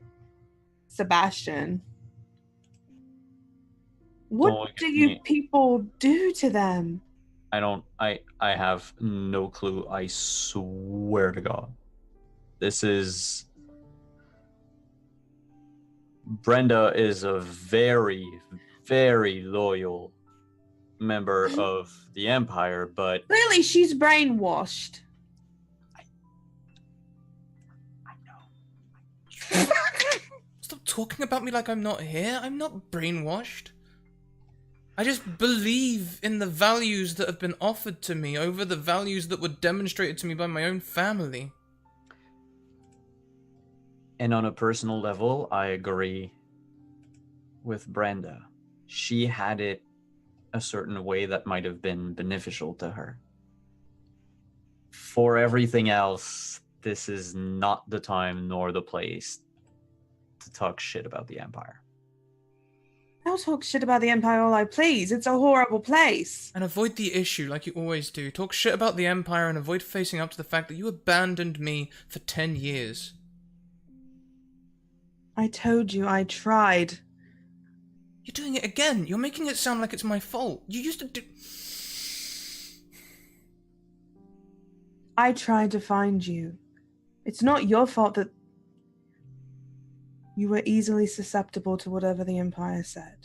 Sebastian. What do you people do to them? I have no clue. I swear to God. Brenda is a very, very loyal member of the Empire, but... Clearly she's brainwashed. I know. Stop talking about me like I'm not here. I'm not brainwashed. I just believe in the values that have been offered to me over the values that were demonstrated to me by my own family. And on a personal level, I agree with Brenda. She had it a certain way that might have been beneficial to her. For everything else, this is not the time nor the place to talk shit about the Empire. I'll talk shit about the Empire all I please. It's a horrible place. And avoid the issue like you always do. Talk shit about the Empire and avoid facing up to the fact that you abandoned me for 10 years. I told you I tried. You're doing it again. You're making it sound like it's my fault. You used to do... I tried to find you. It's not your fault that you were easily susceptible to whatever the Empire said.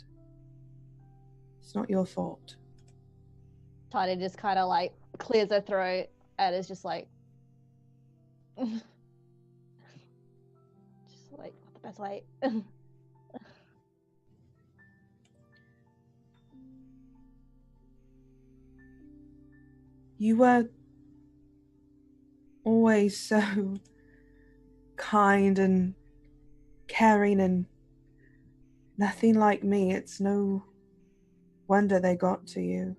It's not your fault. Tiny just kind of like clears her throat and is just like... just like, what the best way? You were always so kind and caring and nothing like me. It's no wonder they got to you.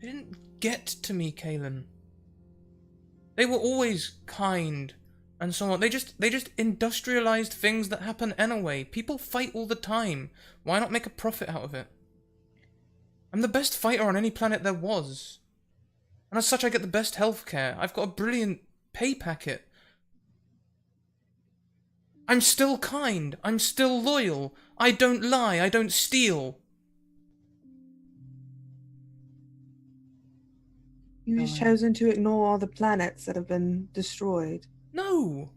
They didn't get to me, Kaylin. They were always kind and so on. They just industrialized things that happen anyway. People fight all the time. Why not make a profit out of it? I'm the best fighter on any planet there was. And as such, I get the best healthcare. I've got a brilliant pay packet. I'm still kind. I'm still loyal. I don't lie. I don't steal. You've chosen to ignore all the planets that have been destroyed. No.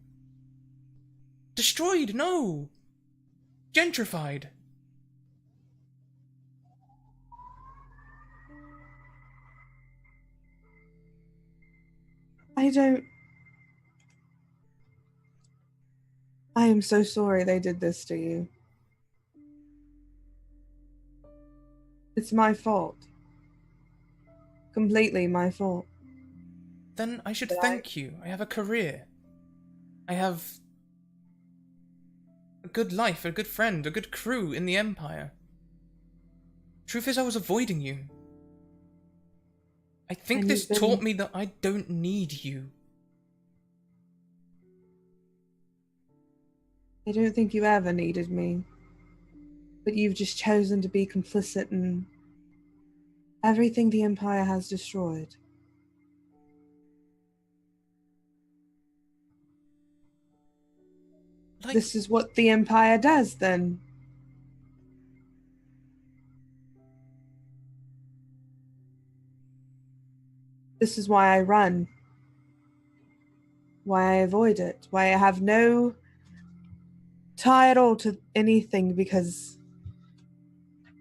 Destroyed, no. Gentrified. I don't. I am so sorry they did this to you. It's my fault. Completely my fault. Then I should But thank you. I have a career. I have a good life, a good friend, a good crew in the Empire. Truth is, I was avoiding you. I think And this you've taught been- me that I don't need you. I don't think you ever needed me. But you've just chosen to be complicit in everything the Empire has destroyed. Like, This is what the Empire does, then. This is why I run. Why I avoid it. Why I have no tie at all to anything, because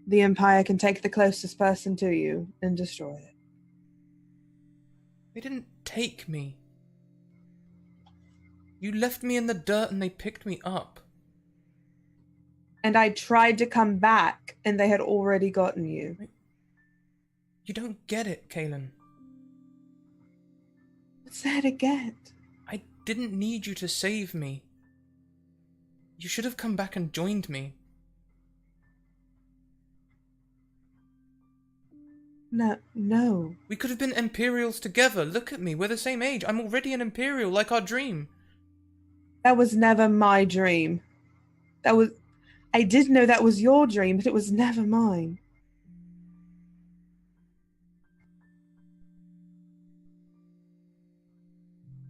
the Empire can take the closest person to you and destroy it. they didn't take me. You left me in the dirt and they picked me up. And I tried to come back, and they had already gotten you. You don't get it, Kaylin. What's there to get? I didn't need you to save me. You should have come back and joined me. No. We could have been Imperials together. Look at me, we're the same age. I'm already an Imperial, like our dream. That was never my dream. I did know that was your dream, but it was never mine.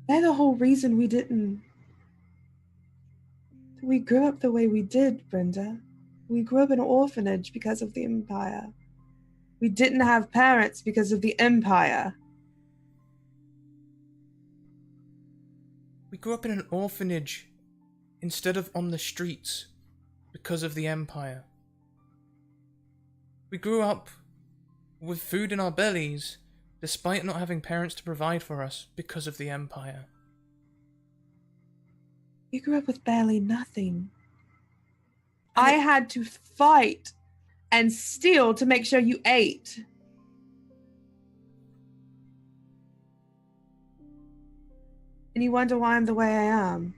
They're the whole reason we grew up the way we did, Brenda. We grew up in an orphanage because of the Empire. We didn't have parents because of the Empire. We grew up in an orphanage instead of on the streets because of the Empire. We grew up with food in our bellies despite not having parents to provide for us because of the Empire. We grew up with barely nothing. And I had to fight and steal to make sure you ate. And you wonder why I'm the way I am.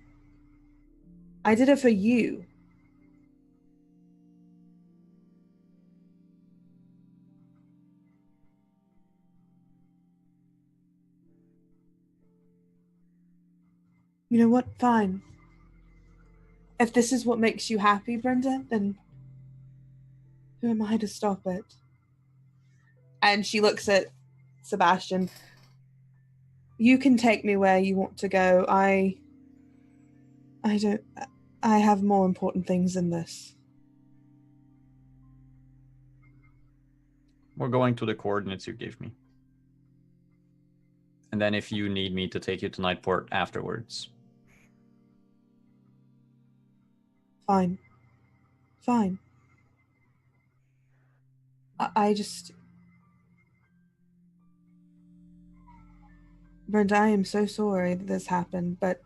I did it for you. You know what? Fine. If this is what makes you happy, Brenda, then who am I to stop it? And she looks at Sebastian. You can take me where you want to go. I have more important things than this. We're going to the coordinates you gave me. And then if you need me to take you to Nightport afterwards. Fine. I just... Brenda, I am so sorry that this happened, but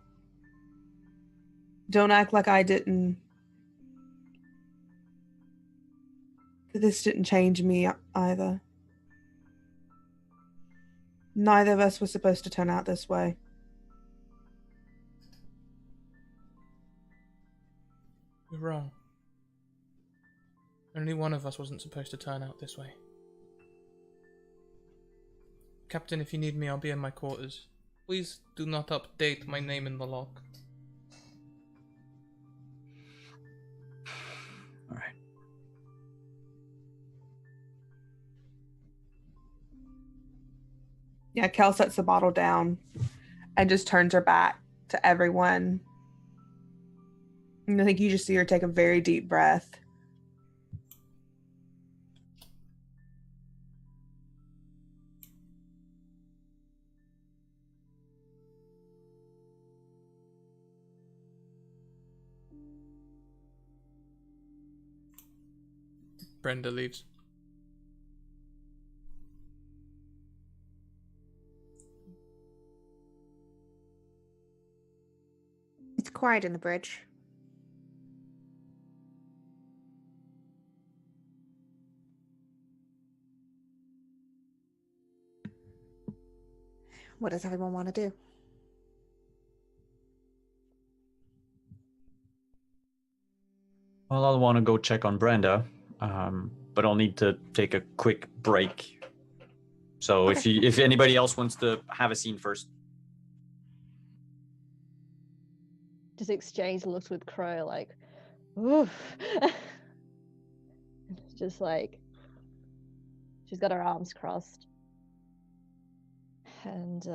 don't act like I didn't... that this didn't change me either. Neither of us was supposed to turn out this way. You're wrong. Only one of us wasn't supposed to turn out this way. Captain, if you need me, I'll be in my quarters. Please do not update my name in the log. Alright. Yeah, Kel sets the bottle down and just turns her back to everyone. And I think you just see her take a very deep breath. Brenda leaves. quiet in the bridge. What does everyone want to do? Well, I'll want to go check on Brenda, but I'll need to take a quick break. So Okay. if anybody else wants to have a scene first. Just exchange looks with Crow, like, oof. Just like, she's got her arms crossed. And,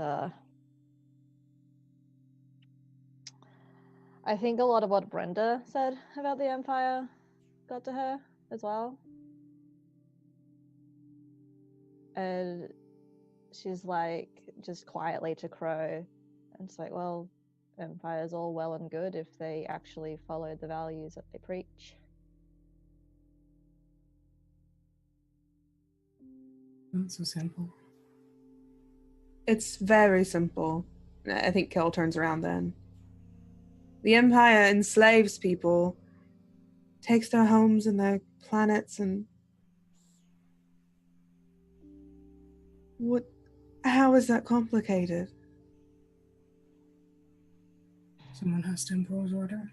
I think a lot of what Brenda said about the Empire got to her as well. And she's like, just quietly to Crow, and it's like, well, Empire's all well and good if they actually follow the values that they preach. Not so simple. It's very simple. I think Kel turns around then. The Empire enslaves people, takes their homes and their planets, and what? How is that complicated? Someone has to impose order.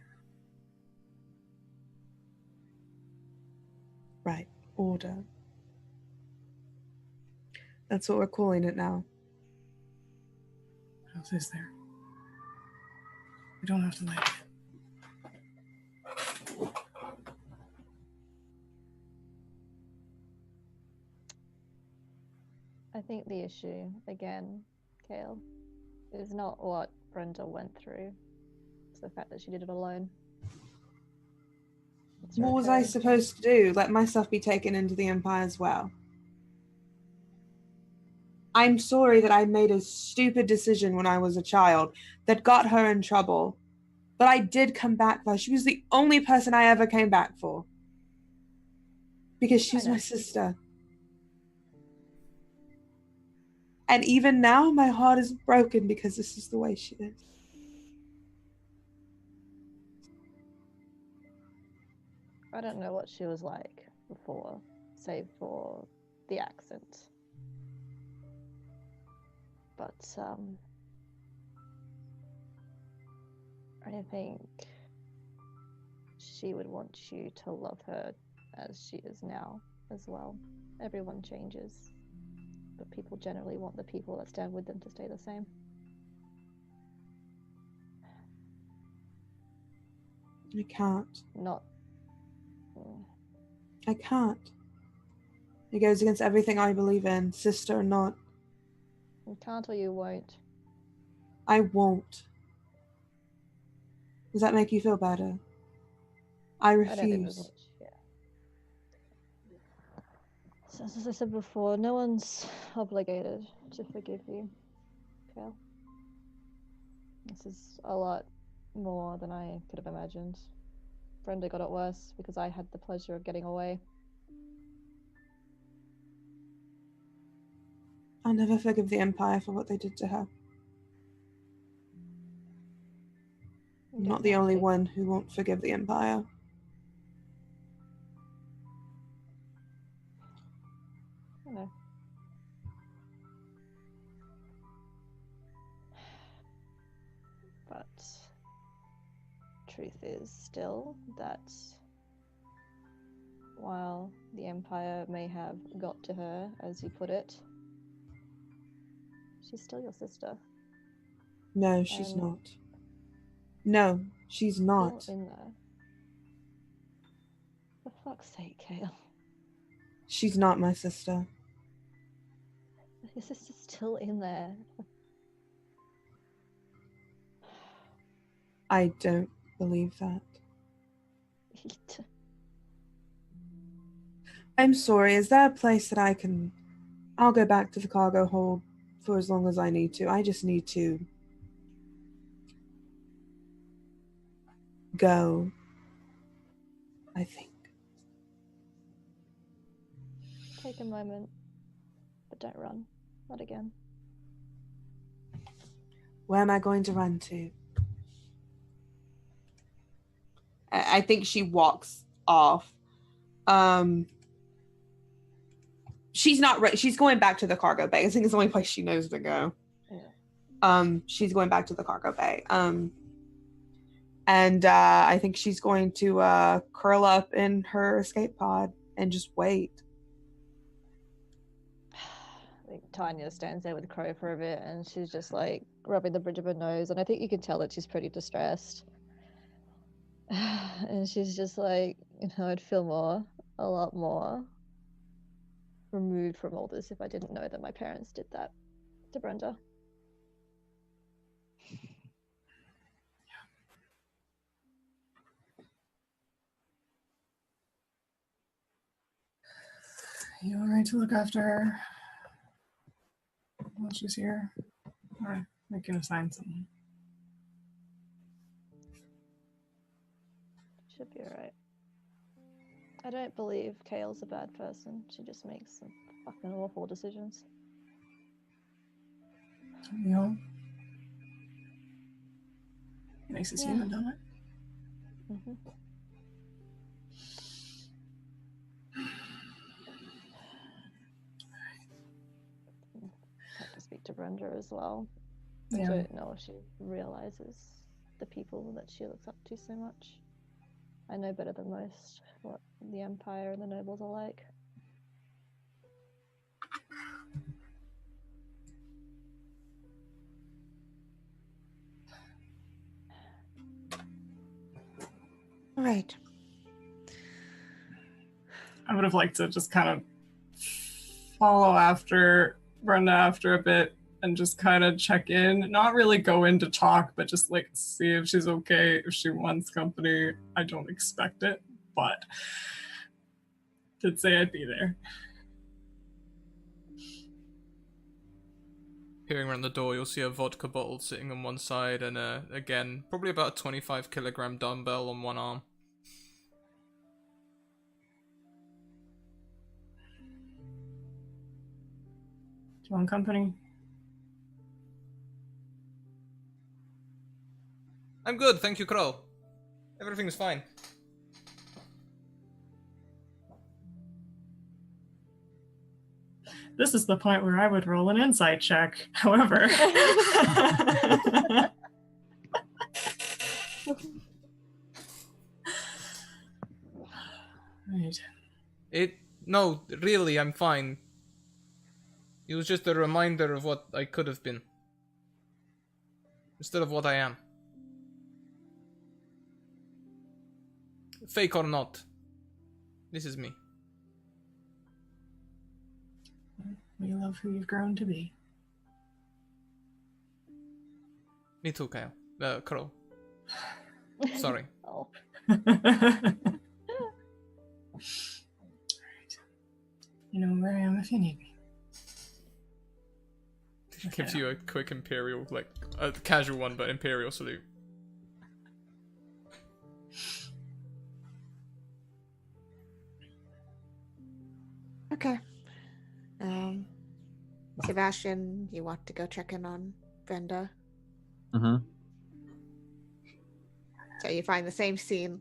Right, order. That's what we're calling it now. What else is there? We don't have to like it. I think the issue, again, Kale, is not what Brenda went through. It's the fact that she did it alone. It's What was I okay. supposed to do? Let myself be taken into the Empire as well? I'm sorry that I made a stupid decision when I was a child that got her in trouble. But I did come back for her. She was the only person I ever came back for. Because she's know. my sister. And even now, my heart is broken because this is the way she is. I don't know what she was like before, save for the accent. But, I don't think she would want you to love her as she is now as well. Everyone changes, but people generally want the people that stand with them to stay the same. I can't. Not. I can't. It goes against everything I believe in, sister or not. You can't or you won't. I won't. Does that make you feel better? I I don't think there's refuse. much. Yeah. So, as I said before, no one's obligated to forgive you, Cal. This is a lot more than I could have imagined. Brenda got it worse because I had the pleasure of getting away. I'll never forgive the Empire for what they did to her. I'm not the only one who won't forgive the Empire. I know. But truth is still that while the Empire may have got to her, as you put it, she's still your sister. No, she's not. No, she's not. Still in there. For fuck's sake, Kale. She's not my sister. Your sister's still in there. I don't believe that. I'm sorry, is there a place that I can... I'll go back to the cargo hold for as long as I need to. I just need to... go. I think. Take a moment, but don't run. Not again. Where am I going to run to? I think she walks off. She's not ready. She's going back to the cargo bay. I think it's the only place she knows to go. She's going back to the cargo bay. And I think she's going to curl up in her escape pod and just wait. I think Tanya stands there with Crow for a bit, and she's just like rubbing the bridge of her nose, and I think you can tell that she's pretty distressed. And she's just like, I'd feel a lot more removed from all this if I didn't know that my parents did that to Brenda. You alright to look after her while she's here? Or I can assign someone. Should be alright. I don't believe Kale's a bad person. She just makes some fucking awful decisions. You know? Nicest human, don't it? Mm-hmm. Have to speak to Brenda as well. I don't know if she realizes the people that she looks up to so much. I know better than most what the Empire and the nobles are like. All right. I would have liked to just kind of follow after Brenda after a bit and just kind of check in. Not really go in to talk, but just like see if she's okay, if she wants company. I don't expect it, but did say I'd be there. Peering around the door, you'll see a vodka bottle sitting on one side and again, probably about a 25 kilogram dumbbell on one arm. Do you want company? I'm good, thank you, Crow. Everything's fine. This is the point where I would roll an insight check, however. Right. No, really, I'm fine. It was just a reminder of what I could have been. Instead of what I am. Fake or not. This is me. We love who you've grown to be. Me too, Kyle. Crow. Sorry. Oh. You know where I am if you need me. Gives you a quick Imperial, like, a casual one, but Imperial salute. Okay. Sebastian, you want to go check in on Brenda? Mm-hmm. So you find the same scene.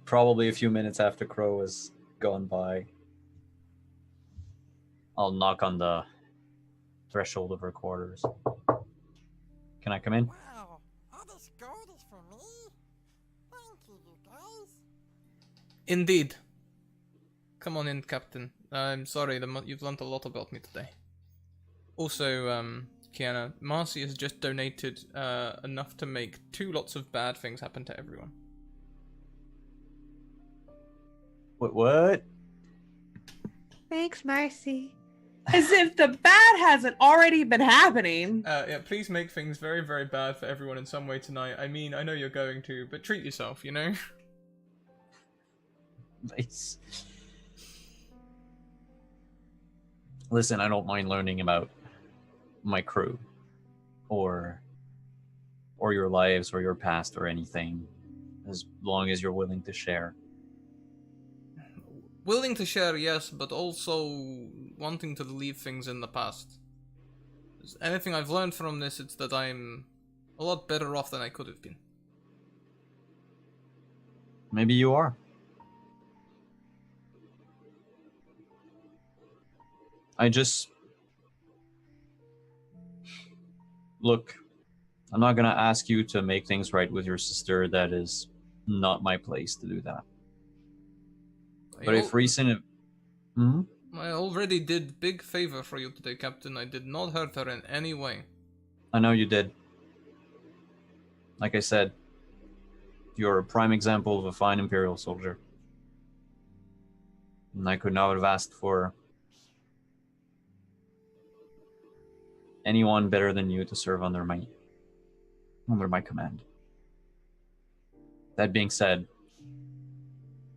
Probably a few minutes after Crow has gone by. I'll knock on the threshold of her quarters. Can I come in? Wow, all this gold is for me? Thank you, you guys. Indeed. Come on in, Captain. I'm sorry, you've learned a lot about me today. Also, Kiana, Marcy has just donated enough to make 2 lots of bad things happen to everyone. What? Thanks, Marcy. As if the bad hasn't already been happening. Yeah, please make things very, very bad for everyone in some way tonight. I mean, I know you're going to, but treat yourself, you know? Nice. Listen, I don't mind learning about my crew or your lives or your past or anything, as long as you're willing to share. Willing to share, yes, but also wanting to leave things in the past. Anything I've learned from this, it's that I'm a lot better off than I could have been. Maybe you are. I just... Look, I'm not gonna ask you to make things right with your sister. That is not my place to do that. But if recent... Hmm? I already did big favor for you today, Captain. I did not hurt her in any way. I know you did. Like I said, you're a prime example of a fine Imperial soldier. And I could not have asked for anyone better than you to serve under my command. That being said,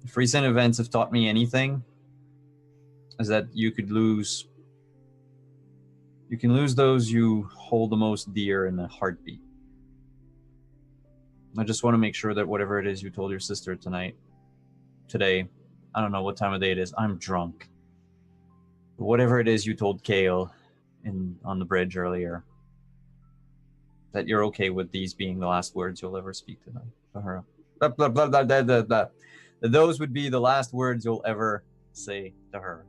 if recent events have taught me anything, is that you can lose those you hold the most dear in a heartbeat. I just want to make sure that whatever it is you told your sister today, I don't know what time of day it is, I'm drunk. But whatever it is you told Kale on the bridge earlier, that you're okay with these being the last words you'll ever speak to her. Blah, blah, blah, blah, blah, blah, blah. Those would be the last words you'll ever say to her.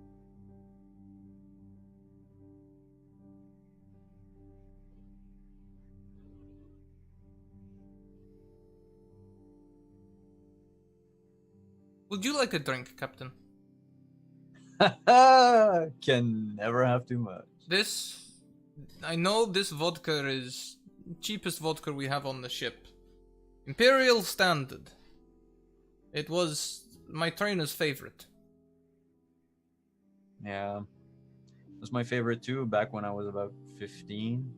Would you like a drink, Captain? Can never have too much. I know this vodka is cheapest vodka we have on the ship. Imperial Standard. It was my trainer's favorite. Yeah. It was my favorite too, back when I was about 15.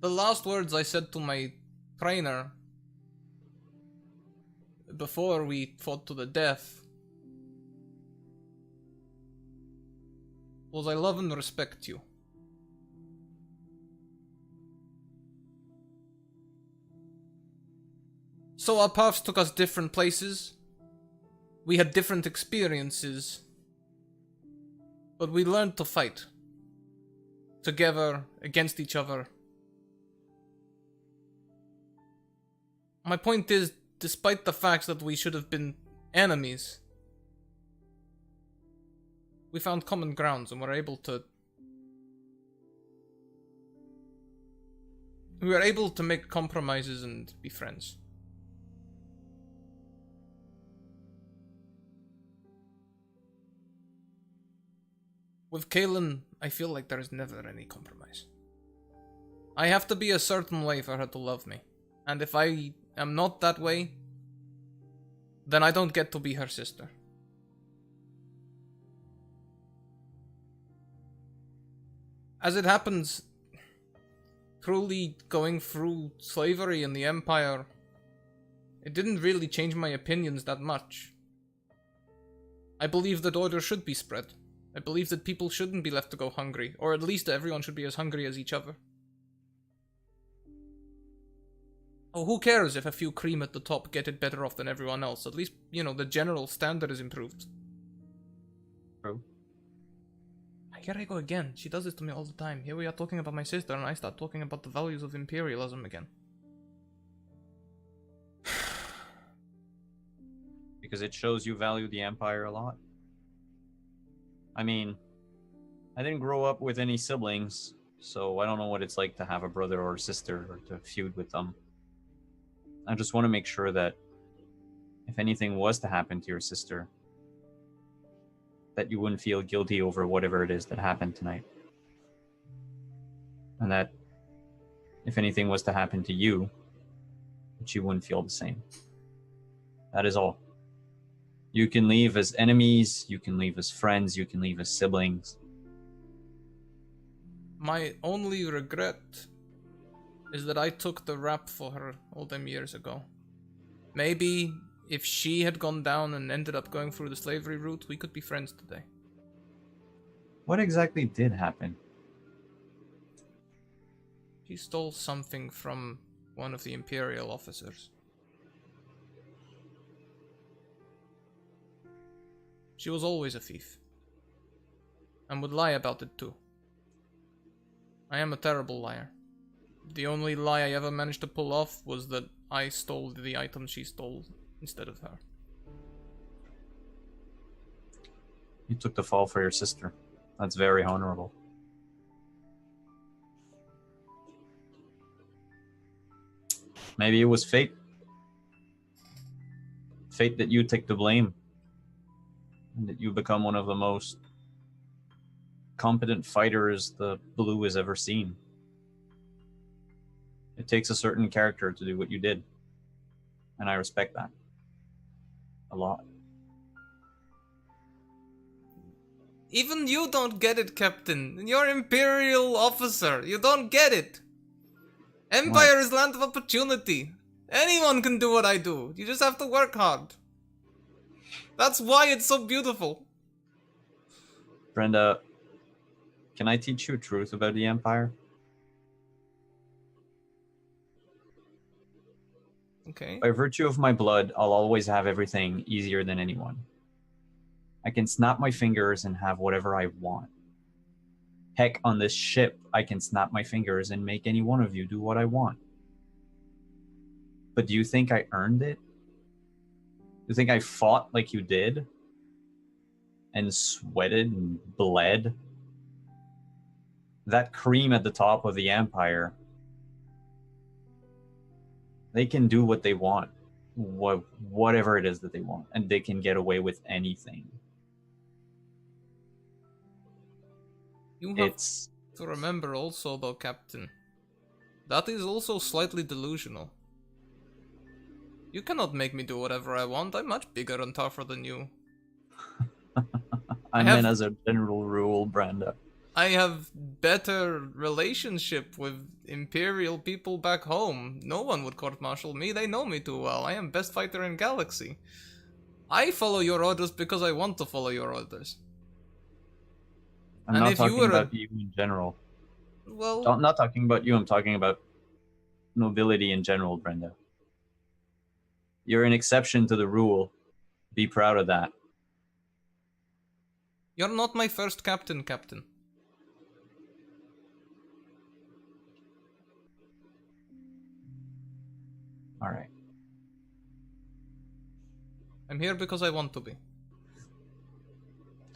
The last words I said to my trainer before we fought to the death was, I love and respect you. So our paths took us different places. We had different experiences. But we learned to fight. Together, against each other. My point is, despite the fact that we should have been enemies, we found common grounds and were able to... We were able to make compromises and be friends. With Kaylin, I feel like there is never any compromise. I have to be a certain way for her to love me. And if I am not that way, then I don't get to be her sister. As it happens, truly going through slavery in the Empire, it didn't really change my opinions that much. I believe that order should be spread. I believe that people shouldn't be left to go hungry, or at least everyone should be as hungry as each other. Oh, who cares if a few cream at the top get it better off than everyone else? At least, you know, the general standard is improved. True. Here I go again. She does this to me all the time. Here we are talking about my sister, and I start talking about the values of imperialism again. Because it shows you value the Empire a lot. I mean, I didn't grow up with any siblings, so I don't know what it's like to have a brother or a sister or to feud with them. I just want to make sure that if anything was to happen to your sister, that you wouldn't feel guilty over whatever it is that happened tonight. And that if anything was to happen to you, that you wouldn't feel the same. That is all. You can leave as enemies, you can leave as friends, you can leave as siblings. My only regret is that I took the rap for her all them years ago. Maybe if she had gone down and ended up going through the slavery route, we could be friends today. What exactly did happen? She stole something from one of the Imperial officers. She was always a thief. And would lie about it too. I am a terrible liar. The only lie I ever managed to pull off was that I stole the item she stole instead of her. You took the fall for your sister. That's very honorable. Maybe it was fate. Fate that you take the blame. And that you become one of the most competent fighters the Blue has ever seen. It takes a certain character to do what you did. And I respect that. A lot. Even you don't get it, Captain. You're Imperial officer. You don't get it. Empire is land of opportunity. Anyone can do what I do. You just have to work hard. That's why it's so beautiful. Brenda, can I teach you a truth about the Empire? Okay. By virtue of my blood, I'll always have everything easier than anyone. I can snap my fingers and have whatever I want. Heck, on this ship, I can snap my fingers and make any one of you do what I want. But do you think I earned it? Do you think I fought like you did? And sweated and bled? That cream at the top of the Empire, they can do what they want. Whatever it is that they want. And they can get away with anything. You have to remember also, though, Captain, that is also slightly delusional. You cannot make me do whatever I want. I'm much bigger and tougher than you. I meant as a general rule, Brenda. I have better relationship with Imperial people back home. No one would court-martial me. They know me too well. I am best fighter in Galaxy. I follow your orders because I want to follow your orders. I'm not talking about you in general. Well, I'm not talking about you. I'm talking about nobility in general, Brenda. You're an exception to the rule. Be proud of that. You're not my first captain, Captain. All right. I'm here because I want to be.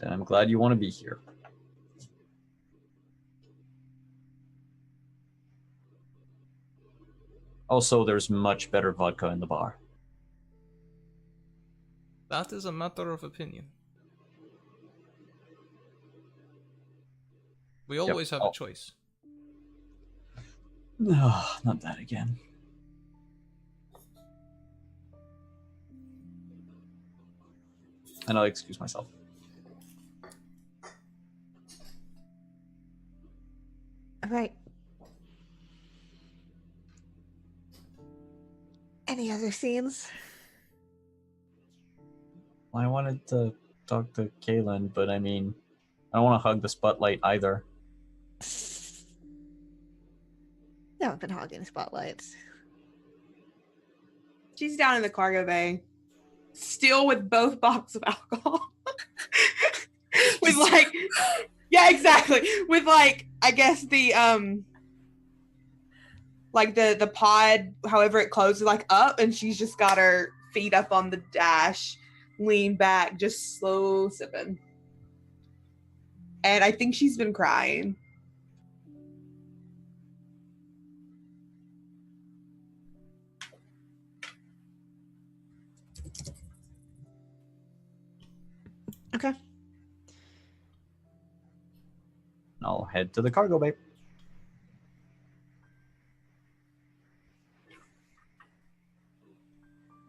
Then I'm glad you want to be here. Also, there's much better vodka in the bar. That is a matter of opinion. We always have a choice. No, not that again. And I'll excuse myself. All right. Any other scenes? I wanted to talk to Kaylin, but I mean, I don't want to hug the spotlight either. No, I've been hogging spotlights. She's down in the cargo bay, still with both bottles of alcohol. With like, yeah, exactly. With like, I guess the like the pod, however it closes, like up, and she's just got her feet up on the dash, leaned back, just slow sipping. And I think she's been crying. Okay. I'll head to the cargo bay.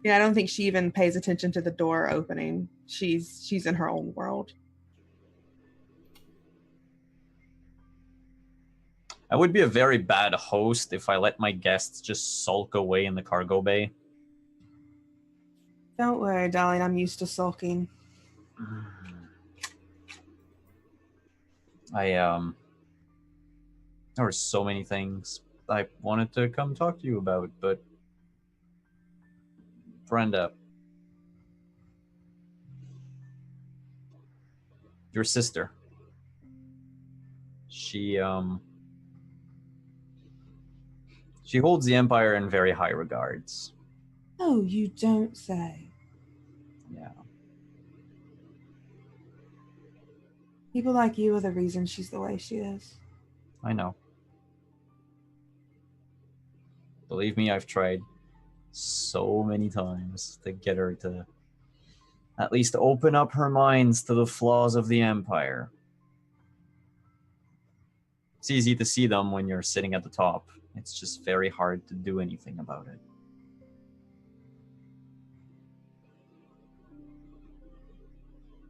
Yeah, I don't think she even pays attention to the door opening. She's in her own world. I would be a very bad host if I let my guests just sulk away in the cargo bay. Don't worry, darling. I'm used to sulking. There were so many things I wanted to come talk to you about, but Brenda, your sister, she holds the Empire in very high regards. Oh, you don't say. Yeah. People like you are the reason she's the way she is. I know. Believe me, I've tried so many times to get her to at least open up her minds to the flaws of the Empire. It's easy to see them when you're sitting at the top. It's just very hard to do anything about it.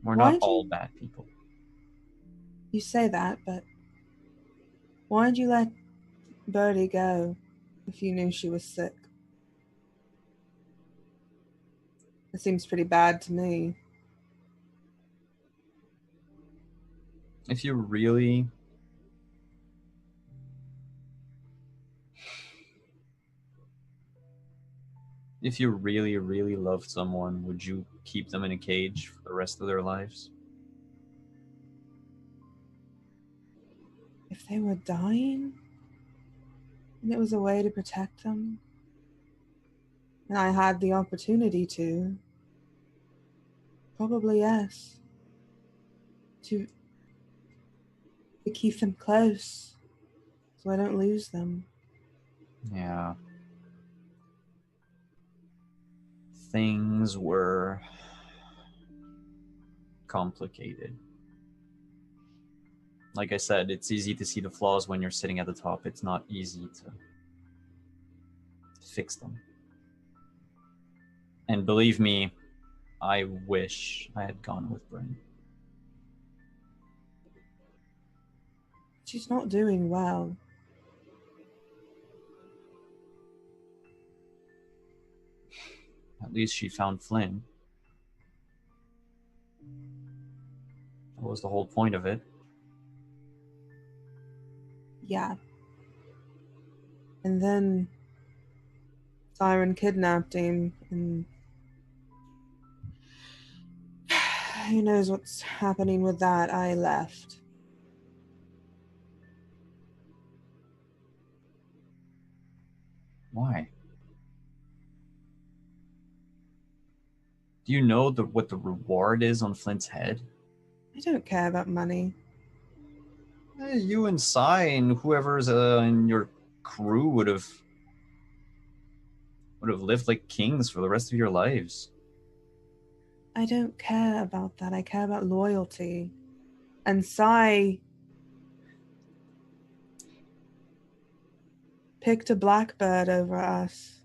We're not Why'd all you- bad people. You say that, but why'd you let Birdie go if you knew she was sick? It seems pretty bad to me. If you really really loved someone, would you keep them in a cage for the rest of their lives? If they were dying, and it was a way to protect them, and I had the opportunity to, probably yes. To keep them close so I don't lose them. Yeah. Things were complicated. Like I said, it's easy to see the flaws when you're sitting at the top. It's not easy to fix them. And believe me, I wish I had gone with Bryn. She's not doing well. At least she found Flynn. That was the whole point of it. Yeah. And then Siren kidnapped him, and who knows what's happening with that. I left. Why? Do you know what the reward is on Flint's head? I don't care about money. You and Sai and whoever's in your crew would have lived like kings for the rest of your lives. I don't care about that. I care about loyalty. And Sai picked a blackbird over us.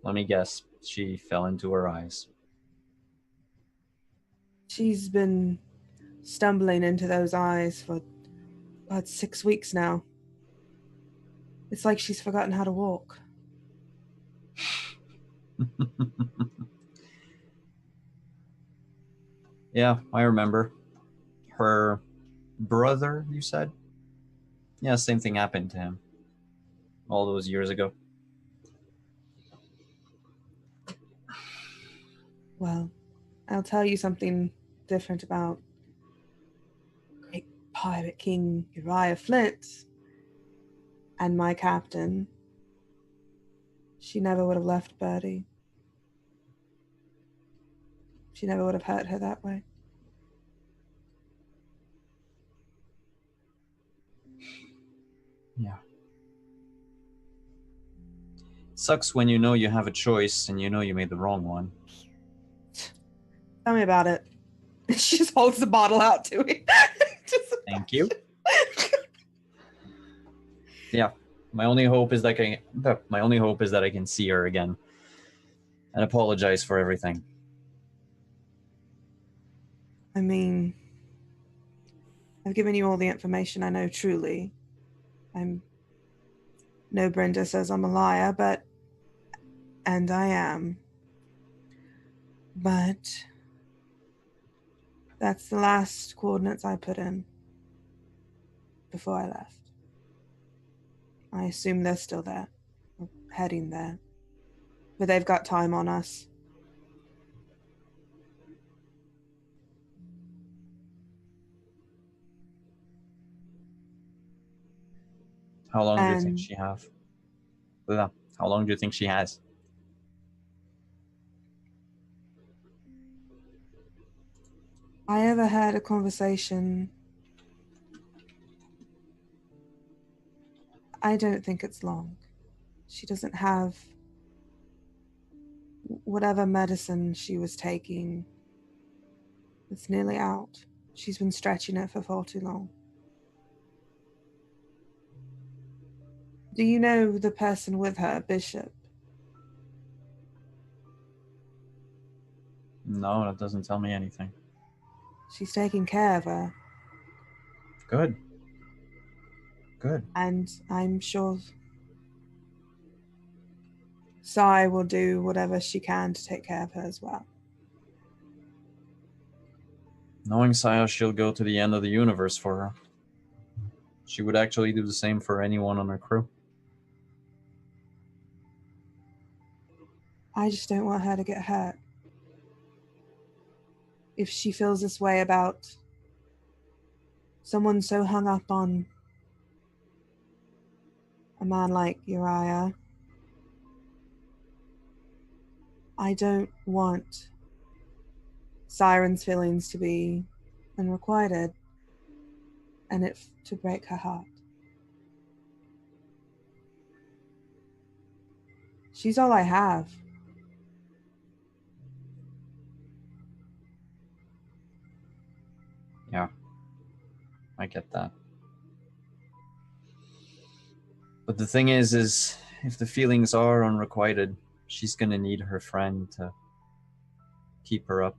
Let me guess. She fell into her eyes. She's been stumbling into those eyes for about 6 weeks now. It's like she's forgotten how to walk. Yeah, I remember. Her brother, you said? Yeah, same thing happened to him all those years ago. Well, I'll tell you something different about great pirate King Uriah Flint and my captain. She never would have left Birdie. She never would have hurt her that way. Yeah. Sucks when you know you have a choice and you know you made the wrong one. Tell me about it. She just holds the bottle out to me. Thank you. Yeah. My only hope is that I can see her again and apologize for everything. I mean, I've given you all the information I know truly. No, Brenda says I'm a liar, and I am. But that's the last coordinates I put in before I left. I assume they're still there, or heading there. But they've got time on us. How long do you think And- she have? How long do you think she has? I overheard a conversation. I don't think it's long. She doesn't have whatever medicine she was taking. It's nearly out. She's been stretching it for far too long. Do you know the person with her, Bishop? No, that doesn't tell me anything. She's taking care of her, Good. Good. and I'm sure Sai will do whatever she can to take care of her as well. Knowing Saya, she'll go to the end of the universe for her. She would actually do the same for anyone on her crew. I just don't want her to get hurt. If she feels this way about someone so hung up on a man like Uriah, I don't want Siren's feelings to be unrequited and it to break her heart. She's all I have. Yeah. I get that. But the thing is if the feelings are unrequited, she's gonna need her friend to keep her up.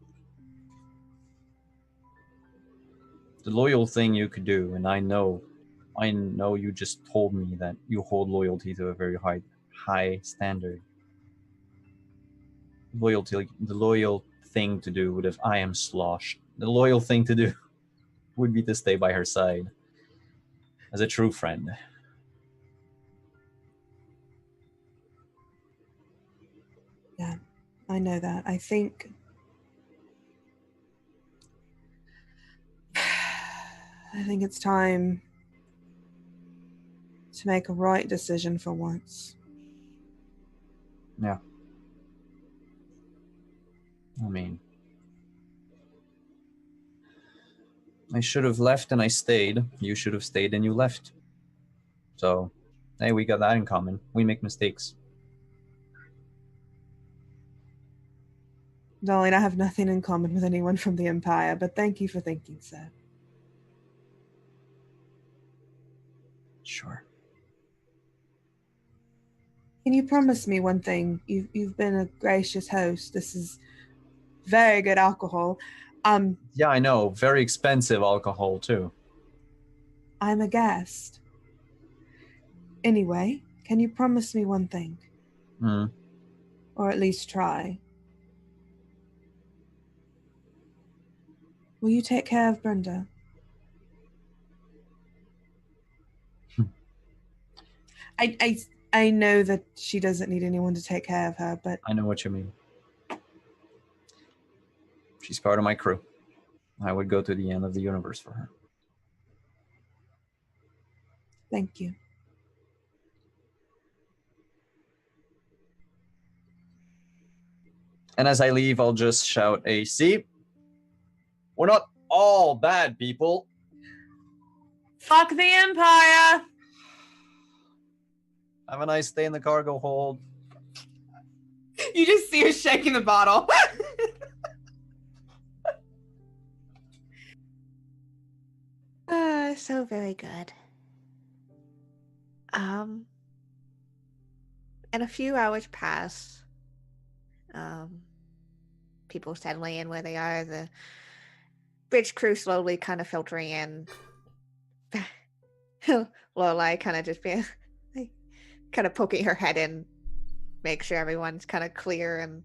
The loyal thing you could do, and I know you just told me that you hold loyalty to a very high standard. The loyal thing to do would, if I am sloshed, the loyal thing to do would be to stay by her side as a true friend. Yeah, I know that. I think it's time to make a right decision for once. Yeah. I mean, I should have left and I stayed. You should have stayed and you left. So, hey, we got that in common. We make mistakes. Darling, I have nothing in common with anyone from the Empire, but thank you for thinking so. Sure. Can you promise me one thing? You've been a gracious host. This is very good alcohol. Yeah, I know. Very expensive alcohol, too. I'm a guest. Anyway, can you promise me one thing? Or at least try. Will you take care of Brenda? I know that she doesn't need anyone to take care of her, but I know what you mean. She's part of my crew. I would go to the end of the universe for her. thank you. And as I leave, I'll just shout, AC, we're not all bad people. Fuck the Empire! Have a nice day in the cargo hold. You just see her shaking the bottle. So very good. And a few hours pass. People settling in where they are. The bridge crew slowly kind of filtering in. Lorelai kind of just being, like, kind of poking her head in, make sure everyone's kind of clear, and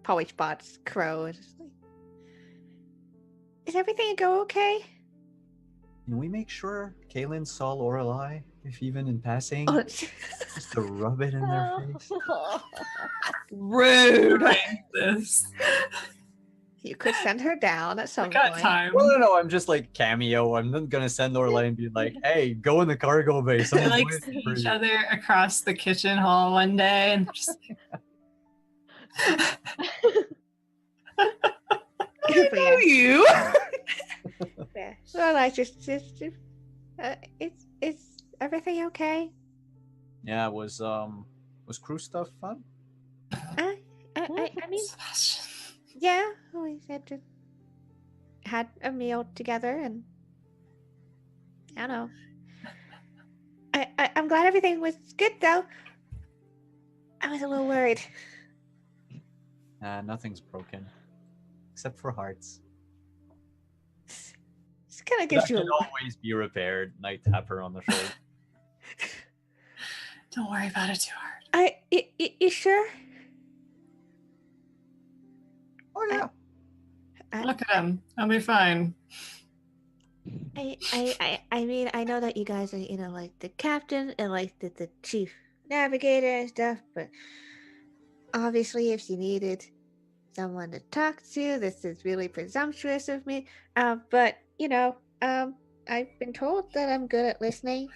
Polly spots Crow. And just like, is everything go okay? Can we make sure Kaylin saw Lorelai, if even in passing? Oh, Just to rub it in their face? Rude. This. You could send her down at some We got point. time. Well, no, I'm just like cameo. I'm not gonna send Orlay and be like, "Hey, go in the cargo bay." They Someone's like waiting see for each you." other across the kitchen hall one day and just But yeah. You. Yeah. Well, I just it's everything okay? Yeah, was crew stuff fun? I mean, Sebastian. yeah, we had a meal together, and I don't know. I'm glad everything was good, though. I was a little worried. Nothing's broken, except for hearts. This kind of That gives you can a always be repaired. And I tap her on the shoulder. Don't worry about it too hard. You sure? Oh yeah. Look at him. I'll be fine. I mean, I know that you guys are, like the captain and like the chief navigator and stuff, but obviously, if you needed someone to talk to, this is really presumptuous of me. But I've been told that I'm good at listening.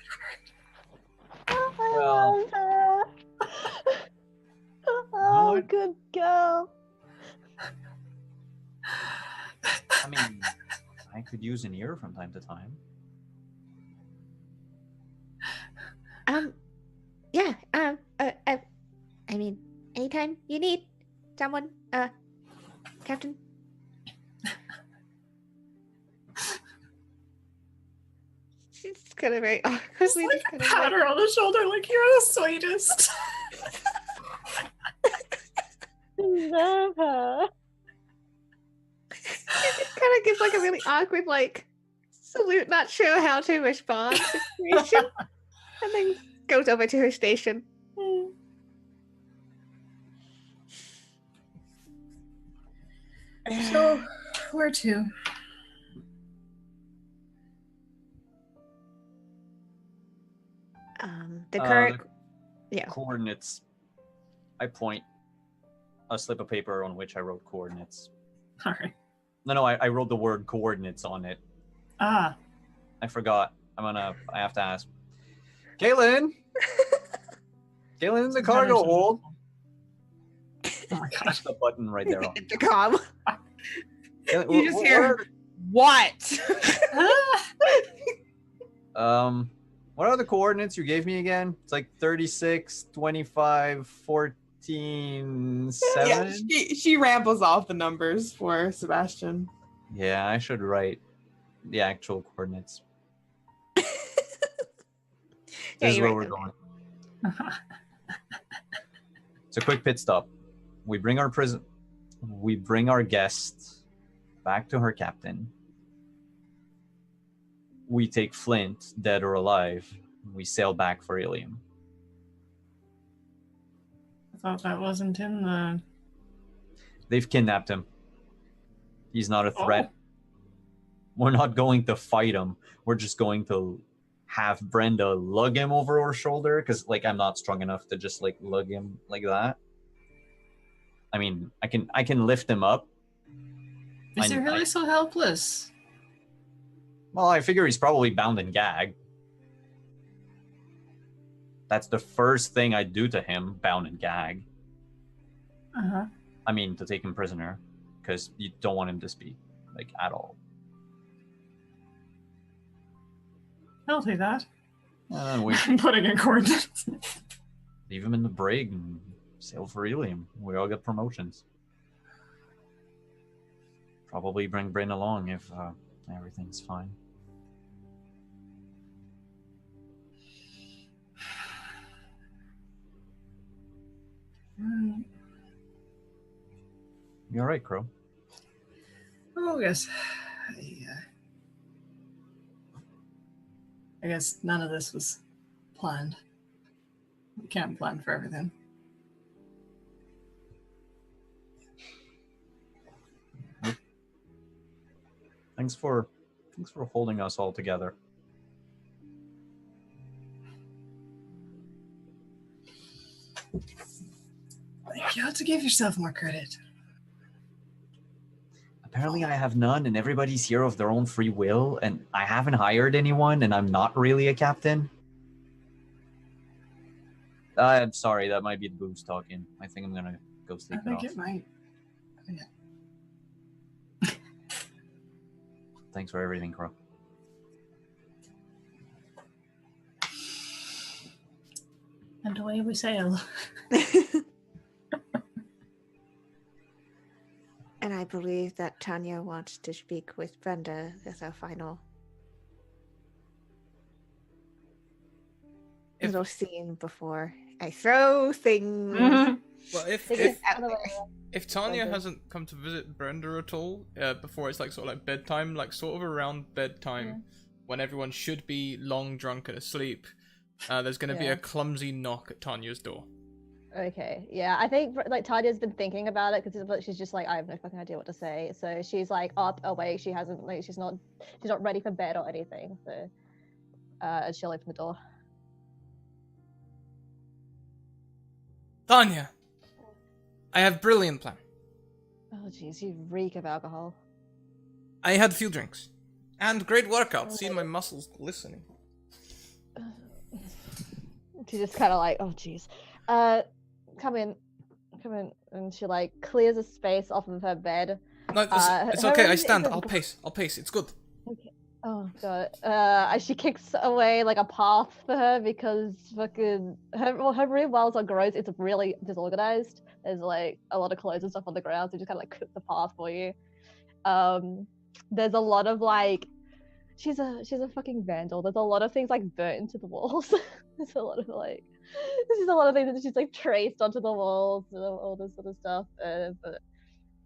Oh, I Well, love her. Oh, what? good girl. I mean, I could use an ear from time to time. Yeah. I mean, anytime you need someone, Captain. She's kind of very awkwardly Just like kind pat her on the shoulder like you're the sweetest. Love her. kind of gives like a really awkward salute, not sure how to respond situation, and then goes over to her station. So, where to? The current Coordinates. I point a slip of paper on which I wrote coordinates. All right. No, I wrote the word coordinates on it. Ah. I forgot. I have to ask. Kaylin! Kaylin in the cargo hold. Oh my gosh. The button right there. Intercom. Kaylin, You just hear what? What are the coordinates you gave me again? It's like 36, 25, 14, 7. Yeah, she rambles off the numbers for Sebastian. Yeah, I should write the actual coordinates. This is where we're going. It's a quick pit stop. We bring our guest back to her captain. We take Flint, dead or alive. We sail back for Ilium. I thought that wasn't in the... They've kidnapped him. He's not a threat. We're not going to fight him. We're just going to have Brenda lug him over her shoulder, because I'm not strong enough to just lug him like that. I mean, I can lift him up. Is he really so helpless? Well, I figure he's probably bound and gagged. That's the first thing I'd do to him, bound and gag. Uh-huh. I mean, to take him prisoner, because you don't want him to speak, at all. I'll do that. I'm putting in coordinates. Leave him in the brig and sail for Ilium. We all get promotions. Probably bring Bryn along if everything's fine. You all right, Crow? Oh, yes. I guess none of this was planned. We can't plan for everything. Thanks for holding us all together. You ought to give yourself more credit. apparently I have none, and everybody's here of their own free will, and I haven't hired anyone, and I'm not really a captain. I'm sorry, that might be the boobs talking. I think I'm gonna go sleep I it think off. it might. Thanks for everything, Crow. And away we sail. And I believe that Tanya wants to speak with Brenda as our final little scene before I throw things. Mhm. Well, if Tanya Brenda. hasn't come to visit Brenda at all before it's like sort of like bedtime, like sort of around bedtime, when everyone should be long drunk and asleep, there's going to be Yeah. a clumsy knock at Tanya's door. Okay, yeah, I think like Tanya's been thinking about it because she's just like, I have no fucking idea what to say. So she's like up, awake. She hasn't like she's not ready for bed or anything. So she'll open the door. Tanya, I have a brilliant plan. Oh jeez, you reek of alcohol. I had a few drinks and great workout. See my muscles glistening. She just kind of like, oh jeez, come in, and she like clears a space off of her bed. No, it's her okay. room I stand. isn't- I'll pace. It's good. Okay. Oh god. She kicks away like a path for her because fucking her room while it's gross, it's really disorganized. There's like a lot of clothes and stuff on the ground, so just kind of like clip the path for you. There's a lot of like, she's a fucking vandal. There's a lot of things like burnt into the walls. There's a lot of like, there's just a lot of things that she's like traced onto the walls and all this sort of stuff. But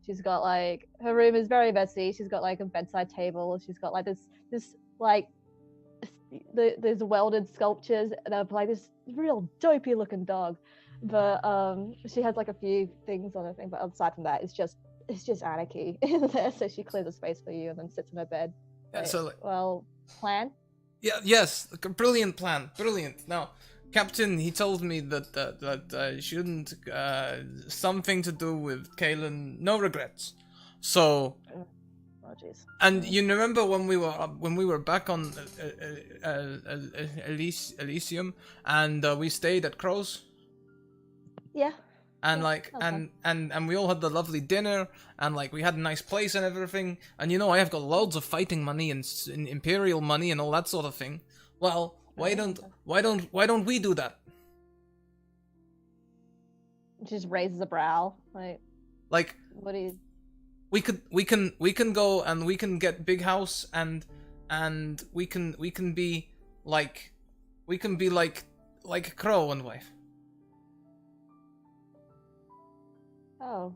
she's got like, her room is very messy. She's got like a bedside table. She's got like this like there's welded sculptures of like this real dopey looking dog. But she has like a few things on her thing. But aside from that, it's just anarchy in there. So she clears a space for you and then sits in her bed. Yeah, so like, Well, plan. yeah, yes, like a brilliant plan. Brilliant. Now, Captain, he told me that I shouldn't something to do with Kalen. No regrets. So. Oh jeez. And you remember when we were back on Elysium, and we stayed at Crow's, Yeah. and Yeah, like that was and we all had the lovely dinner, and like we had a nice place and everything. And you know, I have got loads of fighting money and imperial money and all that sort of thing. Well, why don't we do that? She just raises a brow. Like what do you? We can go and we can get big house and we can be like Crow and wife. Oh.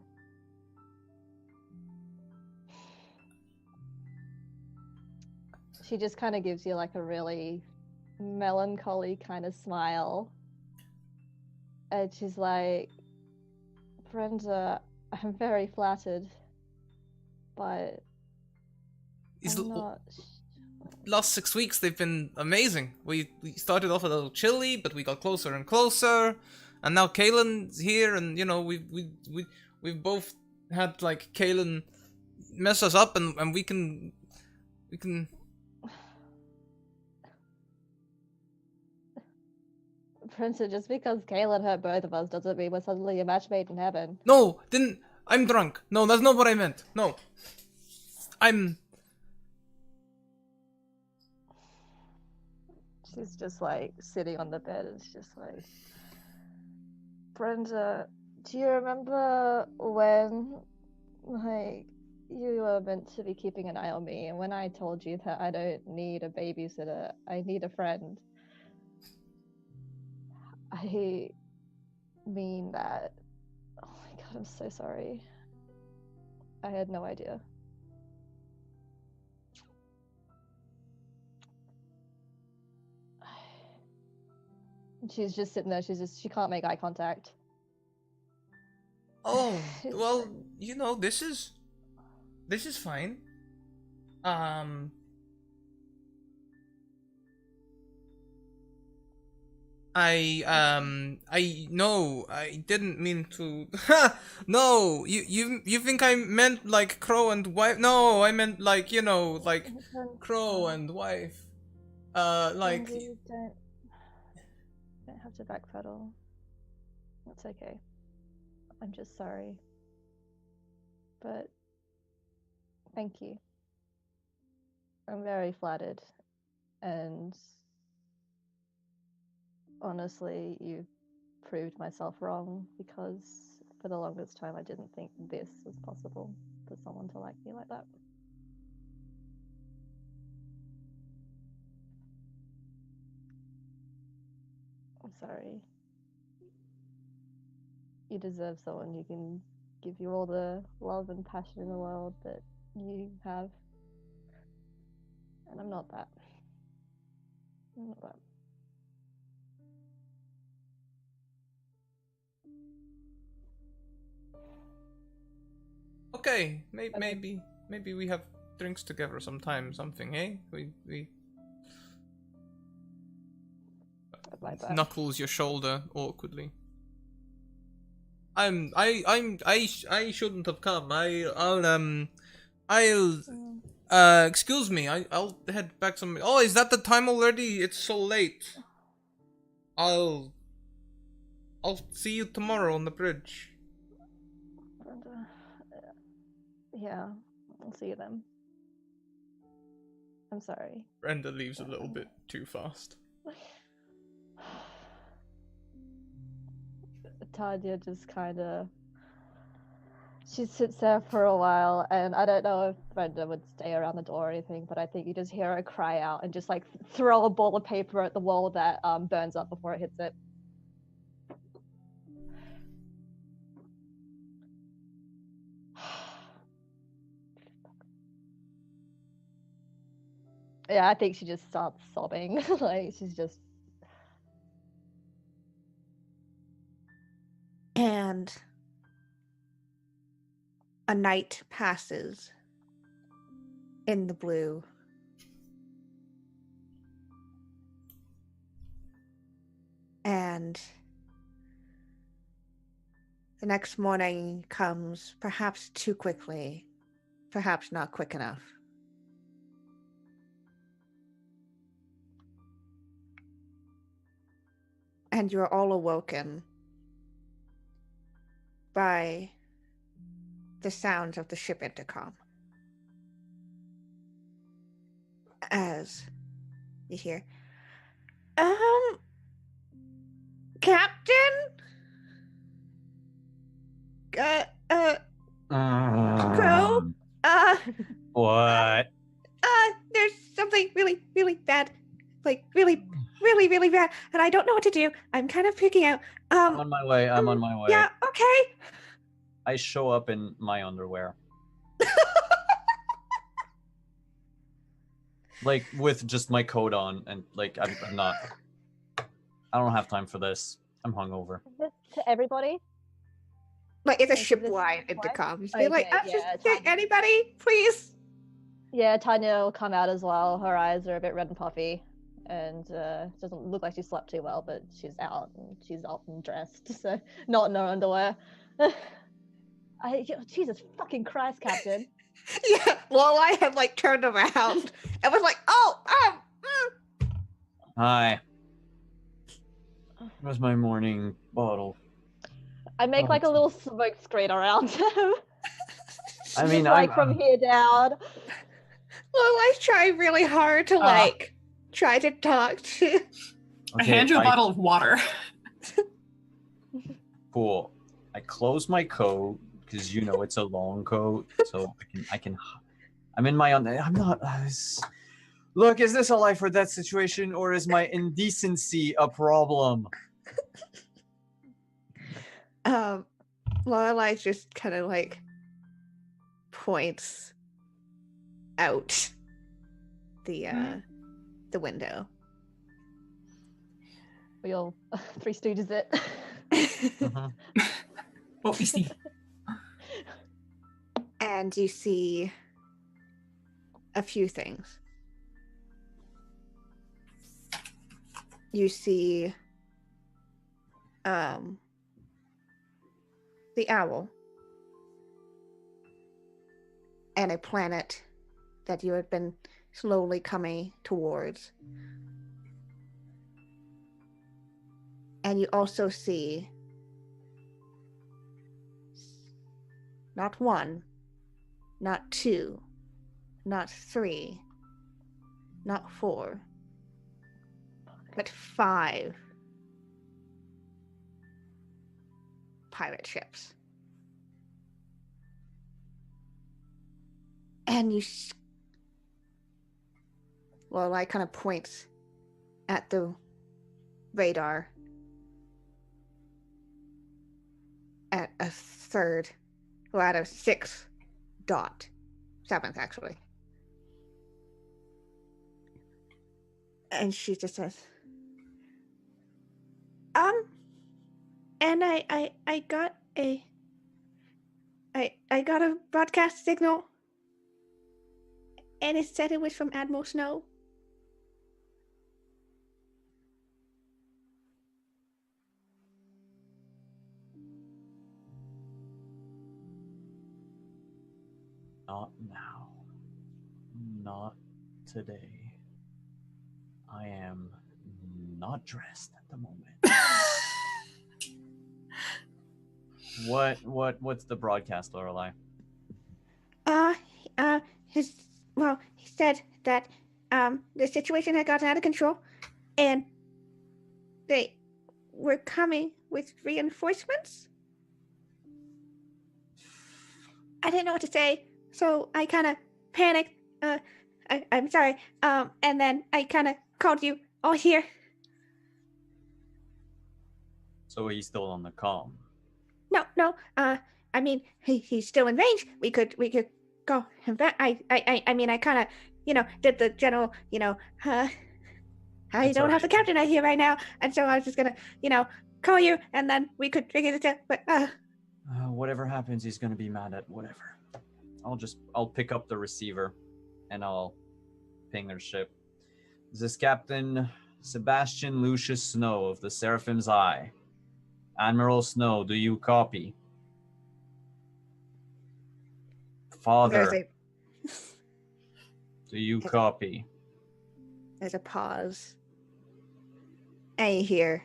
She just kind of gives you like a really melancholy kind of smile. And she's like, Brenda, I'm very flattered, but I'm not... Last 6 weeks they've been amazing. We started off a little chilly, but we got closer and closer, and now Kaylin's here, and you know we've both had like Kaylin mess us up, and we can. Princess, just because Kaylin hurt both of us doesn't mean we're suddenly a match made in heaven. No, I'm drunk. No, that's not what I meant. No. She's just like sitting on the bed and she's just like, Brenda, do you remember when like you were meant to be keeping an eye on me, and when I told you that I don't need a babysitter, I need a friend? I mean that. Oh my god, I'm so sorry. I had no idea. She's just sitting there, she can't make eye contact. Oh, well, you know, this is fine. no, I didn't mean to. No, you think I meant like crow and wife? No, I meant like, you know, like crow and wife. Like. You don't have to backpedal. That's okay. I'm just sorry. But thank you. I'm very flattered. And honestly, you've proved myself wrong because for the longest time I didn't think this was possible for someone to like me like that. I'm sorry. You deserve someone who can give you all the love and passion in the world that you have. And I'm not that. I'm not that. Okay, maybe we have drinks together sometime, something, eh? We Like that. knuckles your shoulder awkwardly. I shouldn't have come. Excuse me. I'll head back some. Oh, is that the time already? It's so late. I'll see you tomorrow on the bridge. Yeah, I'll see you then. I'm sorry. Brenda leaves a little bit too fast. Tanya just kind of... She sits there for a while, and I don't know if Brenda would stay around the door or anything, but I think you just hear her cry out and just like throw a ball of paper at the wall that burns up before it hits it. Yeah, I think she just starts sobbing. Like, she's just... And a night passes in the blue. And the next morning comes perhaps too quickly, perhaps not quick enough. And you're all awoken by the sounds of the ship intercom. As you hear, Captain? Crow? What? There's something really, really bad. Like, really, really, really bad. And I don't know what to do. I'm kind of freaking out. I'm on my way. I'm on my way. Yeah, okay. I show up in my underwear. Like, with just my coat on, and, like, I'm not... I don't have time for this. I'm hungover. Is this to everybody? Like, it's a Like, is this ship-wide ship-wide? intercom. Just be like, Okay, yeah, just Tanya. anybody, please. Yeah, Tanya will come out as well. Her eyes are a bit red and puffy, and doesn't look like she slept too well, but she's out and she's up and dressed, so not in her underwear. Jesus fucking Christ, Captain. Yeah, well, I had, like, turned around and was like, Hi. Where's my morning bottle? I make like a little smoke screen around him. I mean, like from here down. Well, I try really hard to, like, try to talk to... I hand you a bottle of water. Cool. I close my coat, because, you know, it's a long coat, so I'm in my own... I'm not... Look, is this a life or death situation, or is my indecency a problem? Lorelai just kind of, like, points out the window. We all Three Stooges it. What we see. And you see a few things. You see the owl and a planet that you had been slowly coming towards. And you also see not one, not two, not three, not four, but 5 pirate ships. And I kind of points at the radar at a third, or at a 6th dot, 7th actually. And she just says, and I got a broadcast signal, and it said it was from Admiral Snow. Not now. Not today. I am not dressed at the moment. What's the broadcast, Lorelei? He said that the situation had gotten out of control, and they were coming with reinforcements. I didn't know what to say, so I kind of panicked. I'm sorry. And then I kind of called you all here. So he's still on the comm. No. I mean, he's still in range. We could go him back. I mean, I kind of, did the general, I don't have the captain out here right now, and so I was just gonna, call you, and then we could figure this out. But whatever happens, he's gonna be mad at whatever. I'll pick up the receiver, and I'll ping their ship. This is Captain Sebastian Lucius Snow of the Seraphim's Eye. Admiral Snow, do you copy? Father, do you copy? There's a pause. And you hear,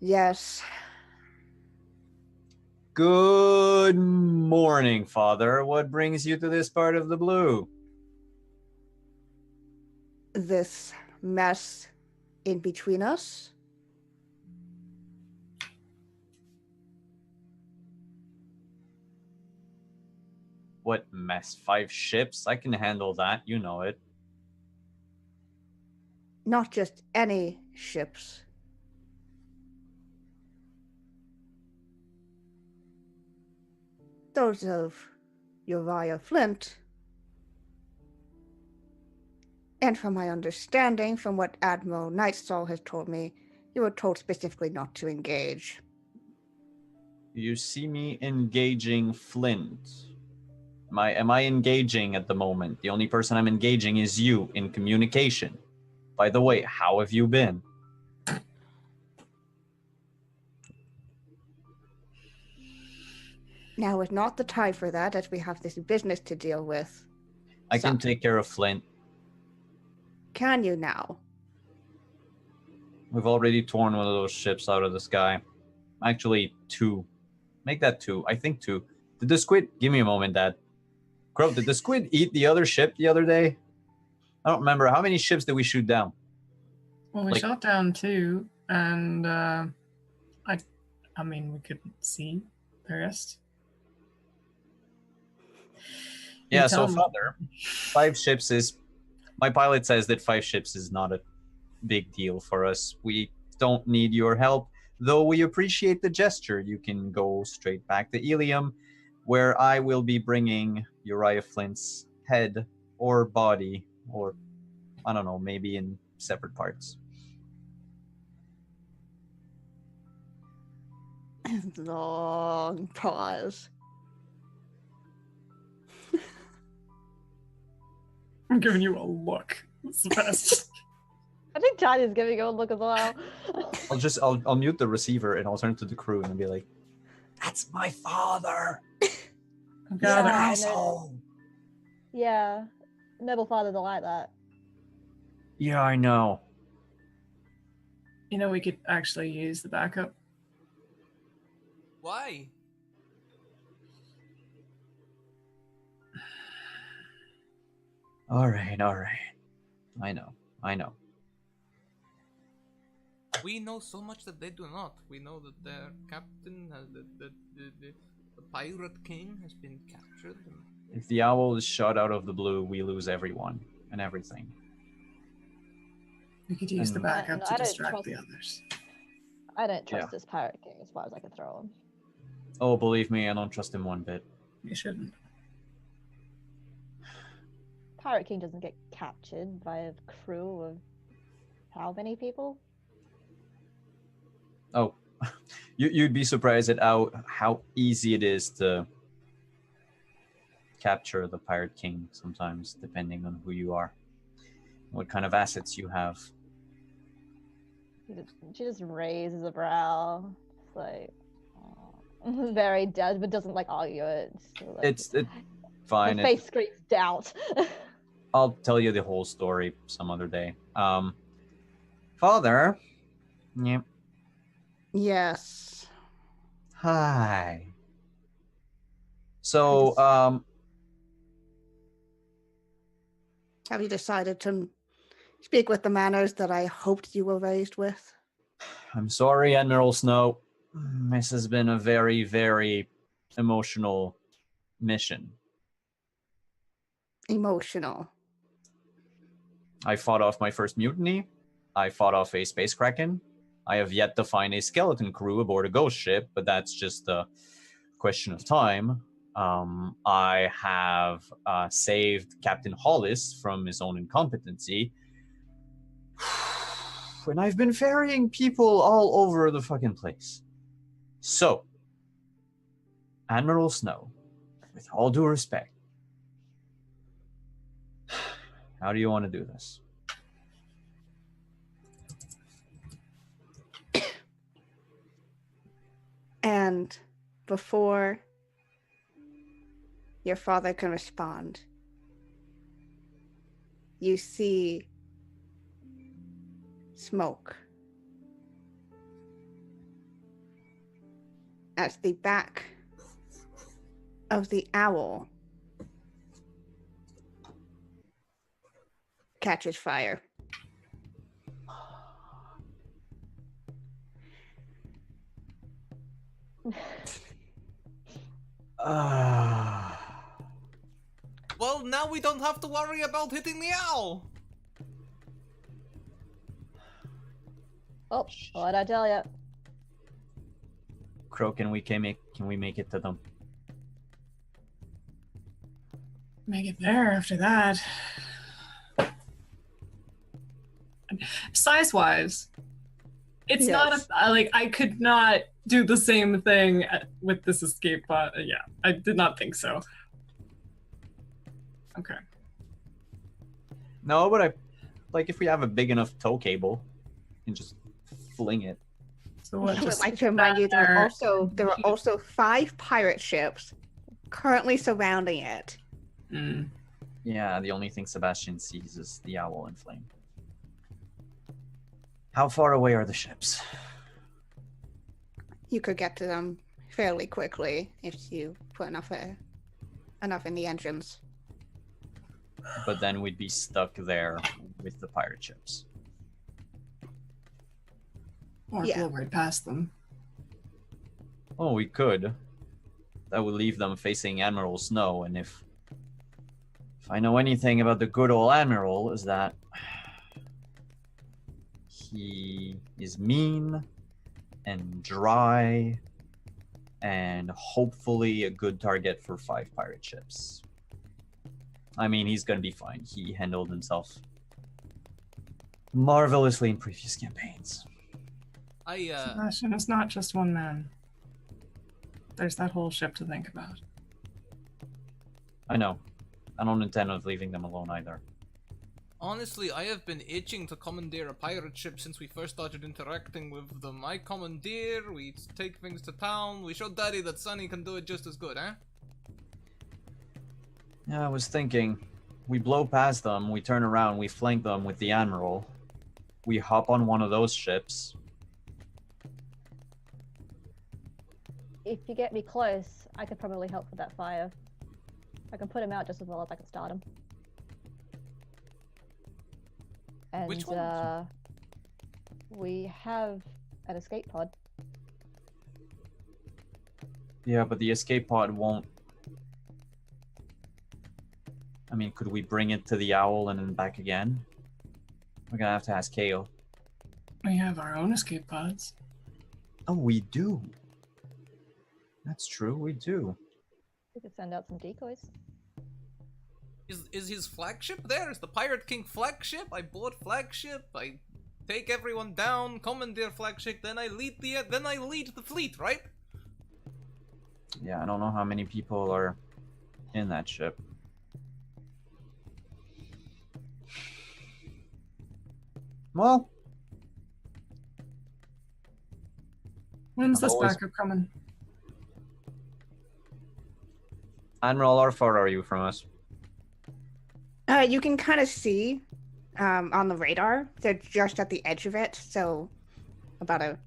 yes. Good morning, Father. What brings you to this part of the blue? This mess in between us. What mess? 5 ships? I can handle that. You know it. Not just any ships. Those of Uriah Flint. And from my understanding, from what Admiral Nightstall has told me, you were told specifically not to engage. You see me engaging Flint. Am I engaging at the moment? The only person I'm engaging is you in communication. By the way, how have you been? Now is not the time for that, as we have this business to deal with. I can take care of Flint. Can you now? We've already torn one of those ships out of the sky. Actually, 2. Make that 2. I think 2. Did the squid... Give me a moment, Dad. Crow, did the squid eat the other ship the other day? I don't remember. How many ships did we shoot down? Well, we shot down 2, and I mean, we couldn't see the rest. Yeah, so Father, 5 ships is... My pilot says that 5 ships is not a big deal for us. We don't need your help, though we appreciate the gesture. You can go straight back to Ilium, where I will be bringing Uriah Flint's head or body, or I don't know, maybe in separate parts. Long pause. I'm giving you a look. It's the best. I think Tanya's giving you a look as well. I'll mute the receiver and I'll turn to the crew and be like, "That's my father. Oh, God, Yeah, I know. Asshole." Yeah, noble fathers are like that. Yeah, I know. you know, we could actually use the backup. Why? All right. I know. We know so much that they do not. We know that their captain has the pirate king has been captured. If the owl is shot out of the blue, we lose everyone and everything. We could use the And- backup I to don't distract trust- the others. I don't trust Yeah. this pirate king as far as I can throw him. Oh, believe me, I don't trust him one bit. You shouldn't. Pirate king doesn't get captured by a crew of how many people? Oh, you'd be surprised at how easy it is to capture the pirate king sometimes, depending on who you are, what kind of assets you have. She just raises a brow. It's like, oh, very dead, but doesn't like argue it. So, like, It's fine. the face screams doubt. I'll tell you the whole story some other day. Father. Yeah. Yes. Hi. So, Have you decided to speak with the manners that I hoped you were raised with? I'm sorry, Admiral Snow. This has been a very, very emotional mission. Emotional. I fought off my first mutiny. I fought off a space kraken. I have yet to find a skeleton crew aboard a ghost ship, but that's just a question of time. I have saved Captain Hollis from his own incompetency. And I've been ferrying people all over the fucking place. So, Admiral Snow, with all due respect, how do you want to do this? And before your father can respond, you see smoke at the back of the owl catches fire. Well, now we don't have to worry about hitting the owl. Oh, what'd I tell you? Crow, can we make it to them? Make it there after that. Size-wise, it's not like I could not do the same thing with this escape pod. Yeah, I did not think so. Okay. No, but if we have a big enough tow cable, you can just fling it. So what? I would Just like to remind you there are there- also 5 pirate ships currently surrounding it. Mm. Yeah, the only thing Sebastian sees is the owl in flame. How far away are the ships? You could get to them fairly quickly if you put enough in the engines. But then we'd be stuck there with the pirate ships. Or Yeah. blow right past them. Oh, we could. That would leave them facing Admiral Snow, and if I know anything about the good old Admiral, is that he is mean and dry and hopefully a good target for 5 pirate ships. I mean, he's gonna be fine. He handled himself marvelously in previous campaigns. Sebastian, it's not just one man. There's that whole ship to think about. I know. I don't intend on leaving them alone either. Honestly, I have been itching to commandeer a pirate ship since we first started interacting with them. I commandeer, we take things to town, we show Daddy that Sunny can do it just as good, eh? Yeah, I was thinking, we blow past them, we turn around, we flank them with the Admiral. We hop on one of those ships. If you get me close, I could probably help with that fire. I can put him out just as well as I can start him. And Which one? we have an escape pod. Yeah, but the escape pod won't... I mean, could we bring it to the owl and then back again? We're gonna have to ask Kale. We have our own escape pods. Oh, we do. That's true, we do. We could send out some decoys. Is his flagship there? Is the Pirate King flagship? I board flagship, I take everyone down, commandeer flagship, then I lead the fleet, right? Yeah, I don't know how many people are in that ship. Well, When's I've this always- backup coming? Admiral, how far are you from us? You can kind of see on the radar. They're just at the edge of it, so about a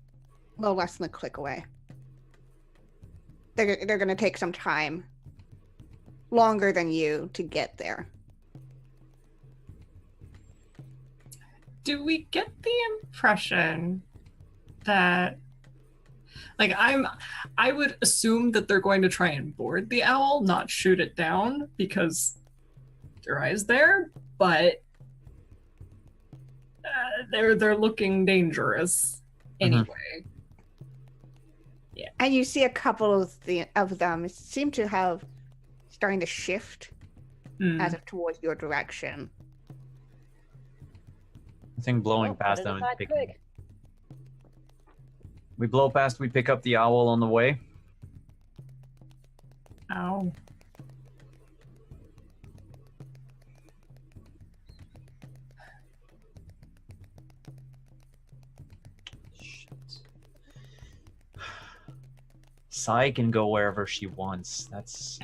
little less than a click away. They're going to take some time, longer than you, to get there. Do we get the impression that, like, I would assume that they're going to try and board the owl, not shoot it down, because their eyes there, but they're looking dangerous anyway. Yeah. And you see a couple of them seem to have starting to shift as of towards your direction. I think blowing past them. We blow past, we pick up the owl on the way. Ow. Sai can go wherever she wants. That's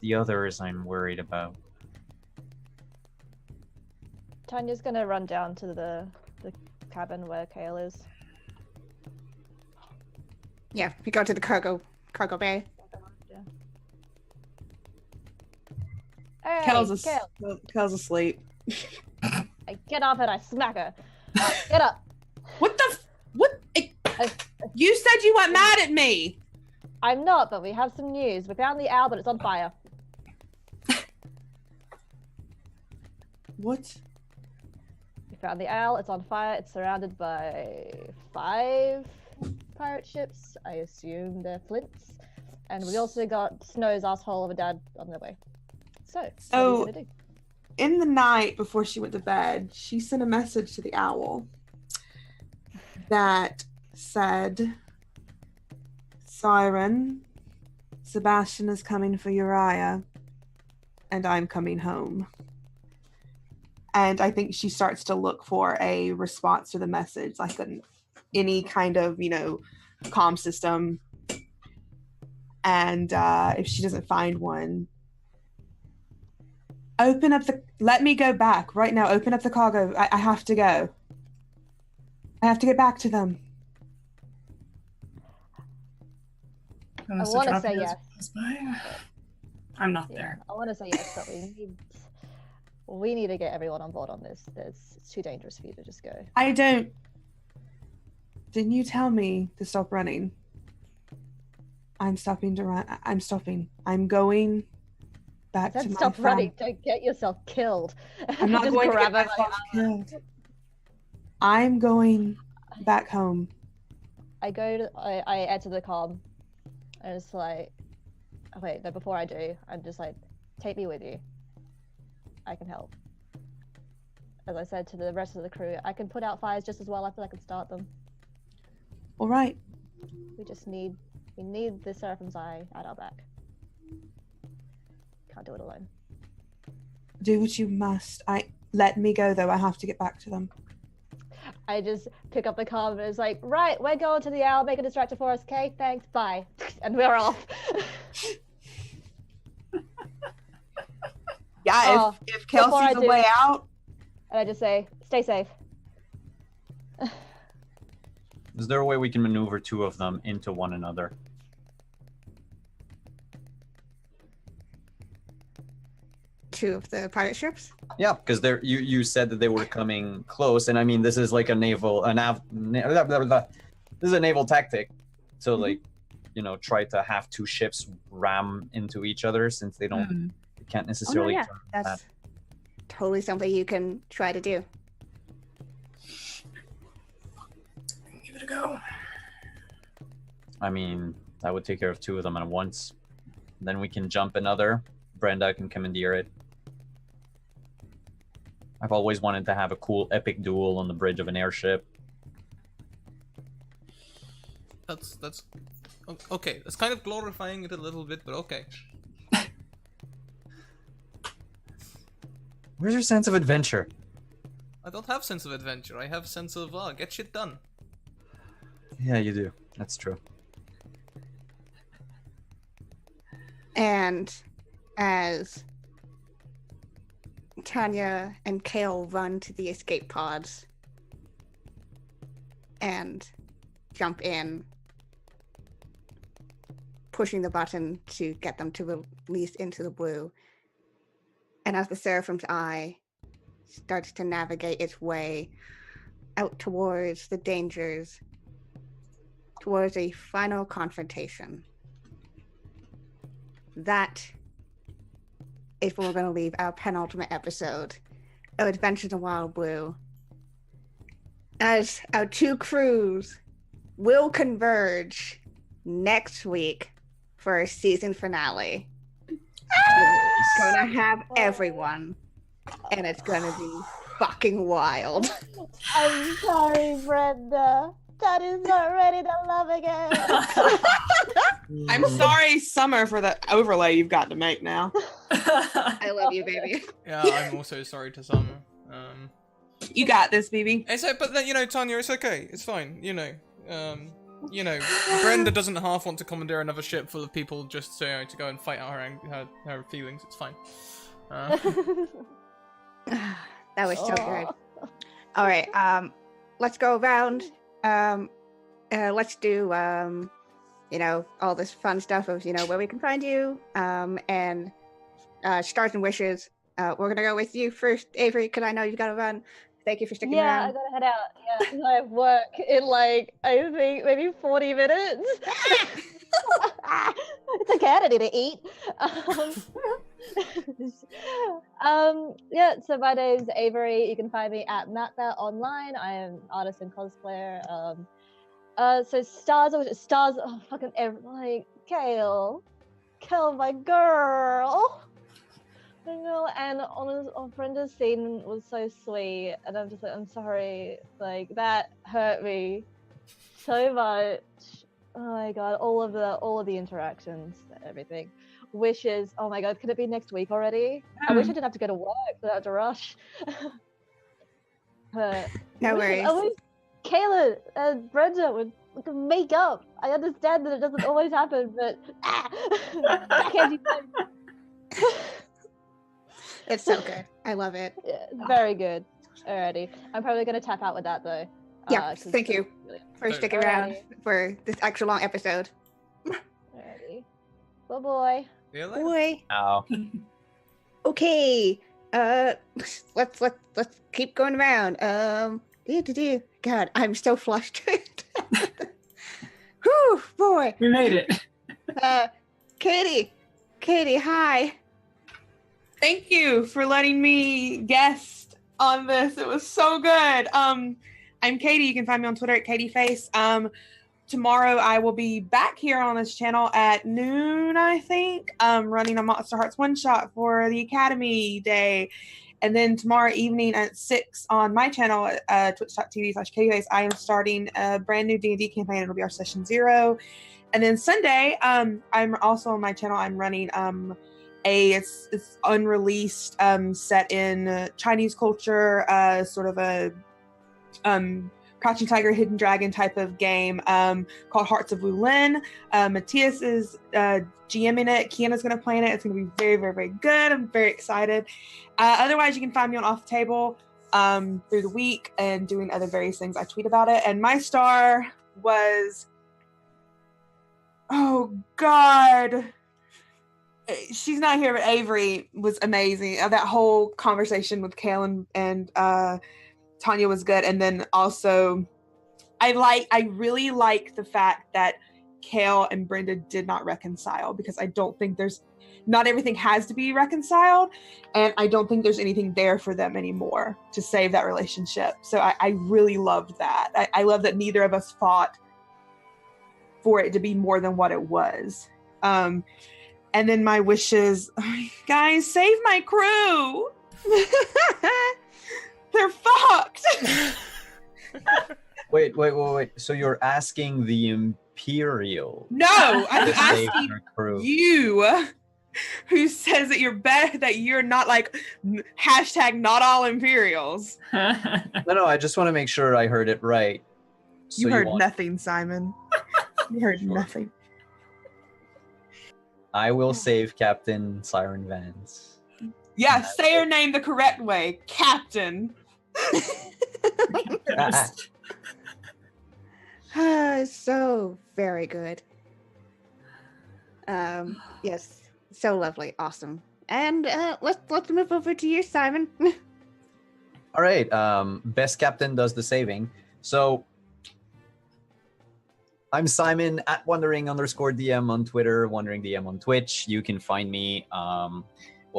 the others I'm worried about. Tanya's gonna run down to the cabin where Kale is. Yeah, we go to the cargo bay. Hey, Kel's Kale! asleep. I get off it, I smack her. Get up! What the? What? You said you weren't mad at me. I'm not, but we have some news. We found the owl, but it's on fire. What? We found the owl, it's on fire, it's surrounded by 5 pirate ships. I assume they're Flints. And we also got Snow's asshole of a dad on their way. So, what are you gonna do? In the night before she went to bed, she sent a message to the owl that said, Siren, Sebastian is coming for Uriah, and I'm coming home. And I think she starts to look for a response to the message, like any kind of, comm system. And if she doesn't find one, let me go back right now. Open up the cargo. I have to go. I have to get back to them. I want to say yes. I'm not there. I want to say yes, but we need to get everyone on board on this. It's too dangerous for you to just go. Didn't you tell me to stop running? I'm stopping to run. I'm stopping. I'm going back to my stop farm. running. Don't get yourself killed. I'm not Just going to grab get her myself killed. I'm going back home. I enter the comm, and it's like, wait, no, before I do, I'm just like, take me with you. I can help. As I said to the rest of the crew, I can put out fires just as well as I can start them. All right. We need the Seraphim's Eye at our back. Can't do it alone. Do what you must. let me go, though. I have to get back to them. I just pick up the card and it's like, right, we're going to the owl, make a distractor for us, okay? Thanks, bye. And we're off. Yeah, Oh, if before I Kelsey's the do way it- out, And I just say, stay safe. Is there a way we can maneuver two of them into one another? Two of the pirate ships. Yeah, because you said that they were coming close, and I mean this is like a naval this is a naval tactic. So like, try to have two ships ram into each other since they can't necessarily. yeah, turn that's totally something you can try to do. Give it a go. I mean, that would take care of two of them at once. Then we can jump another. Brenda can commandeer it. I've always wanted to have a cool epic duel on the bridge of an airship. That's okay. That's kind of glorifying it a little bit, but okay. Where's your sense of adventure? I don't have sense of adventure. I have sense of get shit done. Yeah, you do. That's true. And as Tanya and Kale run to the escape pods and jump in, pushing the button to get them to release into the blue, and as the Seraphim's eye starts to navigate its way out towards the dangers, towards a final confrontation, that is where we're going to leave our penultimate episode of Adventures in Wild Blue, as our two crews will converge next week for our season finale. It's going to have everyone, and it's going to be fucking wild. I'm sorry, Brenda. Daddy's not ready to love again. I'm sorry, Summer, for the overlay you've got to make now. I love you, baby. Yeah, I'm also sorry to Summer. You got this, baby. But then, Tanya, it's okay. It's fine. Brenda doesn't half want to commandeer another ship full of people just to go and fight out her feelings. It's fine. That was so good. All right, let's go around. Let's do all this fun stuff of where we can find you, and stars and wishes. We're gonna go with you first, Avery, because I know you've got to run. Thank you for sticking Yeah, around. I gotta head out. Yeah, I have work in I think maybe 40 minutes. It's okay, I don't need to eat. Yeah, so my name's Avery. You can find me at MatThat online. I am an artist and cosplayer. So stars, oh, fucking Kale, my girl. And Brenda's scene was so sweet, and I'm just I'm sorry, that hurt me so much. Oh my god, all of the interactions, everything. Wishes, oh my god, could it be next week already? I wish I didn't have to go to work, so I had to rush. But No worries. I wish Kayla and Brenda would make up. I understand that it doesn't always happen, but can't you? It's so good. I love it. Yeah, very good. Alrighty. I'm probably gonna tap out with that though. Yeah, thank you for sticking around for this extra long episode. Alrighty. Bye boy. Boy. Ow. Okay. Let's keep going around. God, I'm so flustered. Whew, boy. We made it. Katie, hi. Thank you for letting me guest on this. It was so good. I'm Katie. You can find me on Twitter at KatieFace. Tomorrow I will be back here on this channel at noon, I think, running a Monster Hearts one-shot for the Academy Day. And then tomorrow evening at 6 on my channel, twitch.tv/KatieFace, I am starting a brand new D&D campaign. It'll be our session 0. And then Sunday, I'm also on my channel. I'm running it's unreleased set in Chinese culture, sort of a Crouching Tiger, Hidden Dragon type of game called Hearts of Wulin. Matthias is GMing it. Kiana's going to play in it. It's going to be very, very, very good. I'm very excited. Otherwise, you can find me on Off the Table through the week and doing other various things. I tweet about it. And my star was, oh God, she's not here, but Avery was amazing. That whole conversation with Kale and Tanya was good. And then also I really like the fact that Kale and Brenda did not reconcile, because I don't think not everything has to be reconciled, and I don't think there's anything there for them anymore to save that relationship. So I really loved that. I love that neither of us fought for it to be more than what it was. And then my wishes, guys, save my crew. They're fucked. Wait. So you're asking the Imperial? No, I'm to save asking your crew. you, who says that you're better, that you're not like hashtag not all Imperials. No, I just want to make sure I heard it right. So You heard want- nothing, Simon. You heard nothing. I will save Captain Siren Vance. Yeah, say her name the correct way, Captain. So very good. Yes, so lovely, awesome. And let's move over to you, Simon. All right. Best captain does the saving. So I'm Simon at Wondering_DM on Twitter, Wondering DM on Twitch. You can find me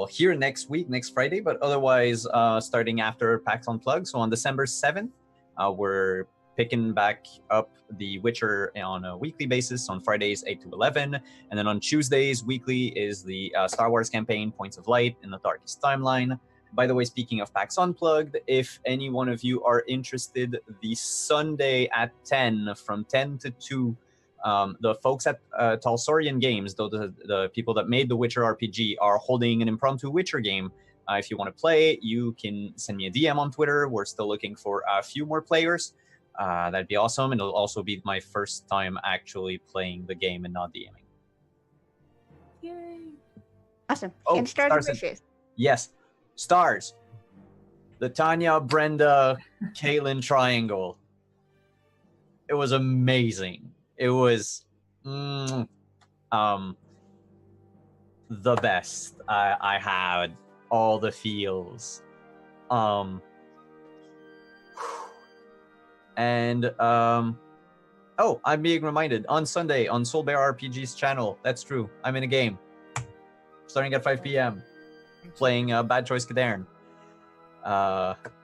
here next week, next Friday, but otherwise starting after PAX Unplugged. So on December 7th, we're picking back up The Witcher on a weekly basis on Fridays 8 to 11. And then on Tuesdays, weekly is the Star Wars campaign, Points of Light in the Darkest Timeline. By the way, speaking of PAX Unplugged, if any one of you are interested, the Sunday at 10, from 10 to 2, the folks at Talsorian Games, the people that made the Witcher RPG, are holding an impromptu Witcher game. If you want to play, you can send me a DM on Twitter. We're still looking for a few more players. That'd be awesome. And it'll also be my first time actually playing the game and not DMing. Yay. Awesome. Oh, And stars and wishes. Yes. Stars. The Tanya, Brenda, Caitlin triangle. It was amazing. It was the best. I had all the feels. And I'm being reminded on Sunday on Soul Bear RPG's channel. That's true. I'm in a game starting at 5 p.m. playing Bad Choice Cadarn.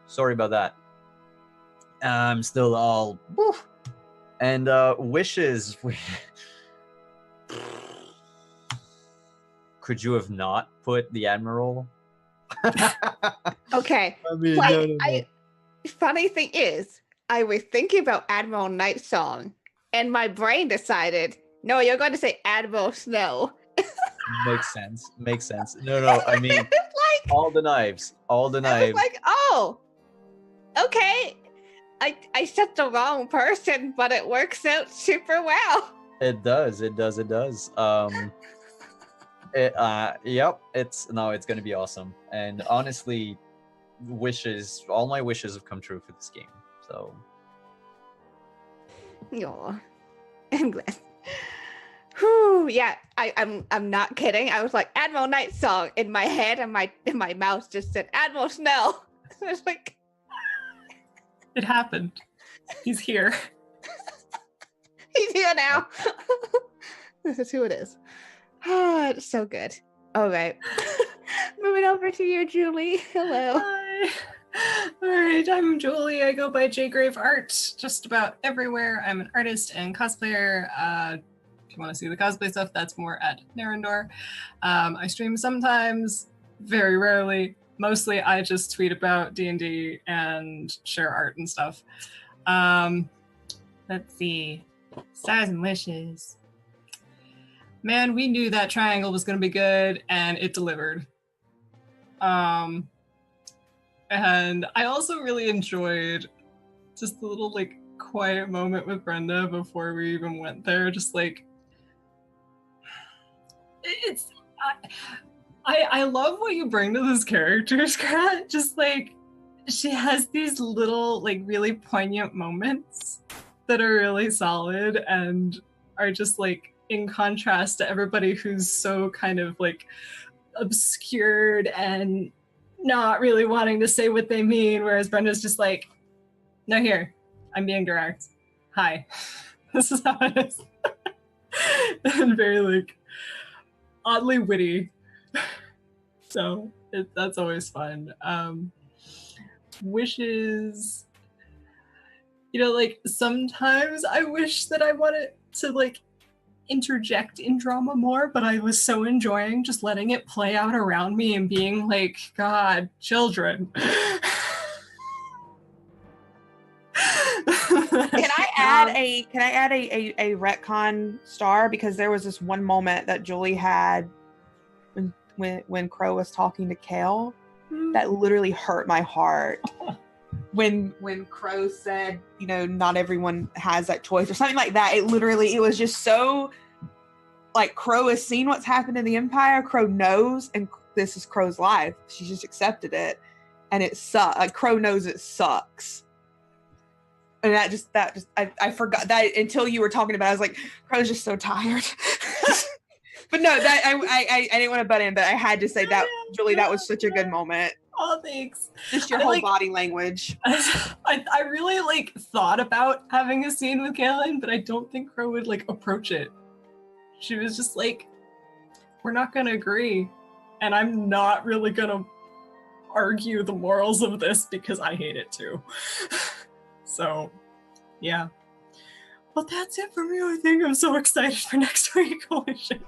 Sorry about that. I'm still all woof. And wishes. Could you have not put the Admiral? Okay. I mean, no. Funny thing is, I was thinking about Admiral Night Song, and my brain decided, no, you're going to say Admiral Snow. Makes sense. No. I mean, like, all the knives. I was like, oh, okay. I said the wrong person, but it works out super well. It does. Yep. It's gonna be awesome. And honestly, all my wishes have come true for this game. So. Aw, I'm glad. Whew, yeah, I'm not kidding. I was like, Admiral Night Song in my head, and my mouth just said Admiral Snow. I was like, it happened. He's here. He's here now. This is who it is. Oh, it's so good. All right. Moving over to you, Julie. Hello. Hi. All right, I'm Julie. I go by Jgrave Art just about everywhere. I'm an artist and cosplayer. If you want to see the cosplay stuff, that's more at Narendor. I stream sometimes, very rarely. Mostly I just tweet about D&D and share art and stuff. Let's see. Stars and wishes. man, we knew that triangle was going to be good, and it delivered. And I also really enjoyed just the little like quiet moment with Brenda before we even went there. Just like it's, I love what you bring to this character, Scrat. Just like she has these little like really poignant moments that are really solid and are just like in contrast to everybody who's so kind of like obscured and not really wanting to say what they mean, whereas Brenda's just like, no, here, I'm being direct. Hi. This is how it is. And very like oddly witty. So that's always fun. Wishes, you know, like sometimes I wish that I wanted to like interject in drama more, but I was so enjoying just letting it play out around me and being like, God, children. Can I add a retcon star, because there was this one moment that Julie had when Crow was talking to Kale that literally hurt my heart. When Crow said, you know, not everyone has that choice or something like that, it was just so like Crow has seen what's happened in the Empire. Crow knows, and this is Crow's life. She just accepted it, and it sucks. Like Crow knows it sucks. And I forgot that until you were talking about it. I was like, Crow's just so tired. But no, that I didn't want to butt in, but I had to say that, Julie, that was such a good moment. Oh, thanks. Just your whole body language. I really like thought about having a scene with Kaylin, but I don't think Crow would like approach it. She was just like, we're not gonna agree, and I'm not really gonna argue the morals of this because I hate it too. So, yeah. Well, that's it for me. I think I'm so excited for next week. Holy shit.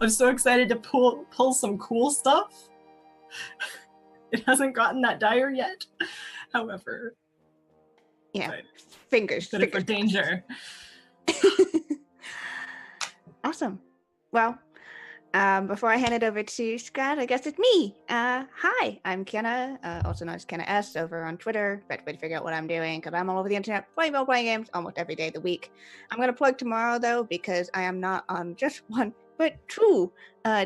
I'm so excited to pull some cool stuff. It hasn't gotten that dire yet. However, yeah, fingers for danger. Awesome. Well, before I hand it over to Scott, I guess it's me. Hi, I'm Kenna, also known as Kenna S over on Twitter. Best way to figure out what I'm doing, because I'm all over the internet playing role-playing games almost every day of the week. I'm going to plug tomorrow, though, because I am not on just one, but two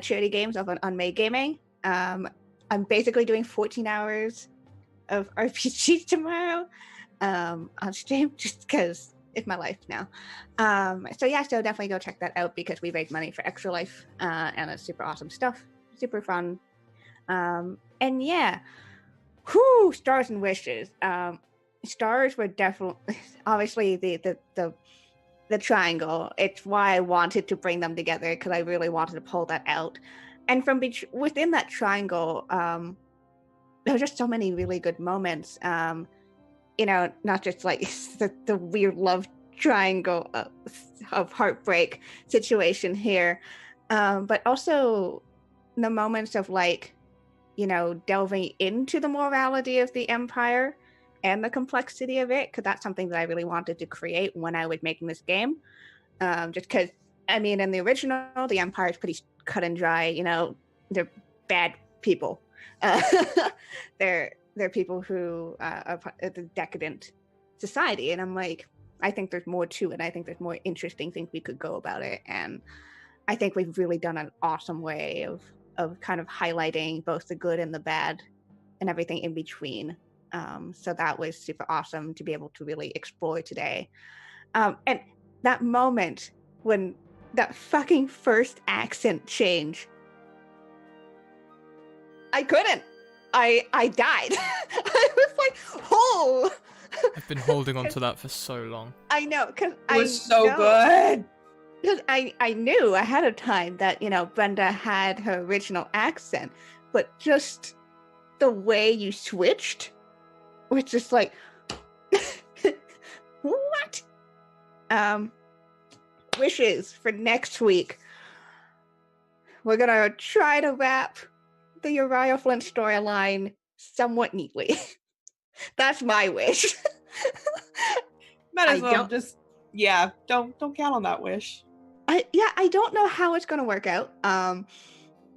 charity games of an Unmade Gaming. I'm basically doing 14 hours of RPGs tomorrow on stream, just because it's my life now. So definitely go check that out, because we raise money for Extra Life, and it's super awesome stuff, super fun. And yeah, stars and wishes. Stars were definitely, obviously the triangle. It's why I wanted to bring them together, because I really wanted to pull that out. And from within that triangle, there were just so many really good moments. You know, not just like the weird love triangle of heartbreak situation here, but also the moments of like, you know, delving into the morality of the Empire and the complexity of it, because that's something that I really wanted to create when I was making this game. Just because, I mean, in the original, the Empire is pretty cut and dry. You know, they're bad people. They're people who are the decadent society, and I'm like, I think there's more to it. I think there's more interesting things we could go about it, and I think we've really done an awesome way of kind of highlighting both the good and the bad and everything in between. So that was super awesome to be able to really explore today. And that moment when that fucking first accent change, I couldn't. I died. I was like, oh. I've been holding on to that for so long. I know, because it was so good. Because I knew ahead of time that, you know, Brenda had her original accent, but just the way you switched was just like, what? Wishes for next week. We're gonna try to wrap the Uriah Flint storyline somewhat neatly. That's my wish. Might as well just, don't count on that wish. I don't know how it's going to work out.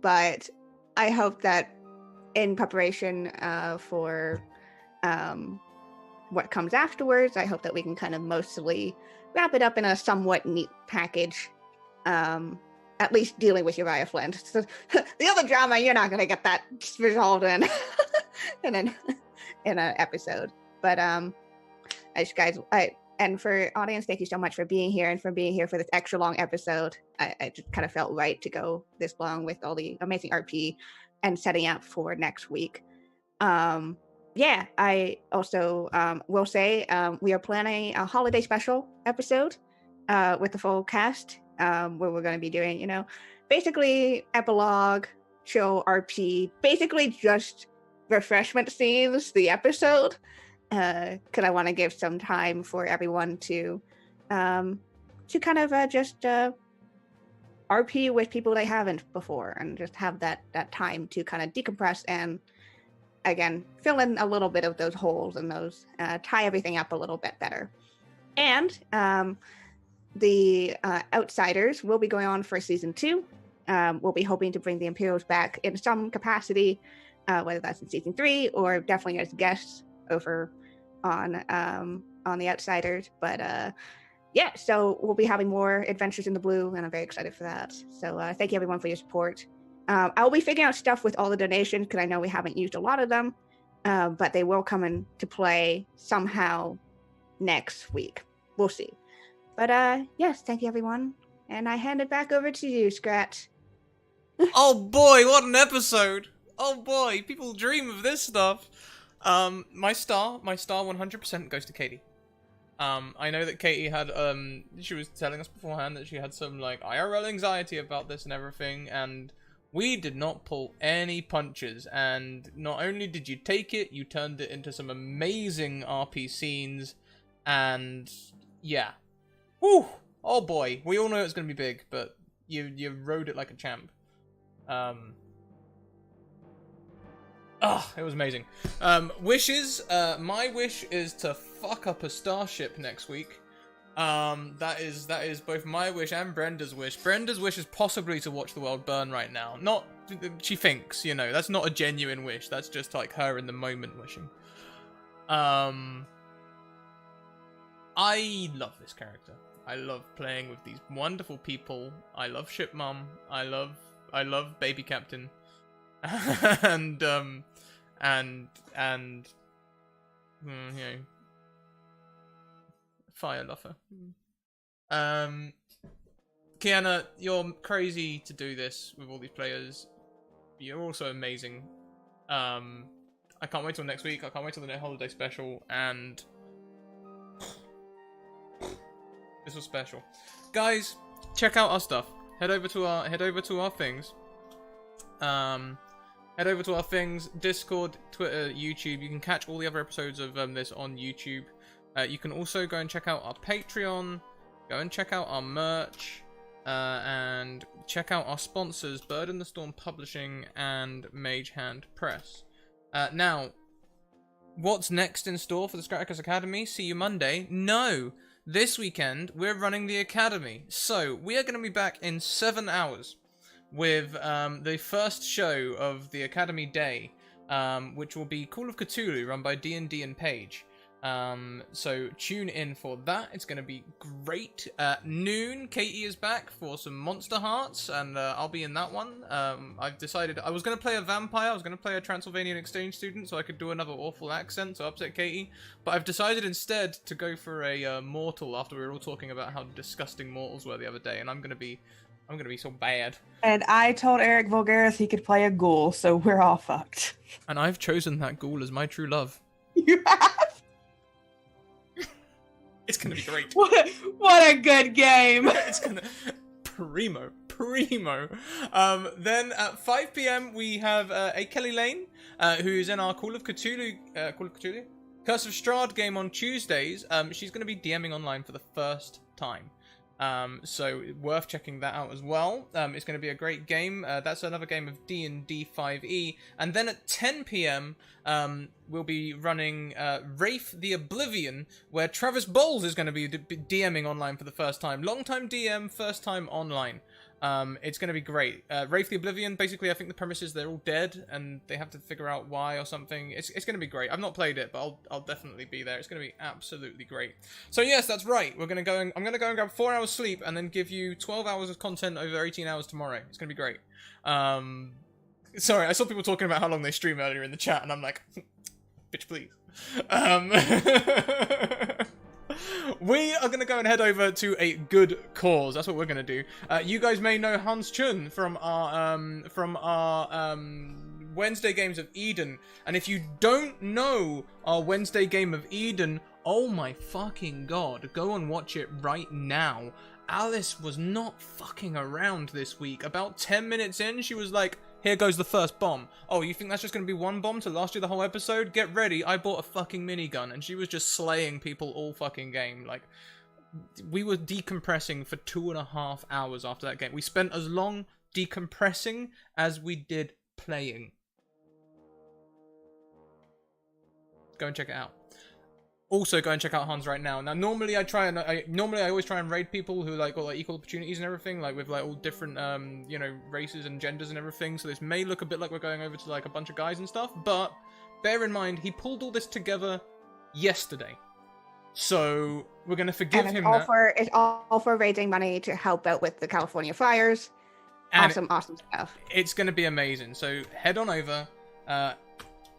But I hope that in preparation for what comes afterwards, I hope that we can kind of mostly wrap it up in a somewhat neat package. At least dealing with Uriah Flint. So, the other drama, you're not going to get that resolved in in an episode. But and for audience, thank you so much for being here and for being here for this extra long episode. I just kind of felt right to go this long with all the amazing RP and setting up for next week. Yeah, I also will say we are planning a holiday special episode with the full cast where we're going to be doing, basically epilogue, show RP, basically just refreshment scenes, the episode. Because I want to give some time for everyone to kind of just RP with people they haven't before, and just have that time to kind of decompress and again fill in a little bit of those holes and those tie everything up a little bit better. And the Outsiders will be going on for season 2. We'll be hoping to bring the Imperials back in some capacity, whether that's in season 3 or definitely as guests over on the Outsiders. But yeah, so we'll be having more adventures in the blue, and I'm very excited for that. So thank you everyone for your support. I'll be figuring out stuff with all the donations because I know we haven't used a lot of them, but they will come into play somehow next week. We'll see. But yes, thank you everyone, and I hand it back over to you, Scrat. Oh boy, what an episode! Oh boy, people dream of this stuff. My star 100% goes to Katie. I know that Katie had, she was telling us beforehand that she had some, like, IRL anxiety about this and everything, and we did not pull any punches, and not only did you take it, you turned it into some amazing RP scenes, and, yeah. Woo! Oh boy, we all know it's gonna be big, but you rode it like a champ. It was amazing. Wishes. My wish is to fuck up a starship next week. That is both my wish and Brenda's wish. Brenda's wish is possibly to watch the world burn right now. Not, she thinks, that's not a genuine wish. That's just like her in the moment wishing. I love this character. I love playing with these wonderful people. I love Ship Mom. I love Baby Captain. and Fire Lover. Kiana, you're crazy to do this with all these players. You're also amazing. I can't wait till next week. I can't wait till the holiday special, and this was special. Guys, check out our stuff. Head over to our things. Head over to our things, Discord, Twitter, YouTube. You can catch all the other episodes of this on YouTube. You can also go and check out our Patreon, go and check out our merch, and check out our sponsors, Bird in the Storm Publishing and Mage Hand Press. Now, what's next in store for the Scraticus Academy? See you Monday? No! This weekend, we're running the Academy. So, we are going to be back in 7 hours with the first show of the Academy Day, which will be Call of Cthulhu, run by D&D and Paige. So tune in for that. It's going to be great. At noon, Katie is back for some Monster Hearts, and I'll be in that one. I've decided I was going to play a vampire. I was going to play a Transylvanian exchange student so I could do another awful accent to upset Katie. But I've decided instead to go for a mortal after we were all talking about how disgusting mortals were the other day, and I'm going to be so bad. And I told Eric Vulgaris he could play a ghoul, so we're all fucked. And I've chosen that ghoul as my true love. You have? It's gonna be great. What a good game. It's gonna... Primo. Then at 5 PM we have a Kelly Lane, who's in our Call of Cthulhu, Curse of Strahd game on Tuesdays. She's gonna be DMing online for the first time. So worth checking that out as well. It's going to be a great game. That's another game of D&D 5e. And then at 10 p.m, we'll be running Wraith the Oblivion, where Travis Bowles is going to be DMing online for the first time. Long-time DM, first time online. It's going to be great. Wraith the Oblivion, basically I think the premise is they're all dead and they have to figure out why or something. It's going to be great. I've not played it, but I'll definitely be there. It's going to be absolutely great. So yes, that's right. I'm going to go and grab 4 hours sleep and then give you 12 hours of content over 18 hours tomorrow. It's going to be great. Sorry, I saw people talking about how long they stream earlier in the chat and I'm like, bitch, please. We are going to go and head over to a good cause. That's what we're going to do. You guys may know Hans Chun from our Wednesday Games of Eden. And if you don't know our Wednesday Game of Eden, oh my fucking god, go and watch it right now. Alice was not fucking around this week. About 10 minutes in, she was like, here goes the first bomb. Oh, you think that's just going to be one bomb to last you the whole episode? Get ready, I bought a fucking minigun. And she was just slaying people all fucking game. Like, we were decompressing for 2.5 hours after that game. We spent as long decompressing as we did playing. Go and check it out. Also, go and check out Hans right now. Now, normally I always try and raid people who like got like equal opportunities and everything, like with like all different you know, races and genders and everything. So this may look a bit like we're going over to like a bunch of guys and stuff, but bear in mind he pulled all this together yesterday. So we're gonna forgive him that. It's all for raising money to help out with the California fires. And awesome stuff. It's gonna be amazing. So head on over.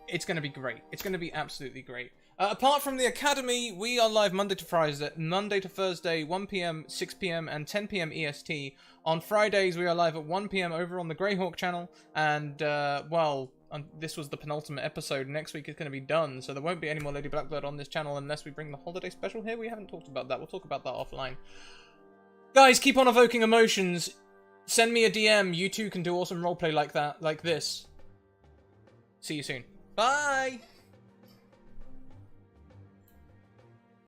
It's gonna be great. It's gonna be absolutely great. Apart from the Academy, we are live Monday to Thursday, 1 p.m, 6 p.m, and 10 p.m. EST. On Fridays, we are live at 1 p.m. over on the Greyhawk channel. And, well, this was the penultimate episode. Next week is going to be done, so there won't be any more Lady Blackbird on this channel unless we bring the holiday special here. We haven't talked about that. We'll talk about that offline. Guys, keep on evoking emotions. Send me a DM. You too can do awesome roleplay like that, like this. See you soon. Bye!